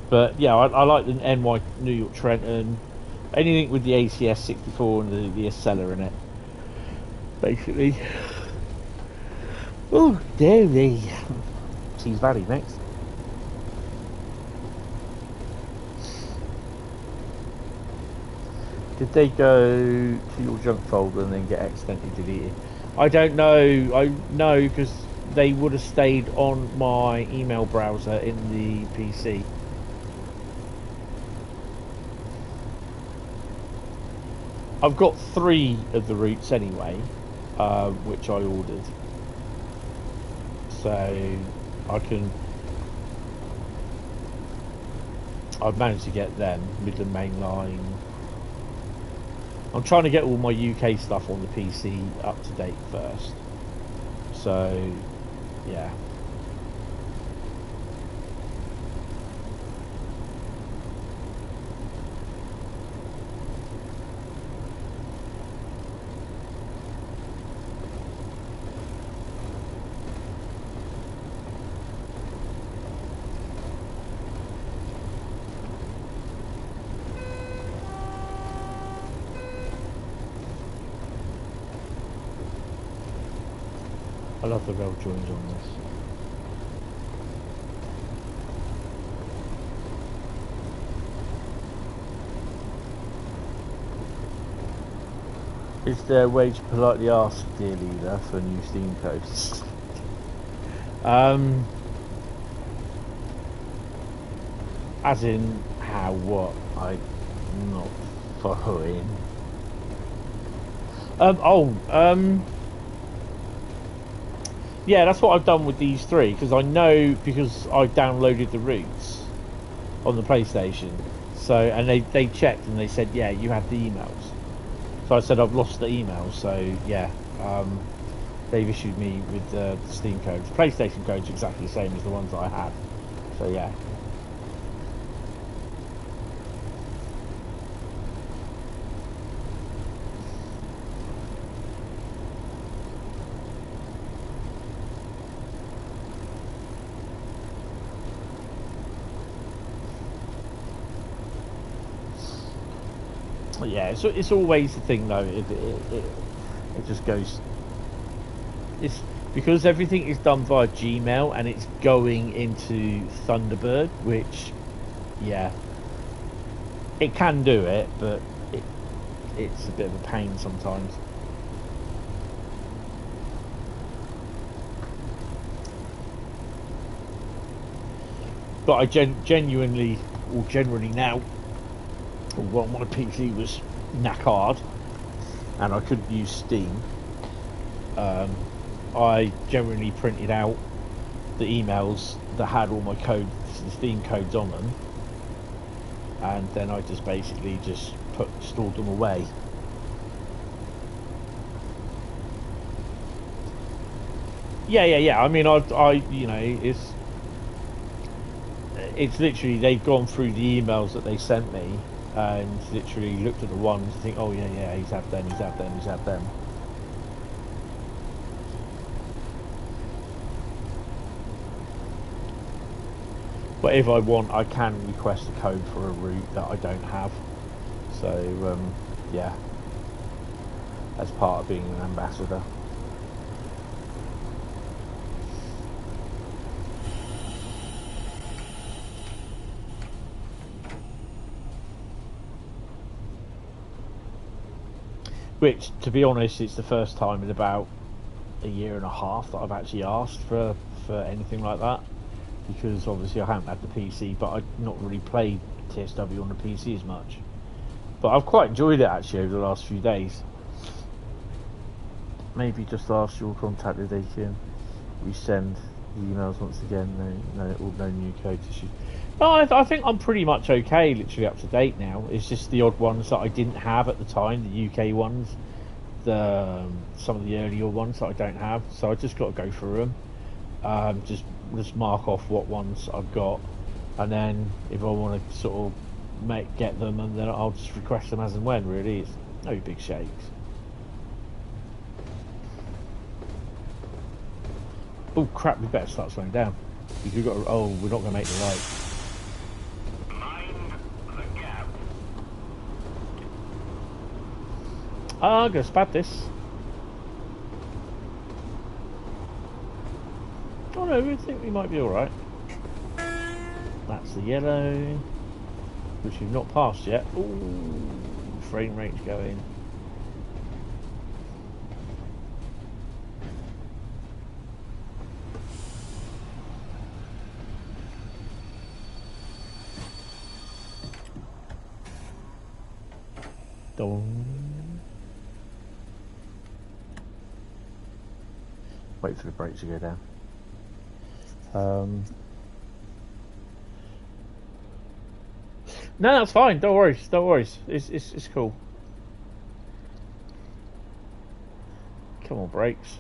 But yeah, I like the NY New York Trenton, anything with the ACS 64 and the Acela in it, basically. Oh, dairy. Tease Valley next. Did they go to your junk folder and then get accidentally deleted? I don't know. I know because they would have stayed on my email browser in the PC. I've got 3 of the routes anyway, which I ordered. So I've managed to get them, Midland Mainline. I'm trying to get all my UK stuff on the PC up to date first. So, yeah. I love the rail joins on this. Is there a way to politely ask, dear leader, for new Steam codes? As in how, what? I'm not following. Yeah, that's what I've done with these 3, because I know, because I downloaded the routes on the PlayStation. So, and they checked and they said, yeah, you had the emails. So I said, I've lost the emails. So yeah, they've issued me with the Steam codes. PlayStation codes are exactly the same as the ones that I had. So yeah. Yeah, so it's always the thing though. It just goes. It's because everything is done via Gmail and it's going into Thunderbird, which, yeah, it can do it, but it's a bit of a pain sometimes. But I genuinely, or generally now, well, my PC was knackered and I couldn't use Steam. I generally printed out the emails that had all my codes, the Steam codes on them, and then I just basically just stored them away. Yeah. I mean, I you know, it's literally they've gone through the emails that they sent me and literally looked at the ones and think, oh yeah, he's had them. But if I want, I can request a code for a route that I don't have. So yeah, as part of being an ambassador. Which, to be honest, it's the first time in about a year and a half that I've actually asked for anything like that, because obviously I haven't had the PC, but I've not really played TSW on the PC as much. But I've quite enjoyed it actually over the last few days. Maybe just ask your contact if they can resend The emails once again. No new code issues. No, I think I'm pretty much okay. Literally up to date now. It's just the odd ones that I didn't have at the time. The UK ones. Some of the earlier ones that I don't have. So I just got to go through them. Just mark off what ones I've got, and then if I want to sort of get them, and then I'll just request them as and when. Really, it's no big shakes. Oh crap! We better start slowing down. We've got. Oh, we're not going to make the light. Mind the gap. I'm going to spad this. Oh no, we think we might be alright. That's the yellow, which we've not passed yet. Ooh, frame rate's going. Dong. Wait for the brake to go down. No, that's fine. Don't worry. Don't worry. It's cool. Come on, brakes.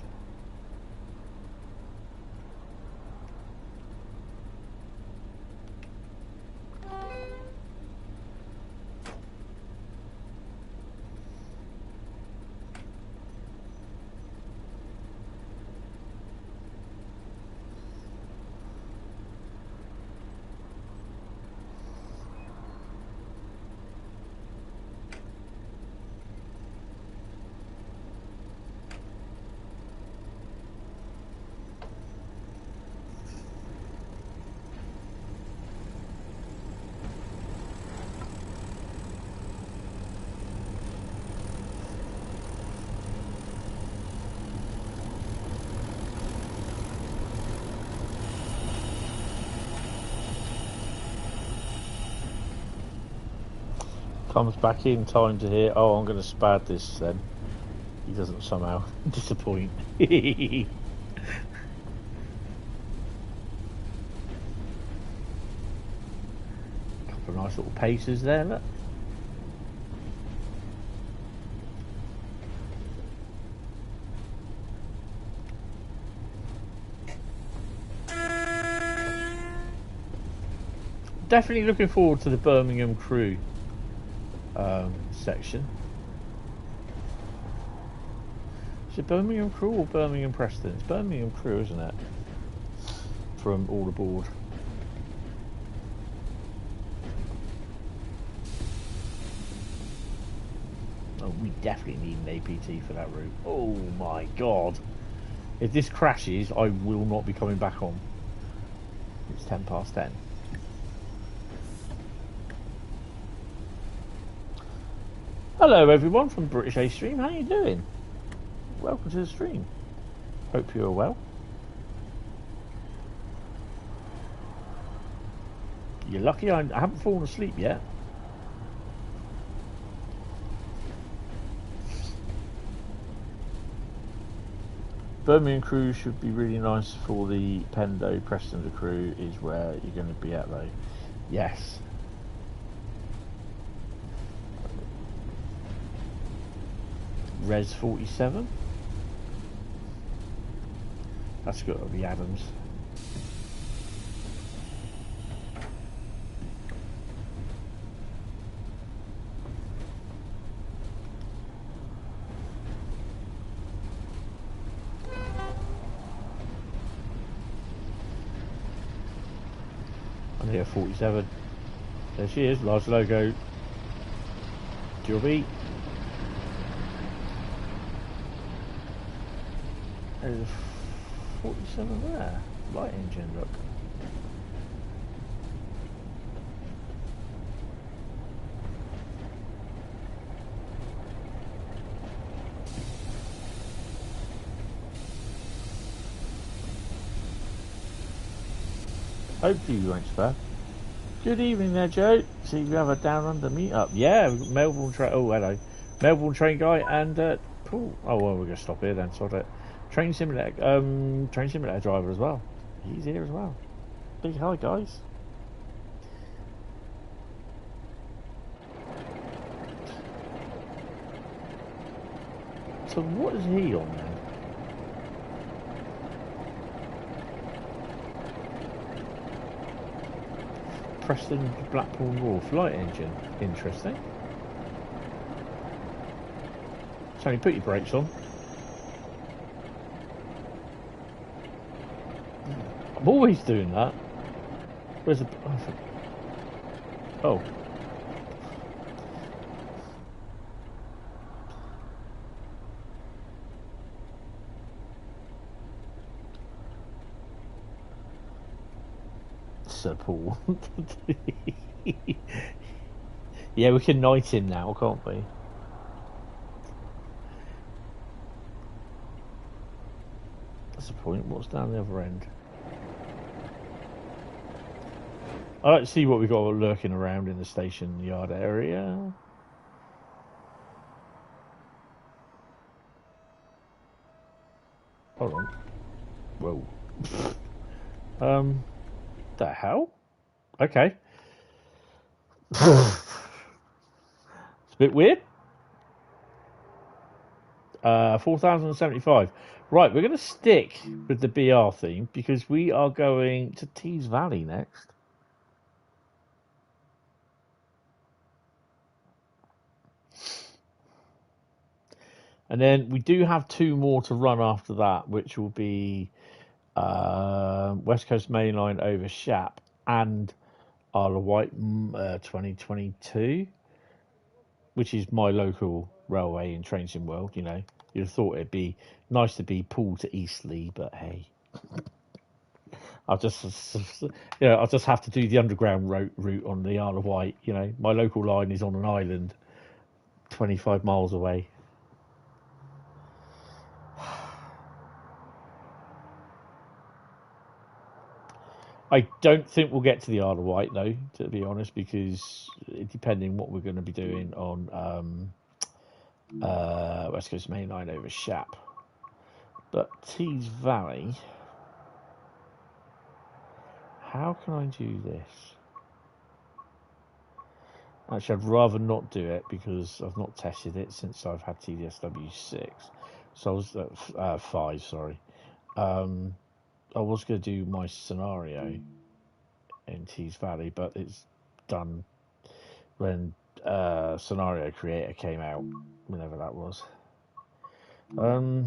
Comes back in time to hear, oh, I'm going to spad this then. He doesn't somehow disappoint. Couple of nice little paces there, look. Definitely looking forward to the Birmingham Crewe section. Is it Birmingham Crewe or Birmingham Preston? It's Birmingham Crewe, isn't it? From all aboard. Oh, we definitely need an APT for that route. Oh my god. If this crashes, I will not be coming back on. It's 10 past 10. Hello everyone from British A Stream, how you doing? Welcome to the stream. Hope you're well. You're lucky I haven't fallen asleep yet. Birmingham Crewe should be really nice for the Pendo. Preston to Crewe is where you're going to be at though. Yes. Res 47. That's got to be Adams. I'm here 47. There she is, large logo. Dual beat. There's a 47 there. Light engine, look. Hopefully you won't spare. Good evening there, Joe. See, we have a down under meet-up. Yeah, we've got Melbourne train. Oh, hello. Melbourne train guy and Paul. Oh, well, we're going to stop here then, sort it. Train simulator driver as well. He's here as well. Big hi, guys. So what is he on then? Preston Blackpool North light engine. Interesting. So you put your brakes on. I'm always doing that. Where's the... Oh. Sir Paul. Yeah, we can knight him now, can't we? That's the point. What's down the other end? I like to see what we've got lurking around in the station yard area. Hold on. Whoa. The hell? Okay. It's a bit weird. 4,075. Right, we're going to stick with the BR theme because we are going to Tease Valley next. And then we do have 2 more to run after that, which will be West Coast Mainline over Shap and Isle of Wight 2022, which is my local railway in Trainsim World. You know, you'd have thought it'd be nice to be pulled to Eastleigh, but hey, I'll just have to do the underground route on the Isle of Wight. You know, my local line is on an island 25 miles away. I don't think we'll get to the Isle of Wight though, to be honest, because depending what we're going to be doing on West Coast Mainline over Shap. But Tease Valley, how can I do this? Actually, I'd rather not do it because I've not tested it since I've had TDSW6. So I was at 5, sorry. I was going to do my scenario in Tease Valley, but it's done when Scenario Creator came out, whenever that was. I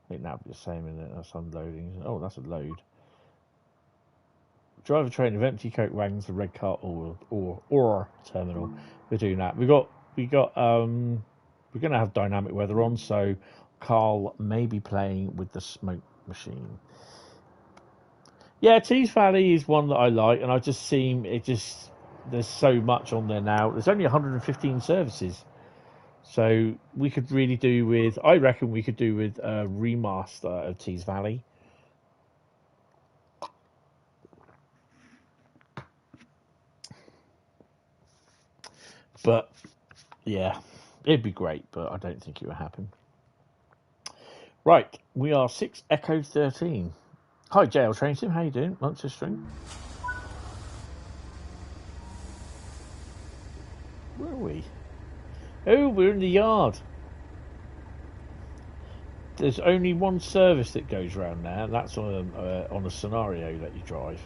think that'd be the same, isn't it? That's unloading. Oh, that's a load. Drive a train of empty coke wagons to red cart or terminal. We're doing that. We're gonna have dynamic weather on, so Carl may be playing with the smoke machine. Yeah, Tease Valley is one that I like, and there's so much on there now. There's only 115 services. So we could really do with, I reckon we could do with a remaster of Tease Valley. But yeah, it'd be great, but I don't think it will happen. Right, we are 6 Echo 13. Hi, JL Train Sim, how you doing? Lunch to stream. Where are we? Oh, we're in the yard. There's only one service that goes around there, and that's on a scenario that you drive.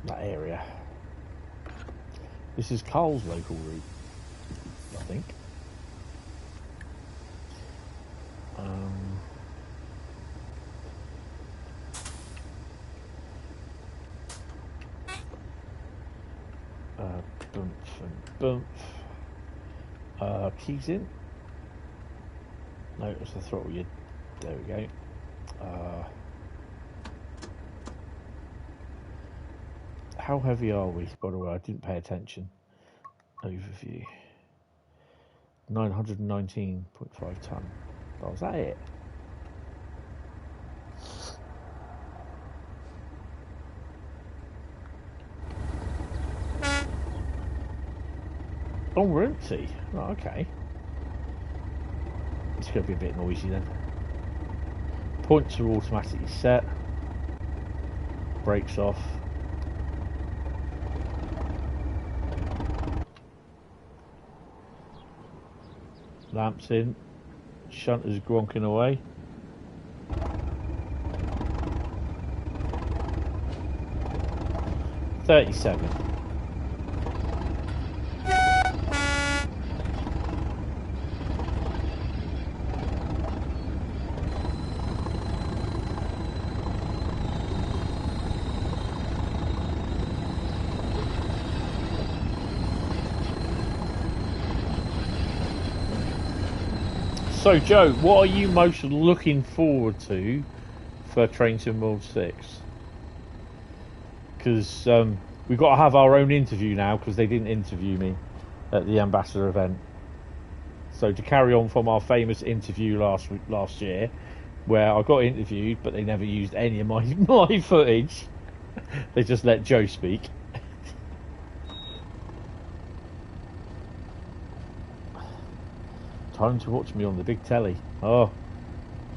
That area. This is Carl's local route, I think. Bump. Keys in. No, it's the throttle. There we go. How heavy are we? By the way, I didn't pay attention. Overview. 919.5 ton. Oh, is that it? Oh, we're empty. Oh, okay. It's going to be a bit noisy then. Points are automatically set. Brakes off. Lamps in. Shunters gronking away. $37. So, Joe, what are you most looking forward to for Train Sim World 6? Because we've got to have our own interview now because they didn't interview me at the Ambassador event. So to carry on from our famous interview last year, where I got interviewed, but they never used any of my footage. They just let Joe speak. Time to watch me on the big telly. Oh,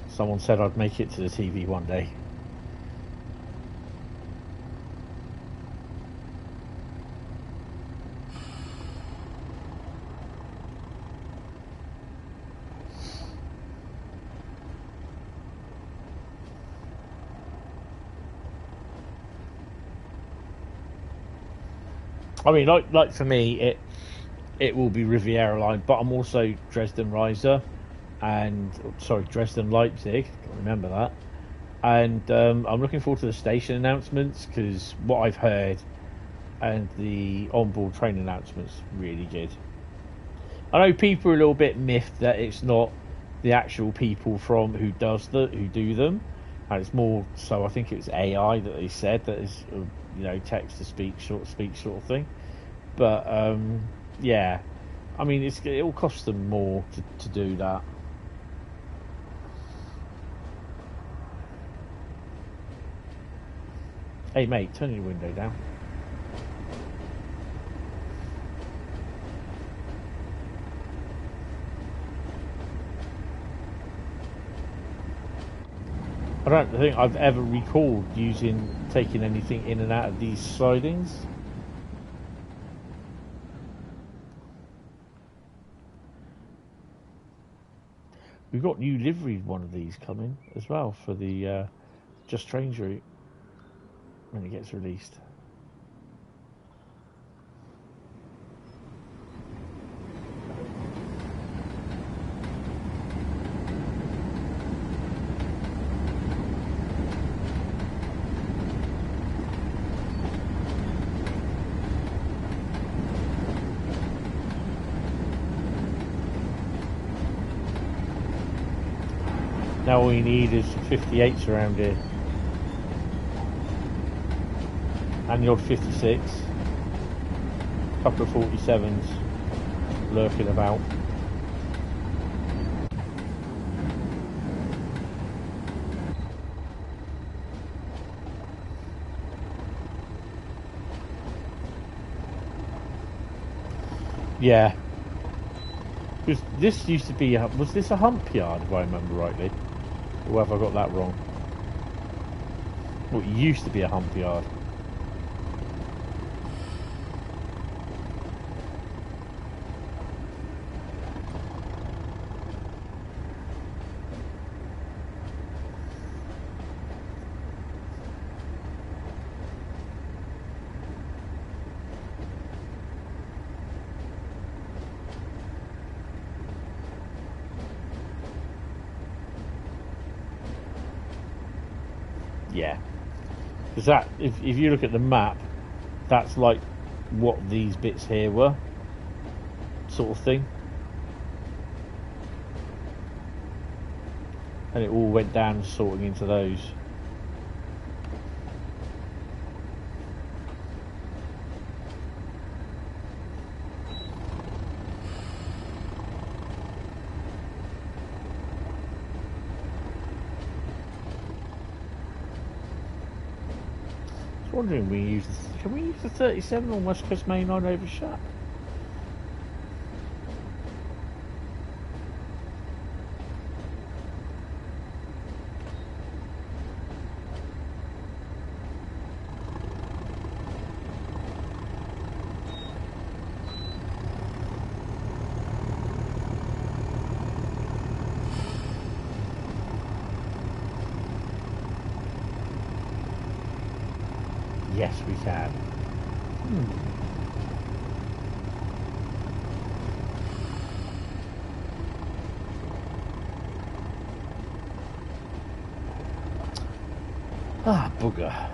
someone said I'd make it to the TV one day. I mean, like for me, it will be Riviera Line, but I'm also Dresden Rieasa, and Dresden Leipzig. Can't remember that. And I'm looking forward to the station announcements because what I've heard and the onboard train announcements really good. I know people are a little bit miffed that it's not the actual people from who do them, and it's more so. I think it's AI that they said that is, text to speech sort of thing. But yeah, I mean it'll cost them more to do that. Hey mate, turn your window down. I don't think I've ever recalled taking anything in and out of these sidings. We've got new livery one of these coming as well for the Just Trains route when it gets released. Now all you need is 58s around here. And the odd 56. A couple of 47s lurking about. Yeah. Because this used to be was this a hump yard if I remember rightly? Or have I got that wrong? Well, it used to be a hump yard. Yeah, because that if you look at the map, that's like what these bits here were, sort of thing, and it all went down sorting into those. Wondering can we use the 37 on West Coast Mainline over Shut? Yes, we can. Ah, bugger.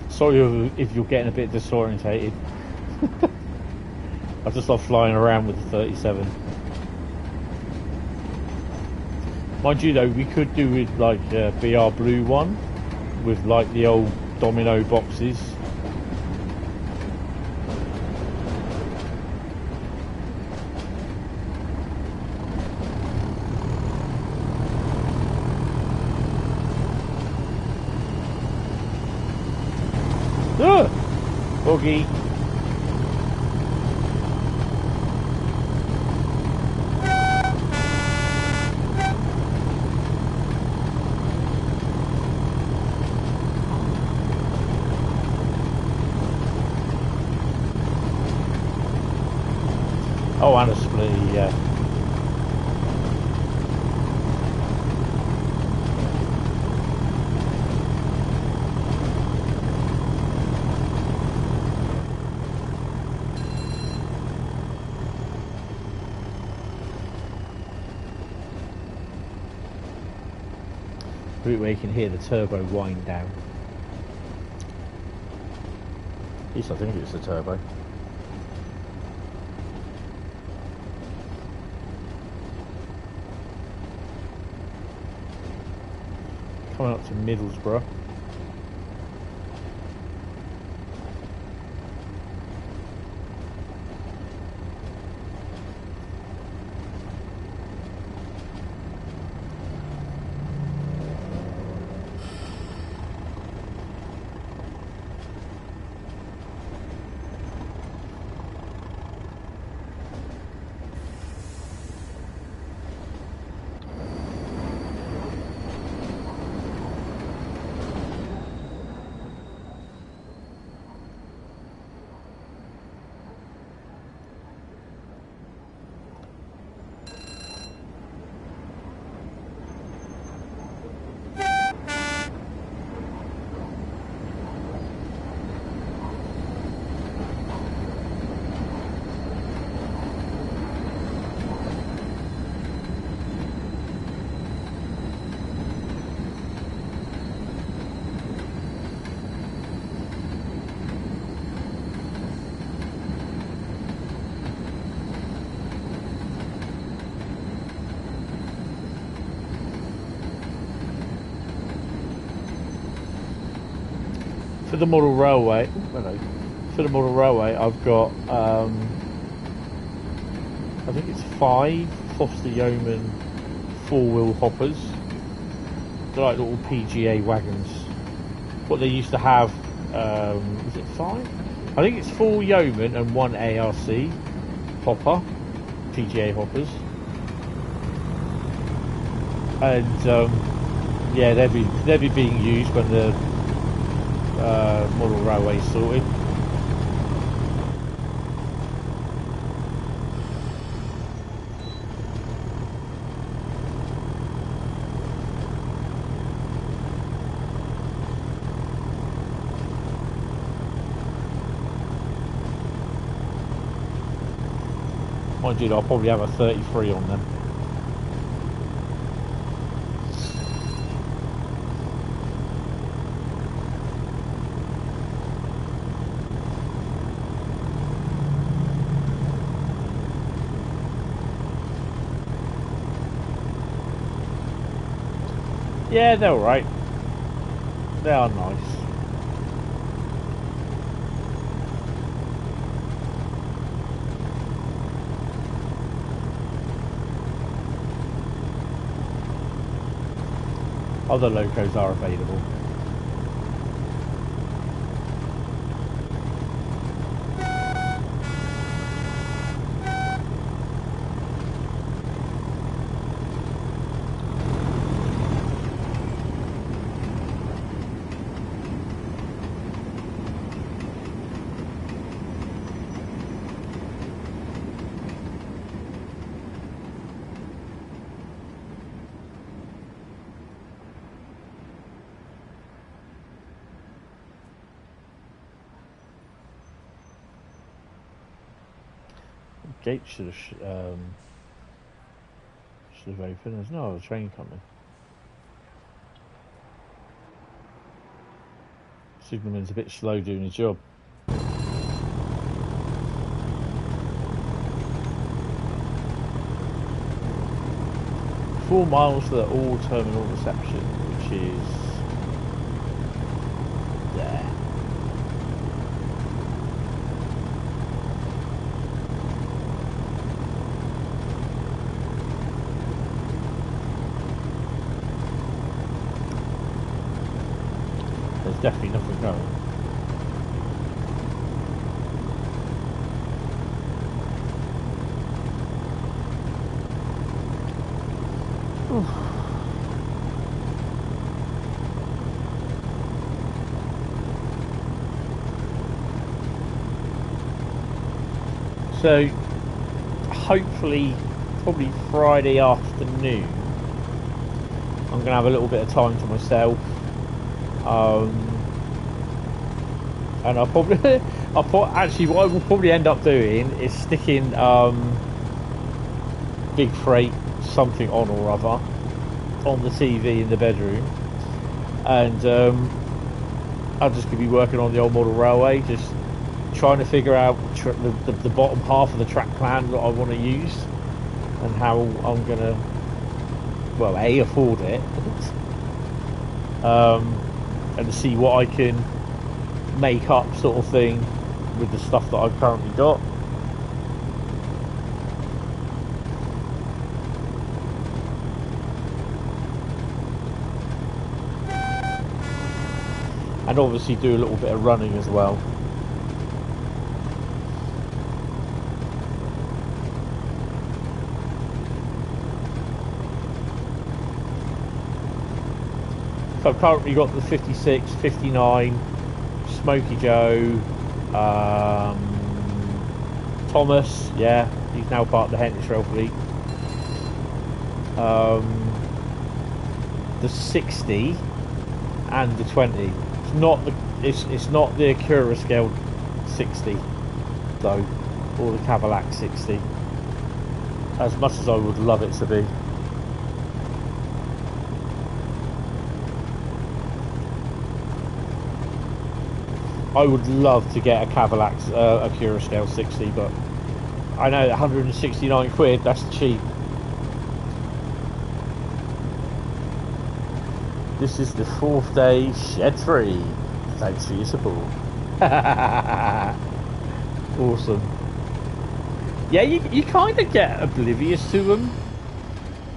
Sorry if you're getting a bit disorientated. I just love flying around with the 37. Mind you though, we could do with like a BR Blue one, with like the old domino boxes. Bogey. Oh, and a split, yeah. Where you can hear the turbo wind down. At least I think it's the turbo. Coming up to Middlesbrough. For the model railway, for the model railway, I've got I think it's 5 Foster Yeoman 4-wheel hoppers. They're like little PGA wagons. What they used to have, is it 5? I think it's 4 Yeoman and 1 ARC hopper, PGA hoppers. And yeah, they'll be being used when the model railway sorted. Mind you, I'll probably have a 33 on them. Yeah, they're alright. They are nice. Other locos are available. Gate should have opened. There's no other train coming. Signalman's a bit slow doing his job. 4 miles to the all terminal reception, which is there. There's definitely nothing going. So hopefully probably Friday afternoon I'm gonna have a little bit of time to myself, and I'll probably actually what I will probably end up doing is sticking Big Freight something on or other on the TV in the bedroom, and I'm just gonna be working on the old model railway, just trying to figure out the bottom half of the track plan that I want to use and how I'm gonna, well, A, afford it, and see what I can make up, sort of thing, with the stuff that I've currently got. And obviously do a little bit of running as well. So I've currently got the 56, 59, Smokey Joe, Thomas, yeah, he's now part of the Hentis rail fleet. The 60 and the 20. It's not the Crewe scale 60 though, or the Cadillac 60. As much as I would love it to be. I would love to get a Cadillac, a Crewe scale 60, but I know 169 quid, that's cheap. This is the 4th day, shed free. Thanks for your support. Awesome. Yeah, you kind of get oblivious to them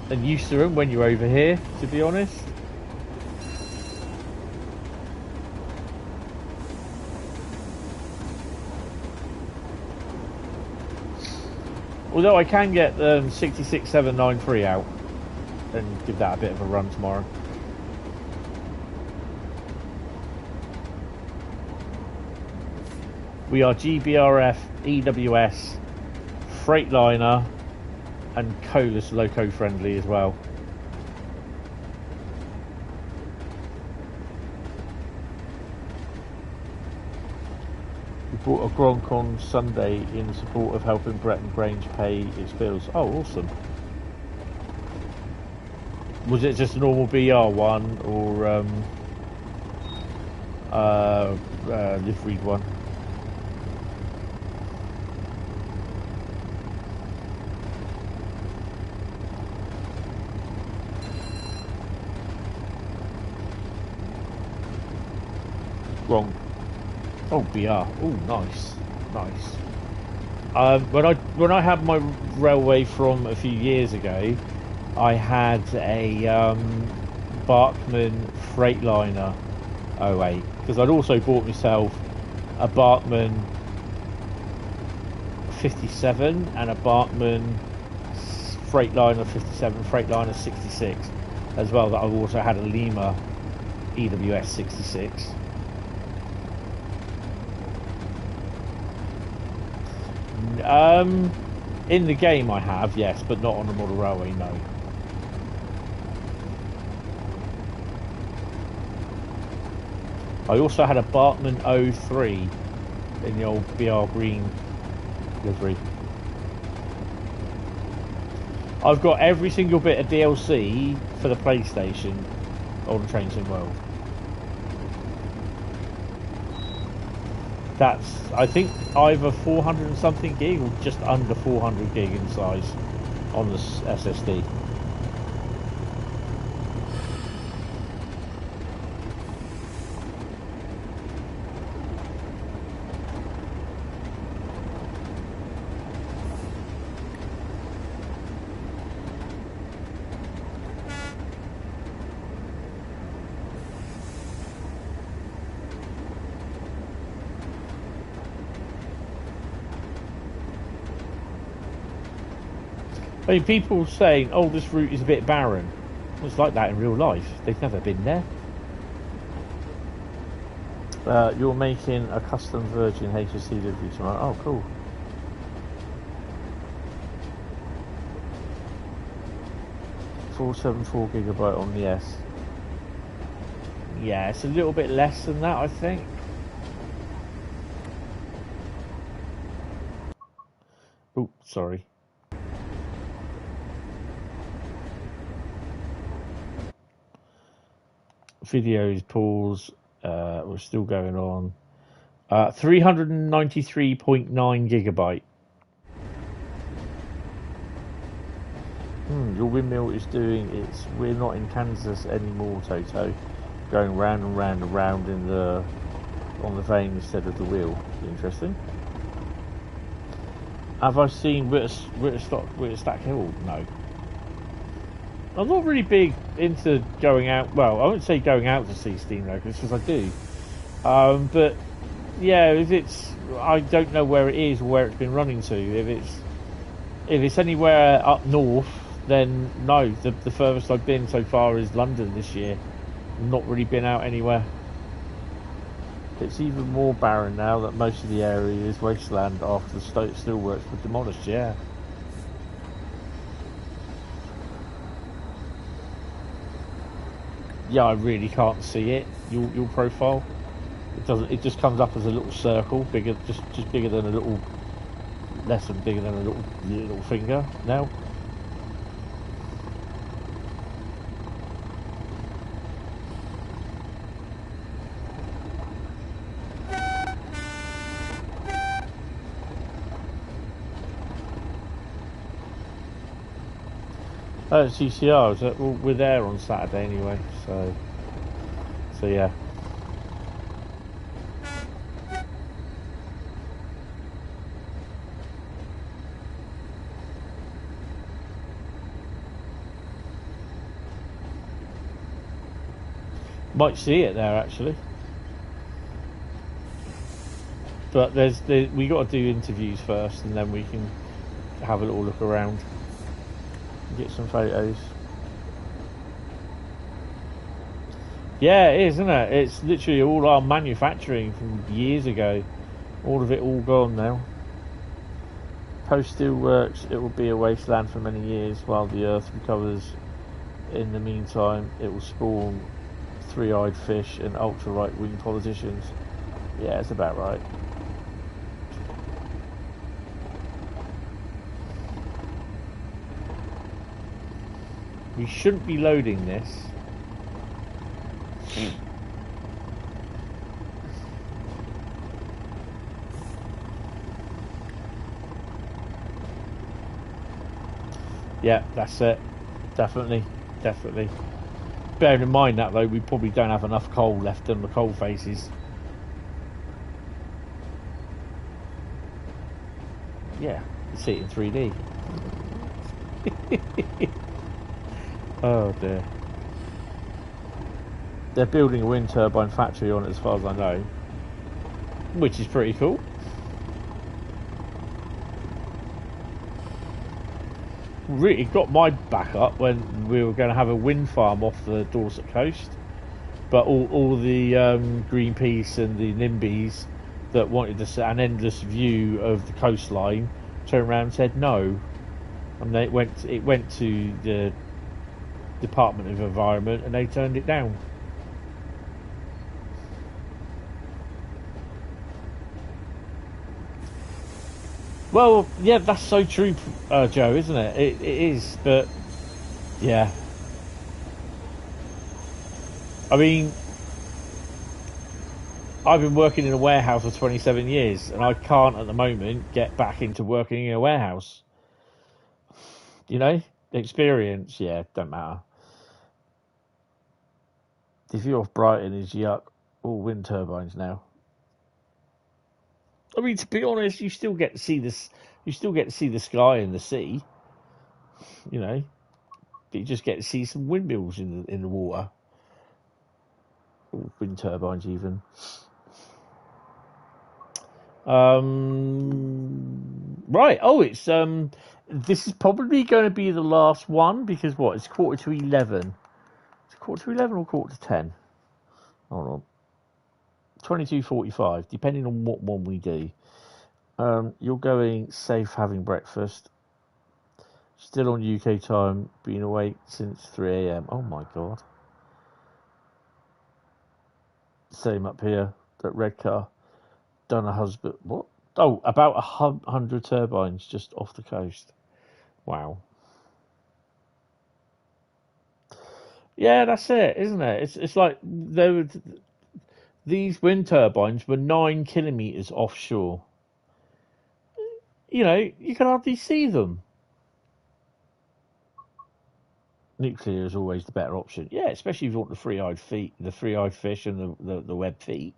and used to them when you're over here, to be honest. Although I can get 66793 out and give that a bit of a run tomorrow. We are GBRF, EWS, Freightliner and Colas Loco friendly as well. We bought a Gronk on Sunday in support of helping Dresden Rieasa pay its bills. Oh, awesome. Was it just a normal BR one or liveried one? Wrong. Oh, BR. Oh, nice, nice. When I had my railway from a few years ago, I had a Barkman Freightliner 08 because I'd also bought myself a Barkman 57 and a Barkman Freightliner 57, Freightliner 66 as well. That I've also had a Lima EWS 66. In the game I have, yes, but not on the model railway, no. I also had a Bartman 03 in the old BR green livery. I've got every single bit of DLC for the PlayStation on Train Sim World. That's, I think, either 400 and something gig or just under 400 gig in size on the SSD. I mean, people saying, oh, this route is a bit barren. It's like that in real life. They've never been there. You're making a custom Virgin HSC delivery tomorrow. Oh, cool. .474 gigabyte on the S. Yeah, it's a little bit less than that, I think. Oh, sorry. Videos pause. We're still going on. 393.9 gigabyte. Your windmill is doing its. We're not in Kansas anymore, Toto. Going round and round and round in the on the vane instead of the wheel. Interesting. Have I seen Whitterstack Hill? No. I'm not really big into going out. Well, I wouldn't say going out to see steam locos because I do. But yeah, if it's, I don't know where it is or where it's been running to. If it's anywhere up north, then no. The furthest I've been so far is London this year. Not really been out anywhere. It's even more barren now that most of the area is wasteland after the steelworks were demolished. Yeah. Yeah, I really can't see it. Your profile. It doesn't. It just comes up as a little circle, bigger, just bigger than a little, less than bigger than a little finger now. CCR, well, we're there on Saturday anyway, so yeah. Might see it there actually, but we got to do interviews first, and then we can have a little look around. Get some photos. Yeah, it is, isn't it? It's literally all our manufacturing from years ago. All of it all gone now. Post steelworks, it will be a wasteland for many years while the earth recovers. In the meantime, it will spawn three-eyed fish and ultra right-wing politicians. Yeah, it's about right. We shouldn't be loading this. Yeah, that's it. Definitely. Bearing in mind that, though, we probably don't have enough coal left on the coal faces. Yeah, you see it in 3D. Oh dear. They're building a wind turbine factory on it, as far as I know, which is pretty cool. Really got my back up when we were going to have a wind farm off the Dorset coast, but all the Greenpeace and the NIMBYs that wanted an endless view of the coastline turned around and said no, and it went to the Department of Environment and they turned it down. Well, yeah, that's so true, Joe, isn't it? It is, but yeah. I mean, I've been working in a warehouse for 27 years, and I can't at the moment get back into working in a warehouse. You know, experience, yeah, don't matter. The view off Brighton is yuck. All wind turbines now. I mean, to be honest, you still get to see this. You still get to see the sky and the sea. You know, but you just get to see some windmills in the water. Or wind turbines, even. Right. Oh, it's this is probably going to be the last one because what? It's 11:45. It's 11:45 or 10:45. Hold on. 22:45, depending on what one we do. You're going safe having breakfast. Still on UK time. Been awake since 3 a.m. Oh my god. Same up here. That red car. Done a husband. What? Oh, about 100 turbines just off the coast. Wow. Yeah, that's it, isn't it? It's like these wind turbines were 9 kilometres offshore. You know, you can hardly see them. Nuclear is always the better option. Yeah, especially if you want the three-eyed fish, and the web feet.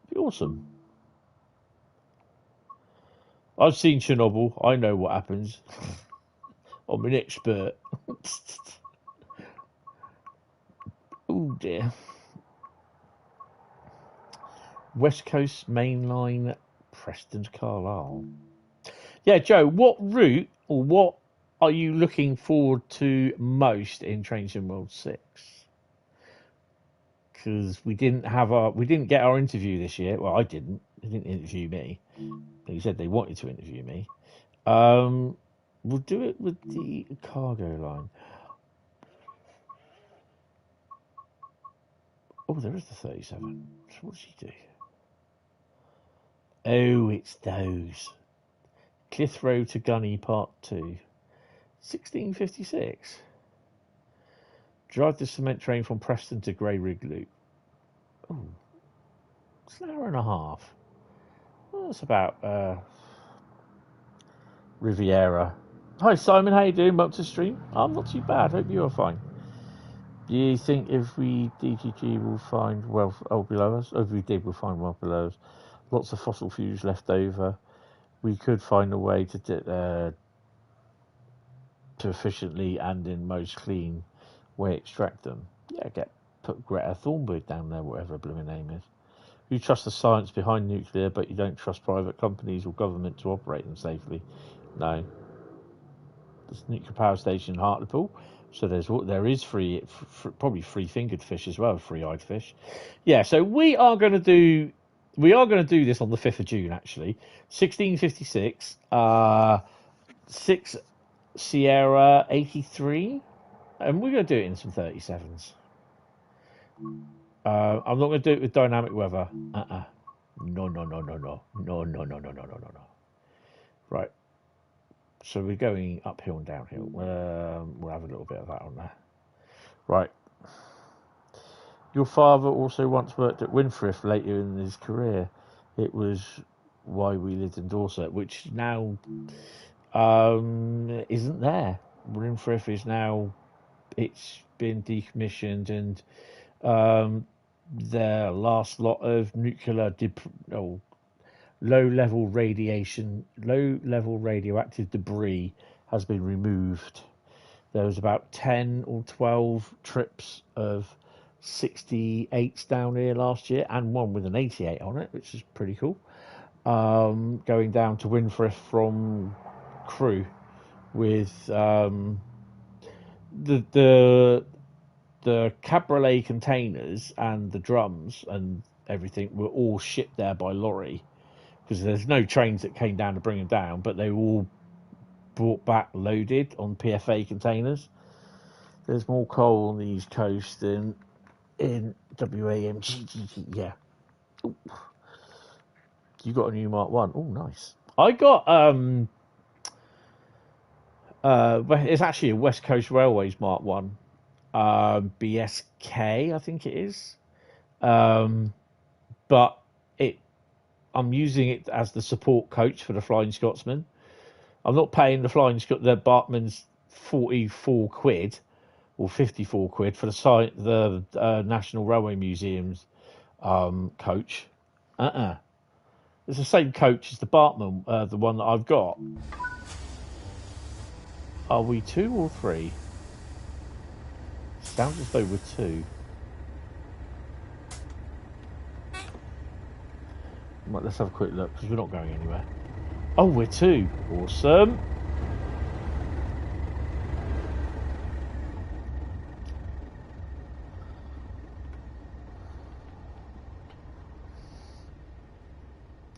It'd be awesome. I've seen Chernobyl. I know what happens. I'm an expert. Oh dear. West Coast Mainline, Preston to Carlisle. Yeah, Joe, what route or what are you looking forward to most in Train Sim World 6? Because we didn't get our interview this year. Well, I didn't. They didn't interview me. They said they wanted to interview me. We'll do it with the cargo line. Oh, there is the 37. So what does he do? Oh, it's those. Clitheroe to Gunny Part 2. 1656. Drive the cement train from Preston to Grey Rig Loop. Oh, it's an hour and a half. Well, that's about Riviera. Hi Simon, how you doing? Welcome to the stream. I'm not too bad. Hope you're fine. Do you think if we DGG will find wealth below us? Or if we did, we'll find wealth below us. Lots of fossil fuels left over. We could find a way to efficiently and in most clean way extract them. Yeah, put Greta Thunberg down there, whatever her blooming name is. You trust the science behind nuclear, but you don't trust private companies or government to operate them safely. No. There's a nuclear power station in Hartlepool, so there is probably free-fingered fish as well, free-eyed fish. Yeah, so we are going to do this on the 5th of June actually, 1656, 6 Sierra 83, and we're going to do it in some 37s. I'm not going to do it with dynamic weather. No. Right. So we're going uphill and downhill. We'll have a little bit of that on there. Right. Your father also once worked at Winfrith later in his career. It was why we lived in Dorset, which now isn't there. Winfrith is now, it's been decommissioned, and the last lot of nuclear low-level radioactive debris has been removed. There was about 10 or 12 trips of 68s down here last year, and one with an 88 on it, which is pretty cool. Going down to Winfrith from Crewe with the cabriolet containers and the drums and everything were all shipped there by lorry, because there's no trains that came down to bring them down, but they were all brought back loaded on PFA containers. There's more coal on the East Coast than in WAMG. Yeah. Ooh. You got a new Mark 1. Oh, nice. I got it's actually a West Coast Railways Mark 1. BSK, I think it is. But I'm using it as the support coach for the Flying Scotsman. I'm not paying the Bartman's 44 quid or 54 quid for the National Railway Museum's coach. It's the same coach as the Bartman, the one that I've got. Are we 2 or 3? Sounds as though we're 2. Right, let's have a quick look, because we're not going anywhere. Oh, we're 2. Awesome.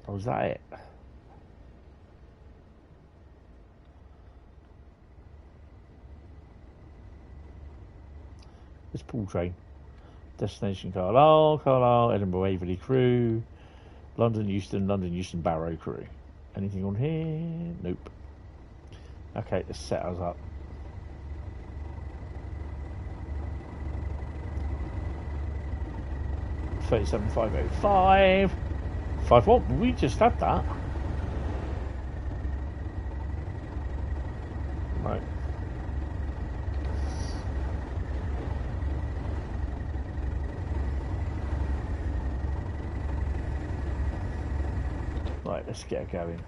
Oh, is that it? This pool train. Destination Carlisle, Edinburgh, Waverley, Crewe, London, Euston, Barrow, Crewe. Anything on here? Nope. Okay, let's set us up. $37,505. 5 what? We just had that. Right. Right, let's get it going.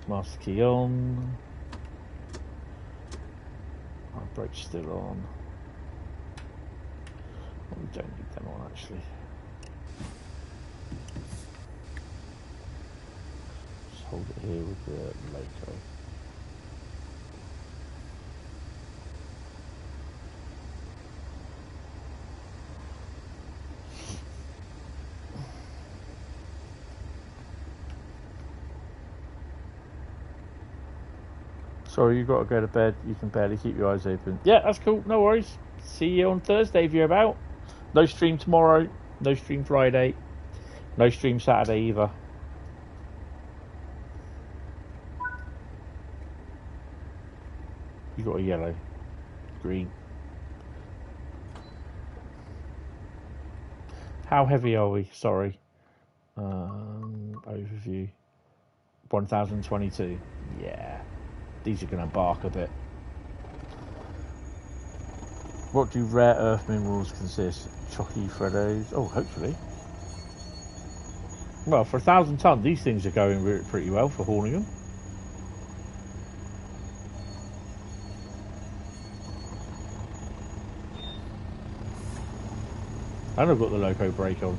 Master key on. Our brake's still on. Oh, we don't need them on actually. Just hold it here with the loco. Sorry, you've got to go to bed. You can barely keep your eyes open. Yeah, that's cool. No worries. See you on Thursday if you're about. No stream tomorrow. No stream Friday. No stream Saturday either. You got a yellow. Green. How heavy are we? Sorry. Overview. 1022. Yeah. These are going to bark a bit. What do rare earth minerals consist? Chalky Freddos? Oh, hopefully. Well, for 1,000 tonne, these things are going pretty well for hauling them. And I've got the loco brake on.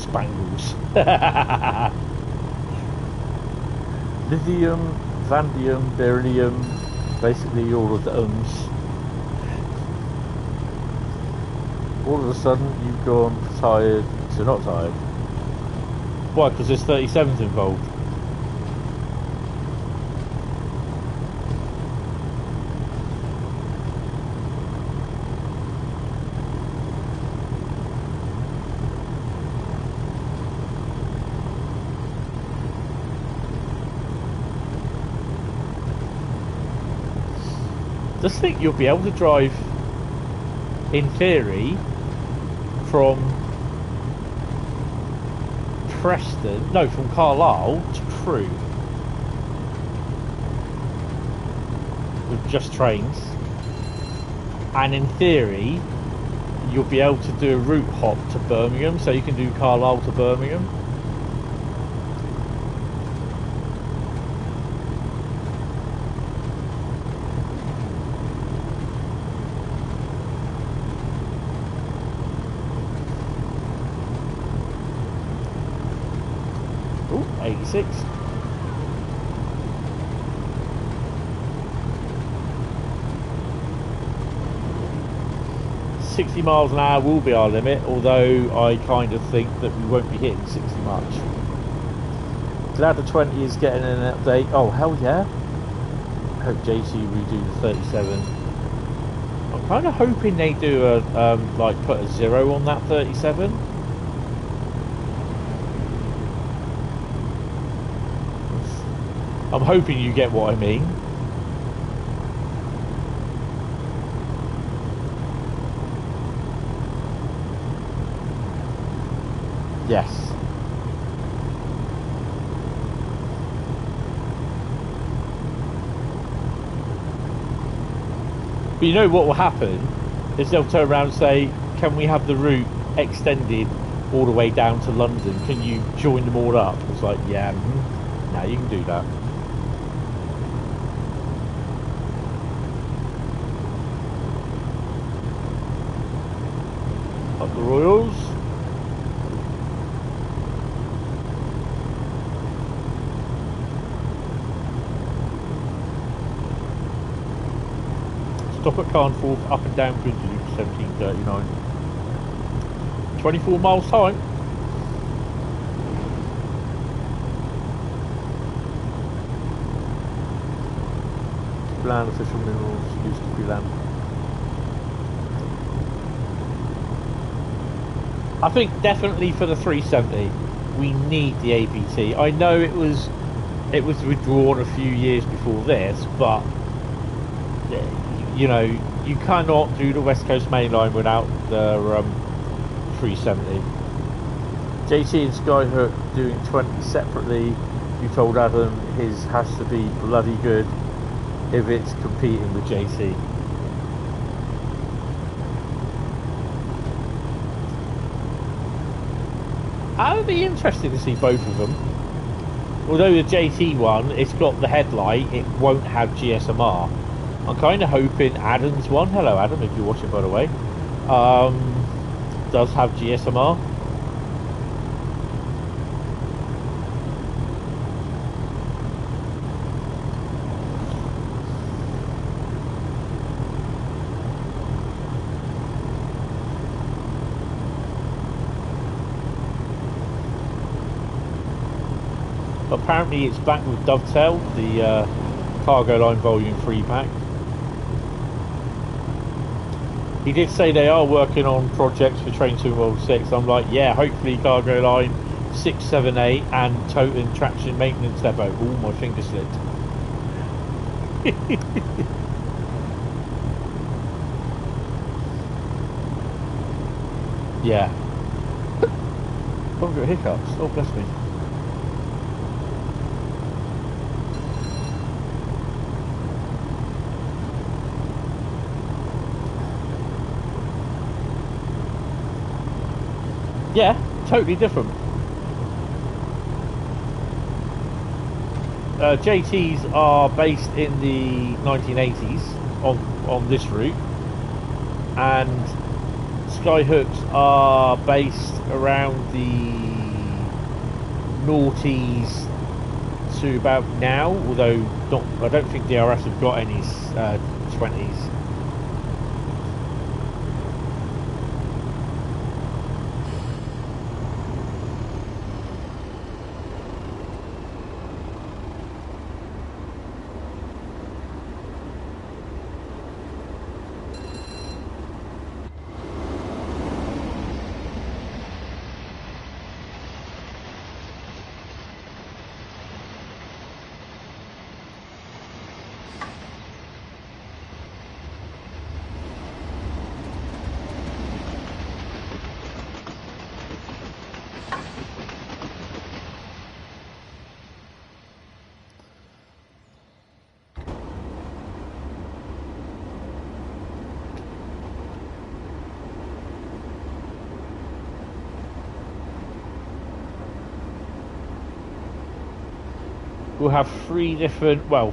spangles. Lithium, vanadium, beryllium, basically all of the All of a sudden you've gone tired to not tired. Why? Because there's 37s involved. Just think you'll be able to drive, in theory, from from Carlisle to Crewe with just trains, and in theory you'll be able to do a route hop to Birmingham, so you can do Carlisle to Birmingham. Ooh, 86. £60 an hour will be our limit, although I kind of think that we won't be hitting 60 much. Glad the 20 is getting an update. Oh, hell yeah. I hope JC redo the 37. I'm kind of hoping they do a, like, put a 0 on that 37. I'm hoping you get what I mean. Yes. But you know what will happen is they'll turn around and say, can we have the route extended all the way down to London? Can you join them all up? It's like, yeah, now you can do that. Up the Royals. Stop at Carnforth, up and down Bridge Loop, 1739. 24 miles time. Land official minerals used to be land. I think definitely for the 370 we need the APT. I know it was withdrawn a few years before this, but you know, you cannot do the West Coast Mainline without the 370. JT and Skyhook doing 20 separately. You told Adam his has to be bloody good if it's competing with JT. I would be interested to see both of them. Although the JT one, it's got the headlight, it won't have GSMR. I'm kind of hoping Adam's one, hello Adam if you're watching by the way, does have GSMR. Apparently it's back with Dovetail, the Cargo Line Volume 3 pack. He did say they are working on projects for Train 2 World 6. I'm like, yeah, hopefully Cargo Line 6, 7, 8 and Toten Traction Maintenance Depot. Ooh, my finger slipped. Yeah. I've got hiccups. Oh, bless me. Yeah, totally different. JTs are based in the 1980s on this route, and Skyhooks are based around the noughties to about now, although not. I don't think DRS have got any 20s. We'll have three different ones.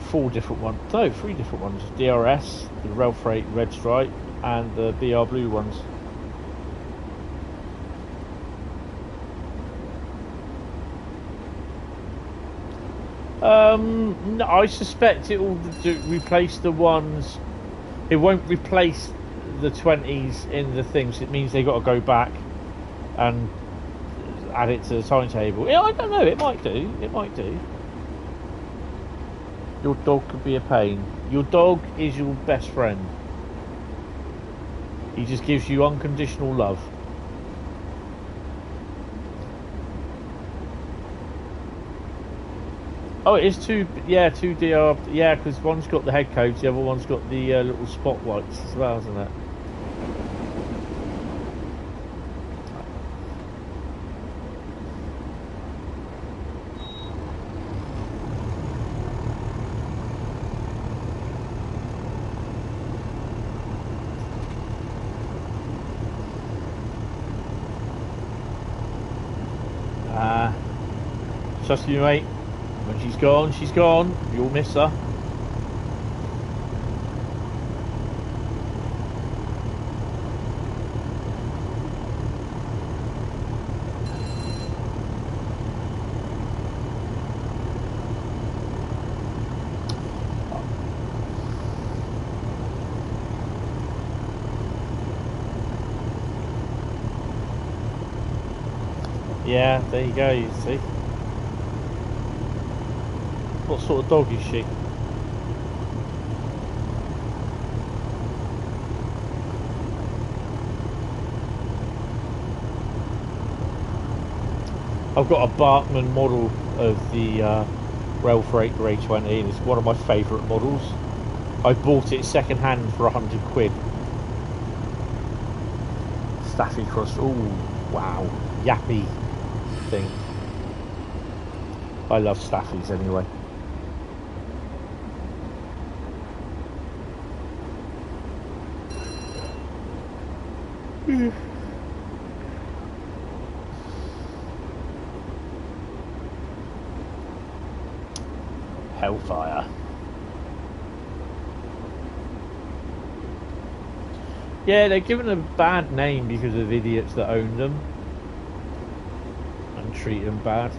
No, three different ones. DRS, the Rail Freight Red Stripe, and the BR Blue ones. No, I suspect it will replace the ones. It won't replace the 20s in the things. It means they've got to go back and add it to the timetable. Yeah, I don't know. It might do. It might do. Your dog could be a pain. Your dog is your best friend. He just gives you unconditional love. Oh, it is two DR. Yeah, because one's got the head coach, the other one's got the little spotlights as well, isn't it? Trust me, mate. When she's gone, she's gone. You'll miss her. Yeah, there you go, you see. What sort of dog is she? I've got a Barkman model of the Rail Freight Grey 20, and it's one of my favourite models. I bought it second hand for 100 quid. Staffy Cross, ooh, wow, yappy thing. I love Staffies anyway. Hellfire. Yeah, they're given a bad name because of idiots that own them and treat them bad.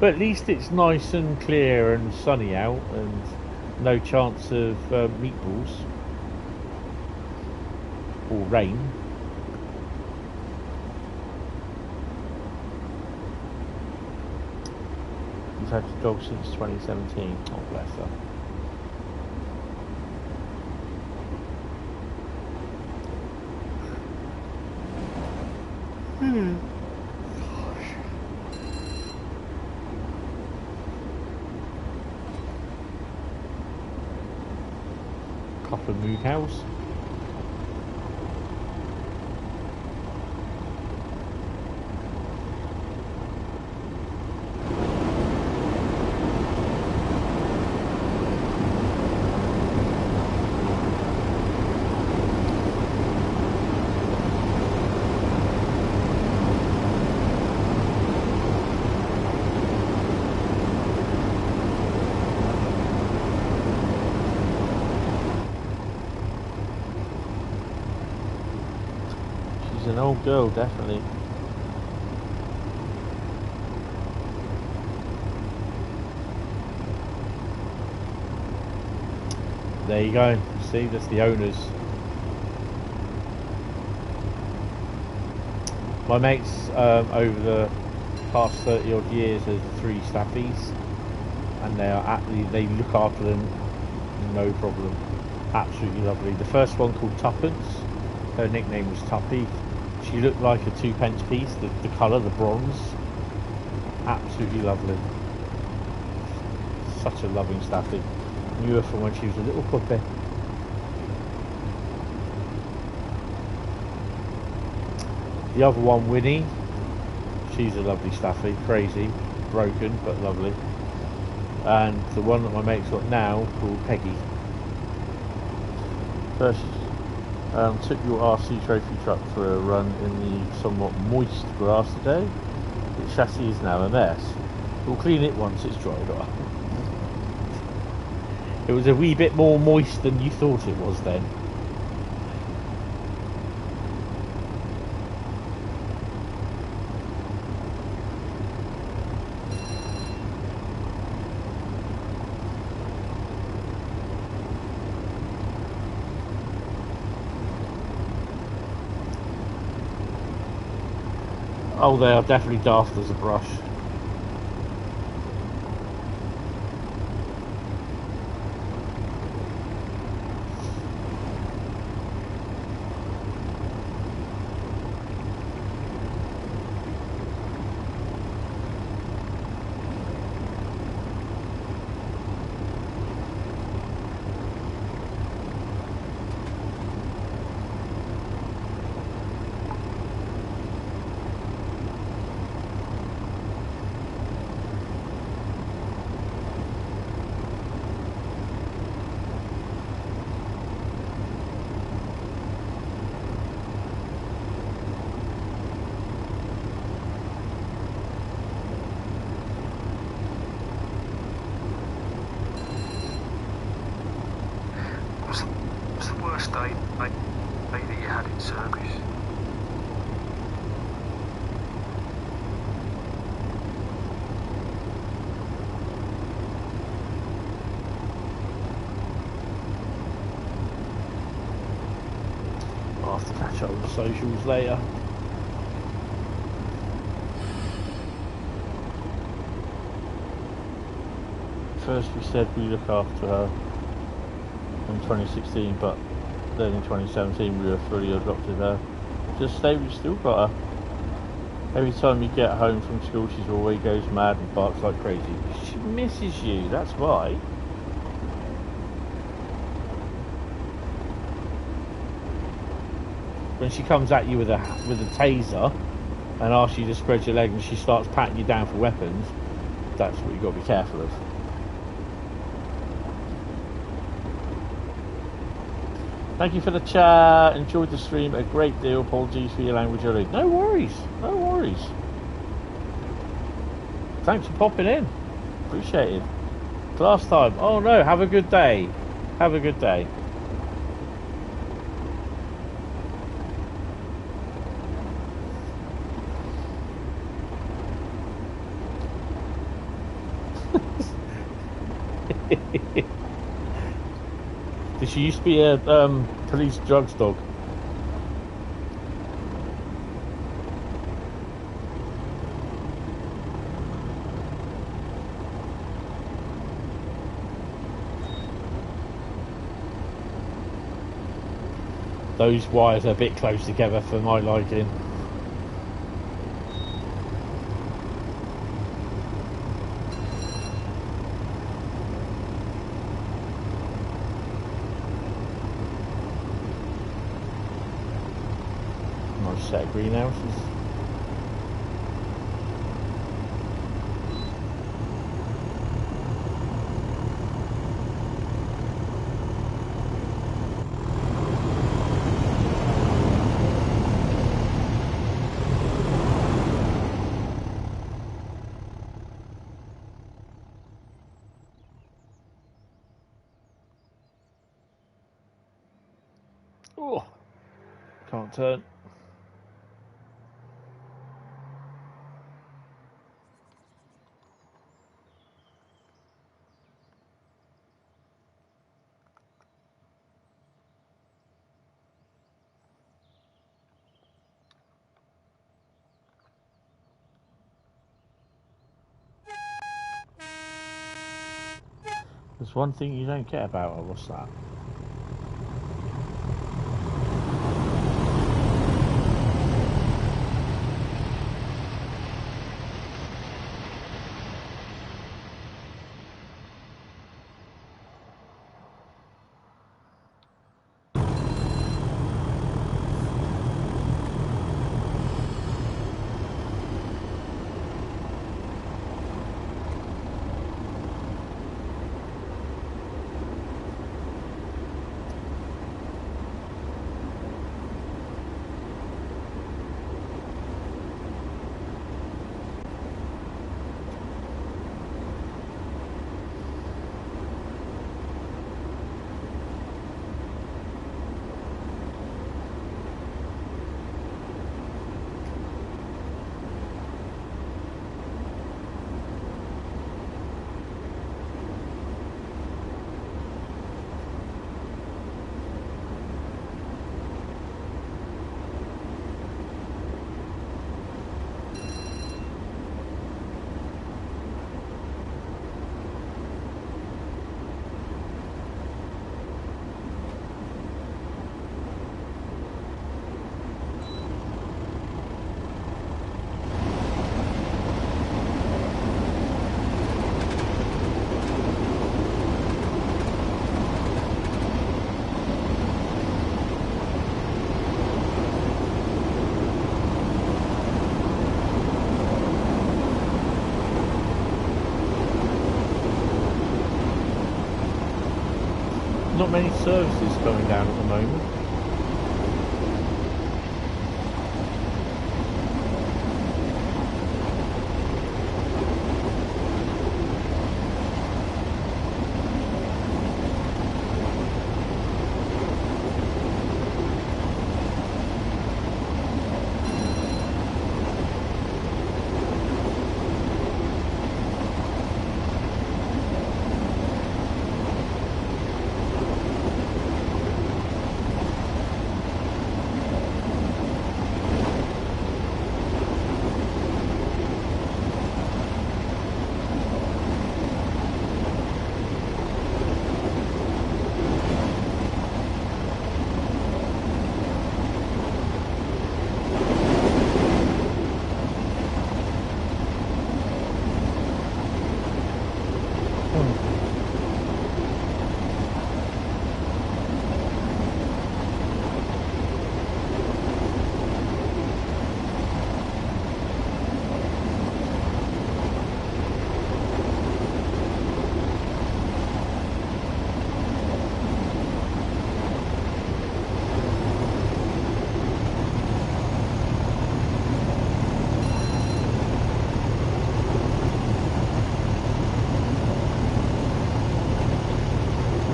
But at least it's nice and clear and sunny out and no chance of meatballs or rain. You've had your dog since 2017. Oh, bless her. Copper Mood House. an old girl, definitely. There you go. See, that's the owners. My mates over the past 30 odd years has 3 staffies, and they look after them no problem. Absolutely lovely. The first one called Tuppence, her nickname was Tuppy. She looked like a 2p piece, the colour, the bronze. Absolutely lovely. Such a loving staffy. Knew her from when she was a little puppy. The other one, Winnie, she's a lovely staffy, crazy, broken but lovely. And the one that my mate's got now, called Peggy. First, took your RC trophy truck for a run in the somewhat moist grass today. The chassis is now a mess. We'll clean it once it's dried off. It was a wee bit more moist than you thought it was then. Oh, they are definitely daft as a brush. What's the worst day that you had in service? I'll have to catch up with the socials later. First we said we look after her in 2016, but then in 2017 we were fully adopted her. Just say we've still got her. Every time you get home from school she's always goes mad and barks like crazy. She misses you, that's why. When she comes at you with a taser and asks you to spread your leg and she starts patting you down for weapons, that's what you've got to be careful of. Thank you for the chat. Enjoyed the stream a great deal. Apologies for your language early. No worries. No worries. Thanks for popping in. Appreciate it. Class time. Oh no, have a good day. Have a good day. She used to be a police drugs dog. Those wires are a bit close together for my liking. Set of greenhouses. Oh, can't turn. There's one thing you don't get about her. What's that? Not many services going down at the moment.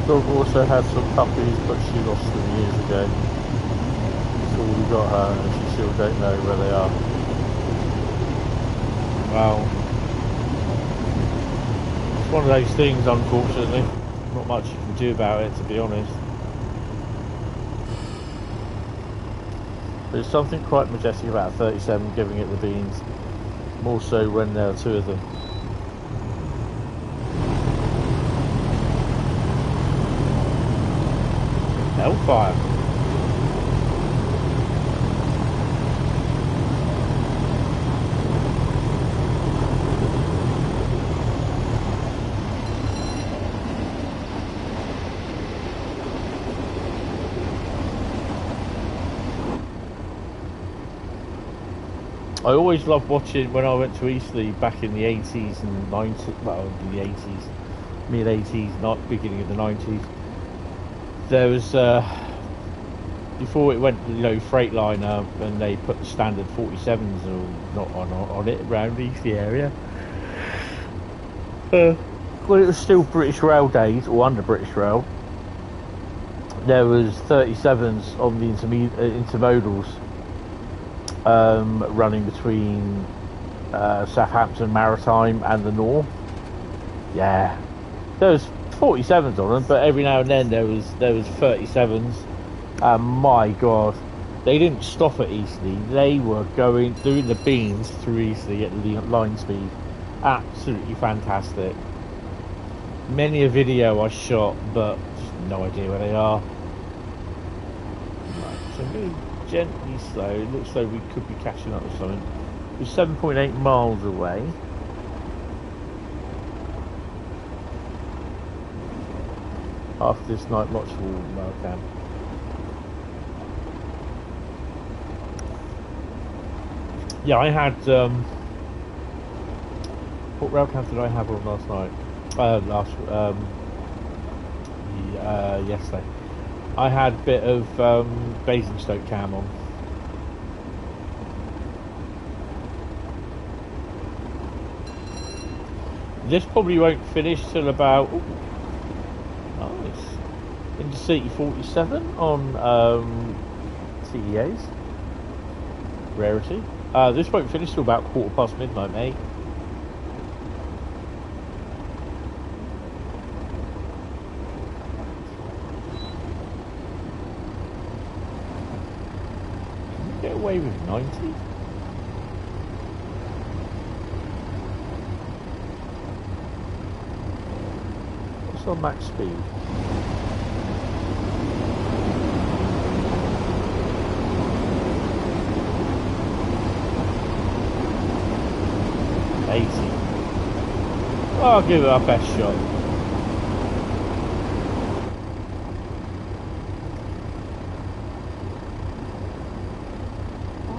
Dog also had some puppies, but she lost them years ago. So we got her, and she still don't know where they are. Well, it's one of those things, unfortunately. Not much you can do about it, to be honest. There's something quite majestic about 37 giving it the beans, more so when there are two of them. Hellfire. I always loved watching when I went to Eastleigh back in the 80s and 90s, well, in the 80s, mid 80s, not beginning of the 90s. There was, before it went, Freightliner, and they put the standard 47s or not on it around the Eastleigh area. When it was still British Rail days, or under British Rail, there was 37s on the intermodals running between Southampton Maritime and the North. Yeah, there was 47s on them, but every now and then there was 37s. And my God, they didn't stop at Eastleigh. They were doing the beans through Eastleigh at line speed. Absolutely fantastic. Many a video I shot, but just no idea where they are. Right, so I'm going gently slow. It looks like we could be catching up with something. We're 7.8 miles away. After this night watch for Railcam. Yeah, I had what Railcam did I have on last night? Yesterday. I had a bit of Basingstoke cam on. This probably won't finish till about Intercity 47 on CEAs. Rarity. This won't finish till about midnight, mate. Can we get away with 90? What's our max speed? I'll give it our best shot.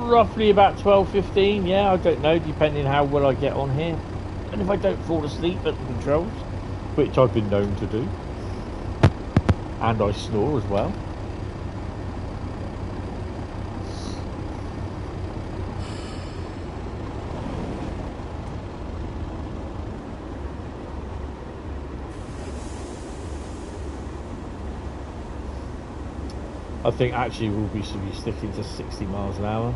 Roughly about 12:15, yeah, I don't know, depending how well I get on here. And if I don't fall asleep at the controls, which I've been known to do. And I snore as well. I think actually we'll be sticking to 60 miles an hour.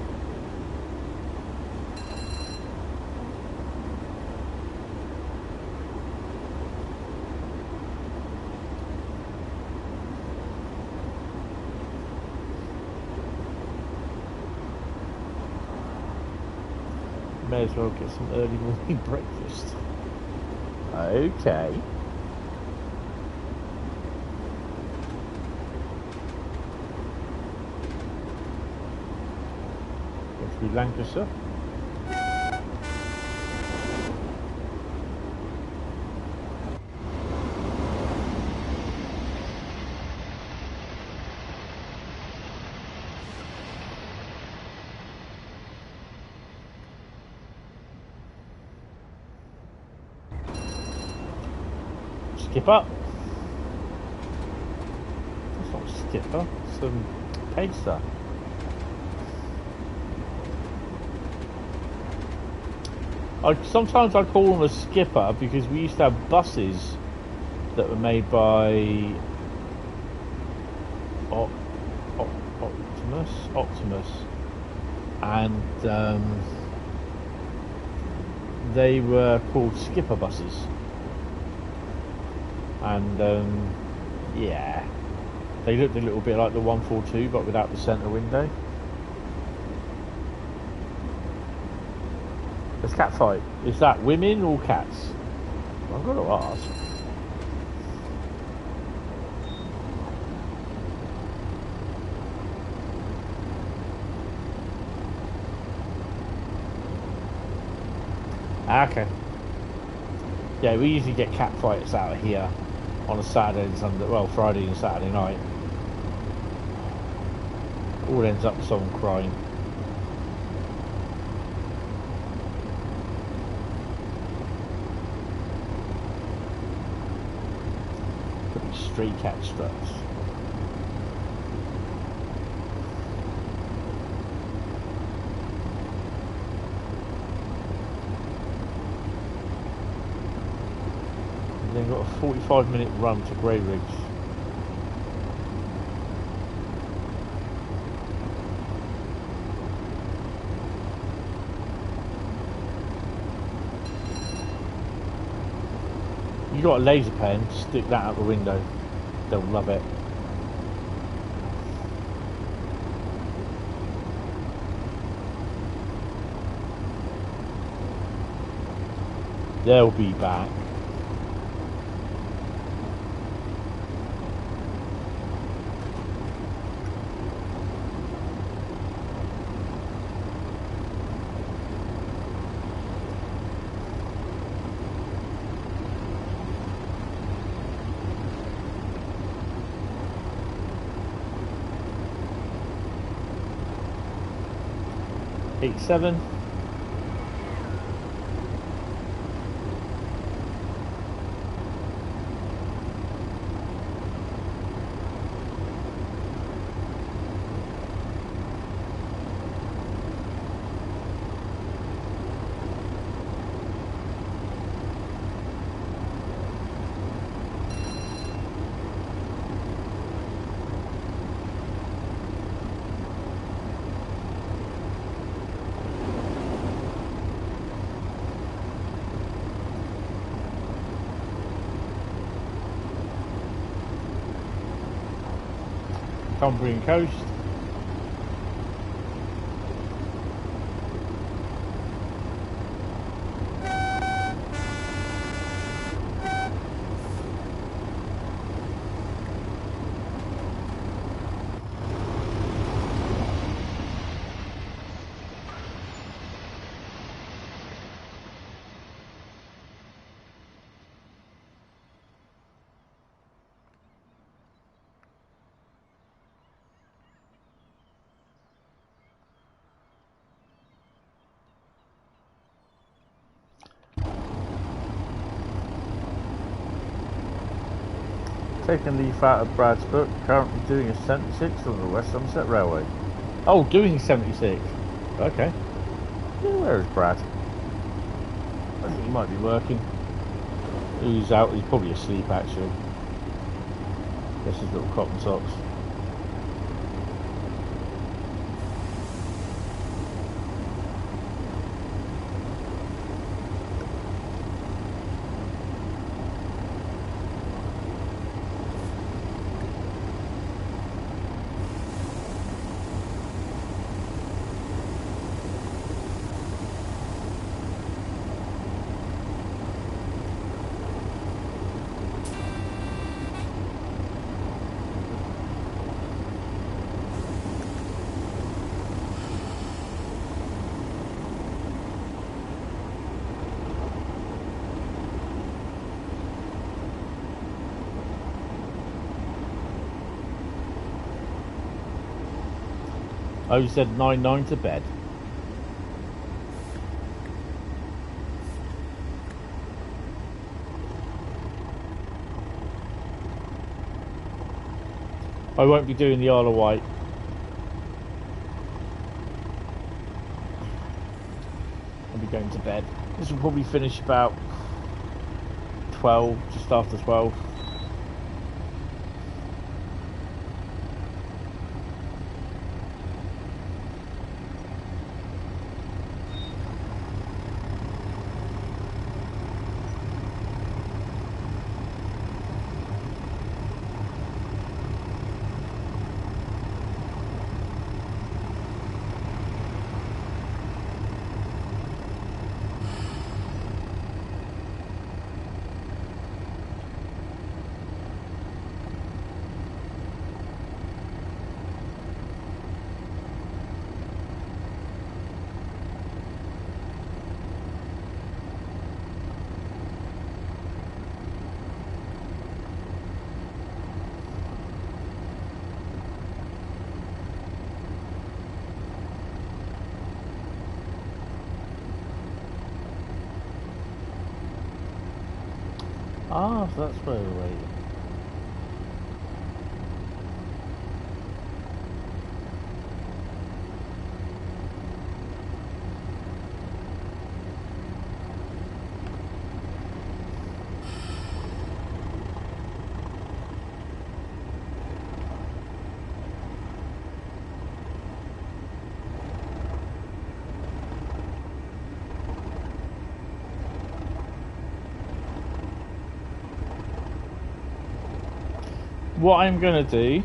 May as well get some early morning breakfast. Okay. Through Lancashire. Skipper. That's not a skipper, some pacer. Sometimes I call them a skipper because we used to have buses that were made by Optimus, and they were called skipper buses, and yeah, they looked a little bit like the 142 but without the centre window. This cat fight, is that women or cats? I've got to ask. Okay. Yeah, we usually get cat fights out of here on a Saturday and Sunday, well, Friday and Saturday night. All ends up with someone crying. Stray cat struts. And then got a 45-minute run to Grey Ridge. You got a laser pen, stick that out the window. They'll love it. They'll be back. 87. Cumbrian coast. Taking leaf out of Brad's book, currently doing a 76 on the West Sunset Railway. Oh, doing 76. Okay. Yeah, where is Brad? I think he might be working. He's out, he's probably asleep actually. Guess his little cotton socks. Oh, you said 9-9 to bed. I won't be doing the Isle of Wight. I'll be going to bed. This will probably finish about 12, just after 12. Ah, so that's where we're waiting. What I'm going to do,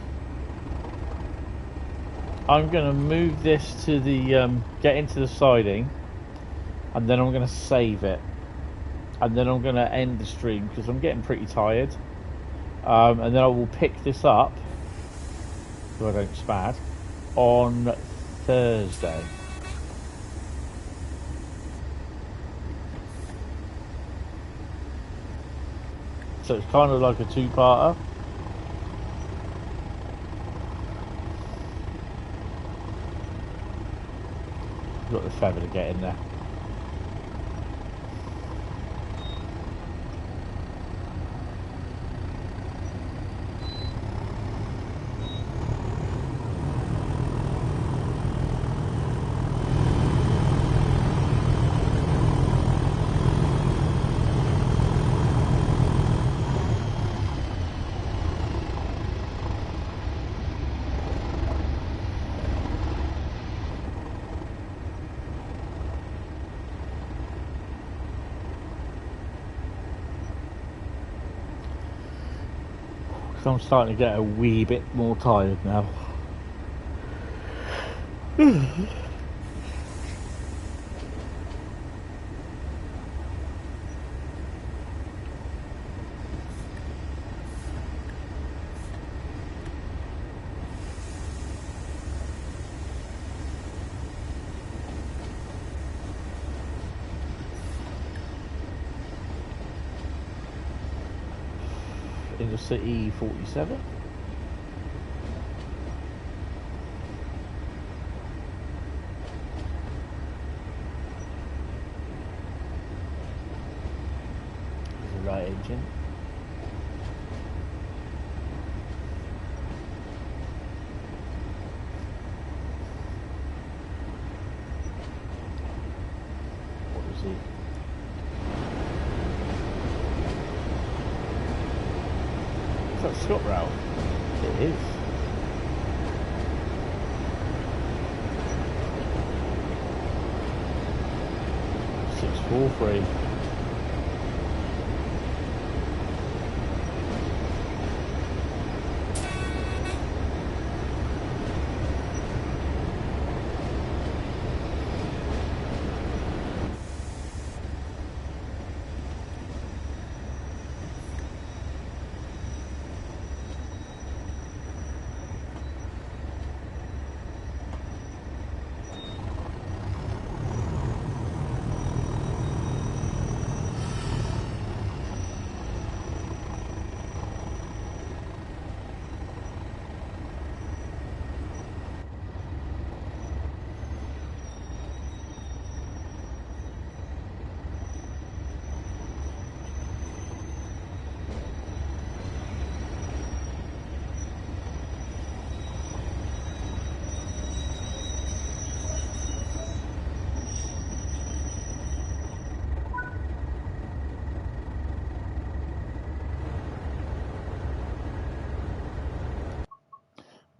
I'm going to move this to the, get into the siding, and then I'm going to save it, and then I'm going to end the stream, because I'm getting pretty tired, and then I will pick this up, so I don't spad, on Thursday. So it's kind of like a two-parter. Got the feather to get in there. I'm starting to get a wee bit more tired now. In the city 47. There's the right engine. What is he? Is that Scott Rail? It is. $643.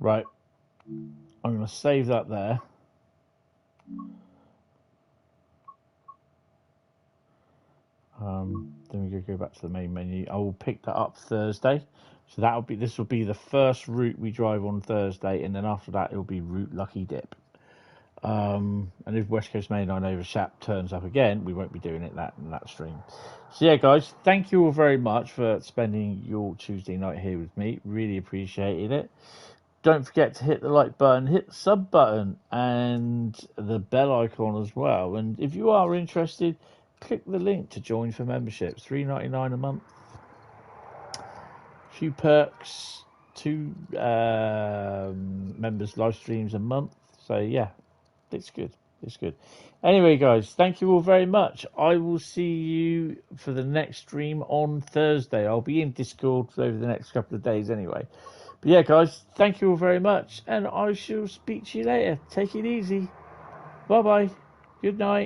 Right, I'm going to save that there. Then we go back to the main menu. I will pick that up Thursday. So that'll be, this will be the first route we drive on Thursday, and then after that it'll be route Lucky Dip. And if West Coast Mainline over Shap turns up again, we won't be doing it in that stream. So yeah, guys, thank you all very much for spending your Tuesday night here with me. Really appreciated it. Don't forget to hit the like button, hit the sub button, and the bell icon as well. And if you are interested, click the link to join for memberships. $3.99 a month. A few perks, 2 members live streams a month. So yeah, it's good. It's good. Anyway, guys, thank you all very much. I will see you for the next stream on Thursday. I'll be in Discord over the next couple of days anyway. But yeah, guys, thank you all very much, and I shall speak to you later. Take it easy. Bye-bye. Good night.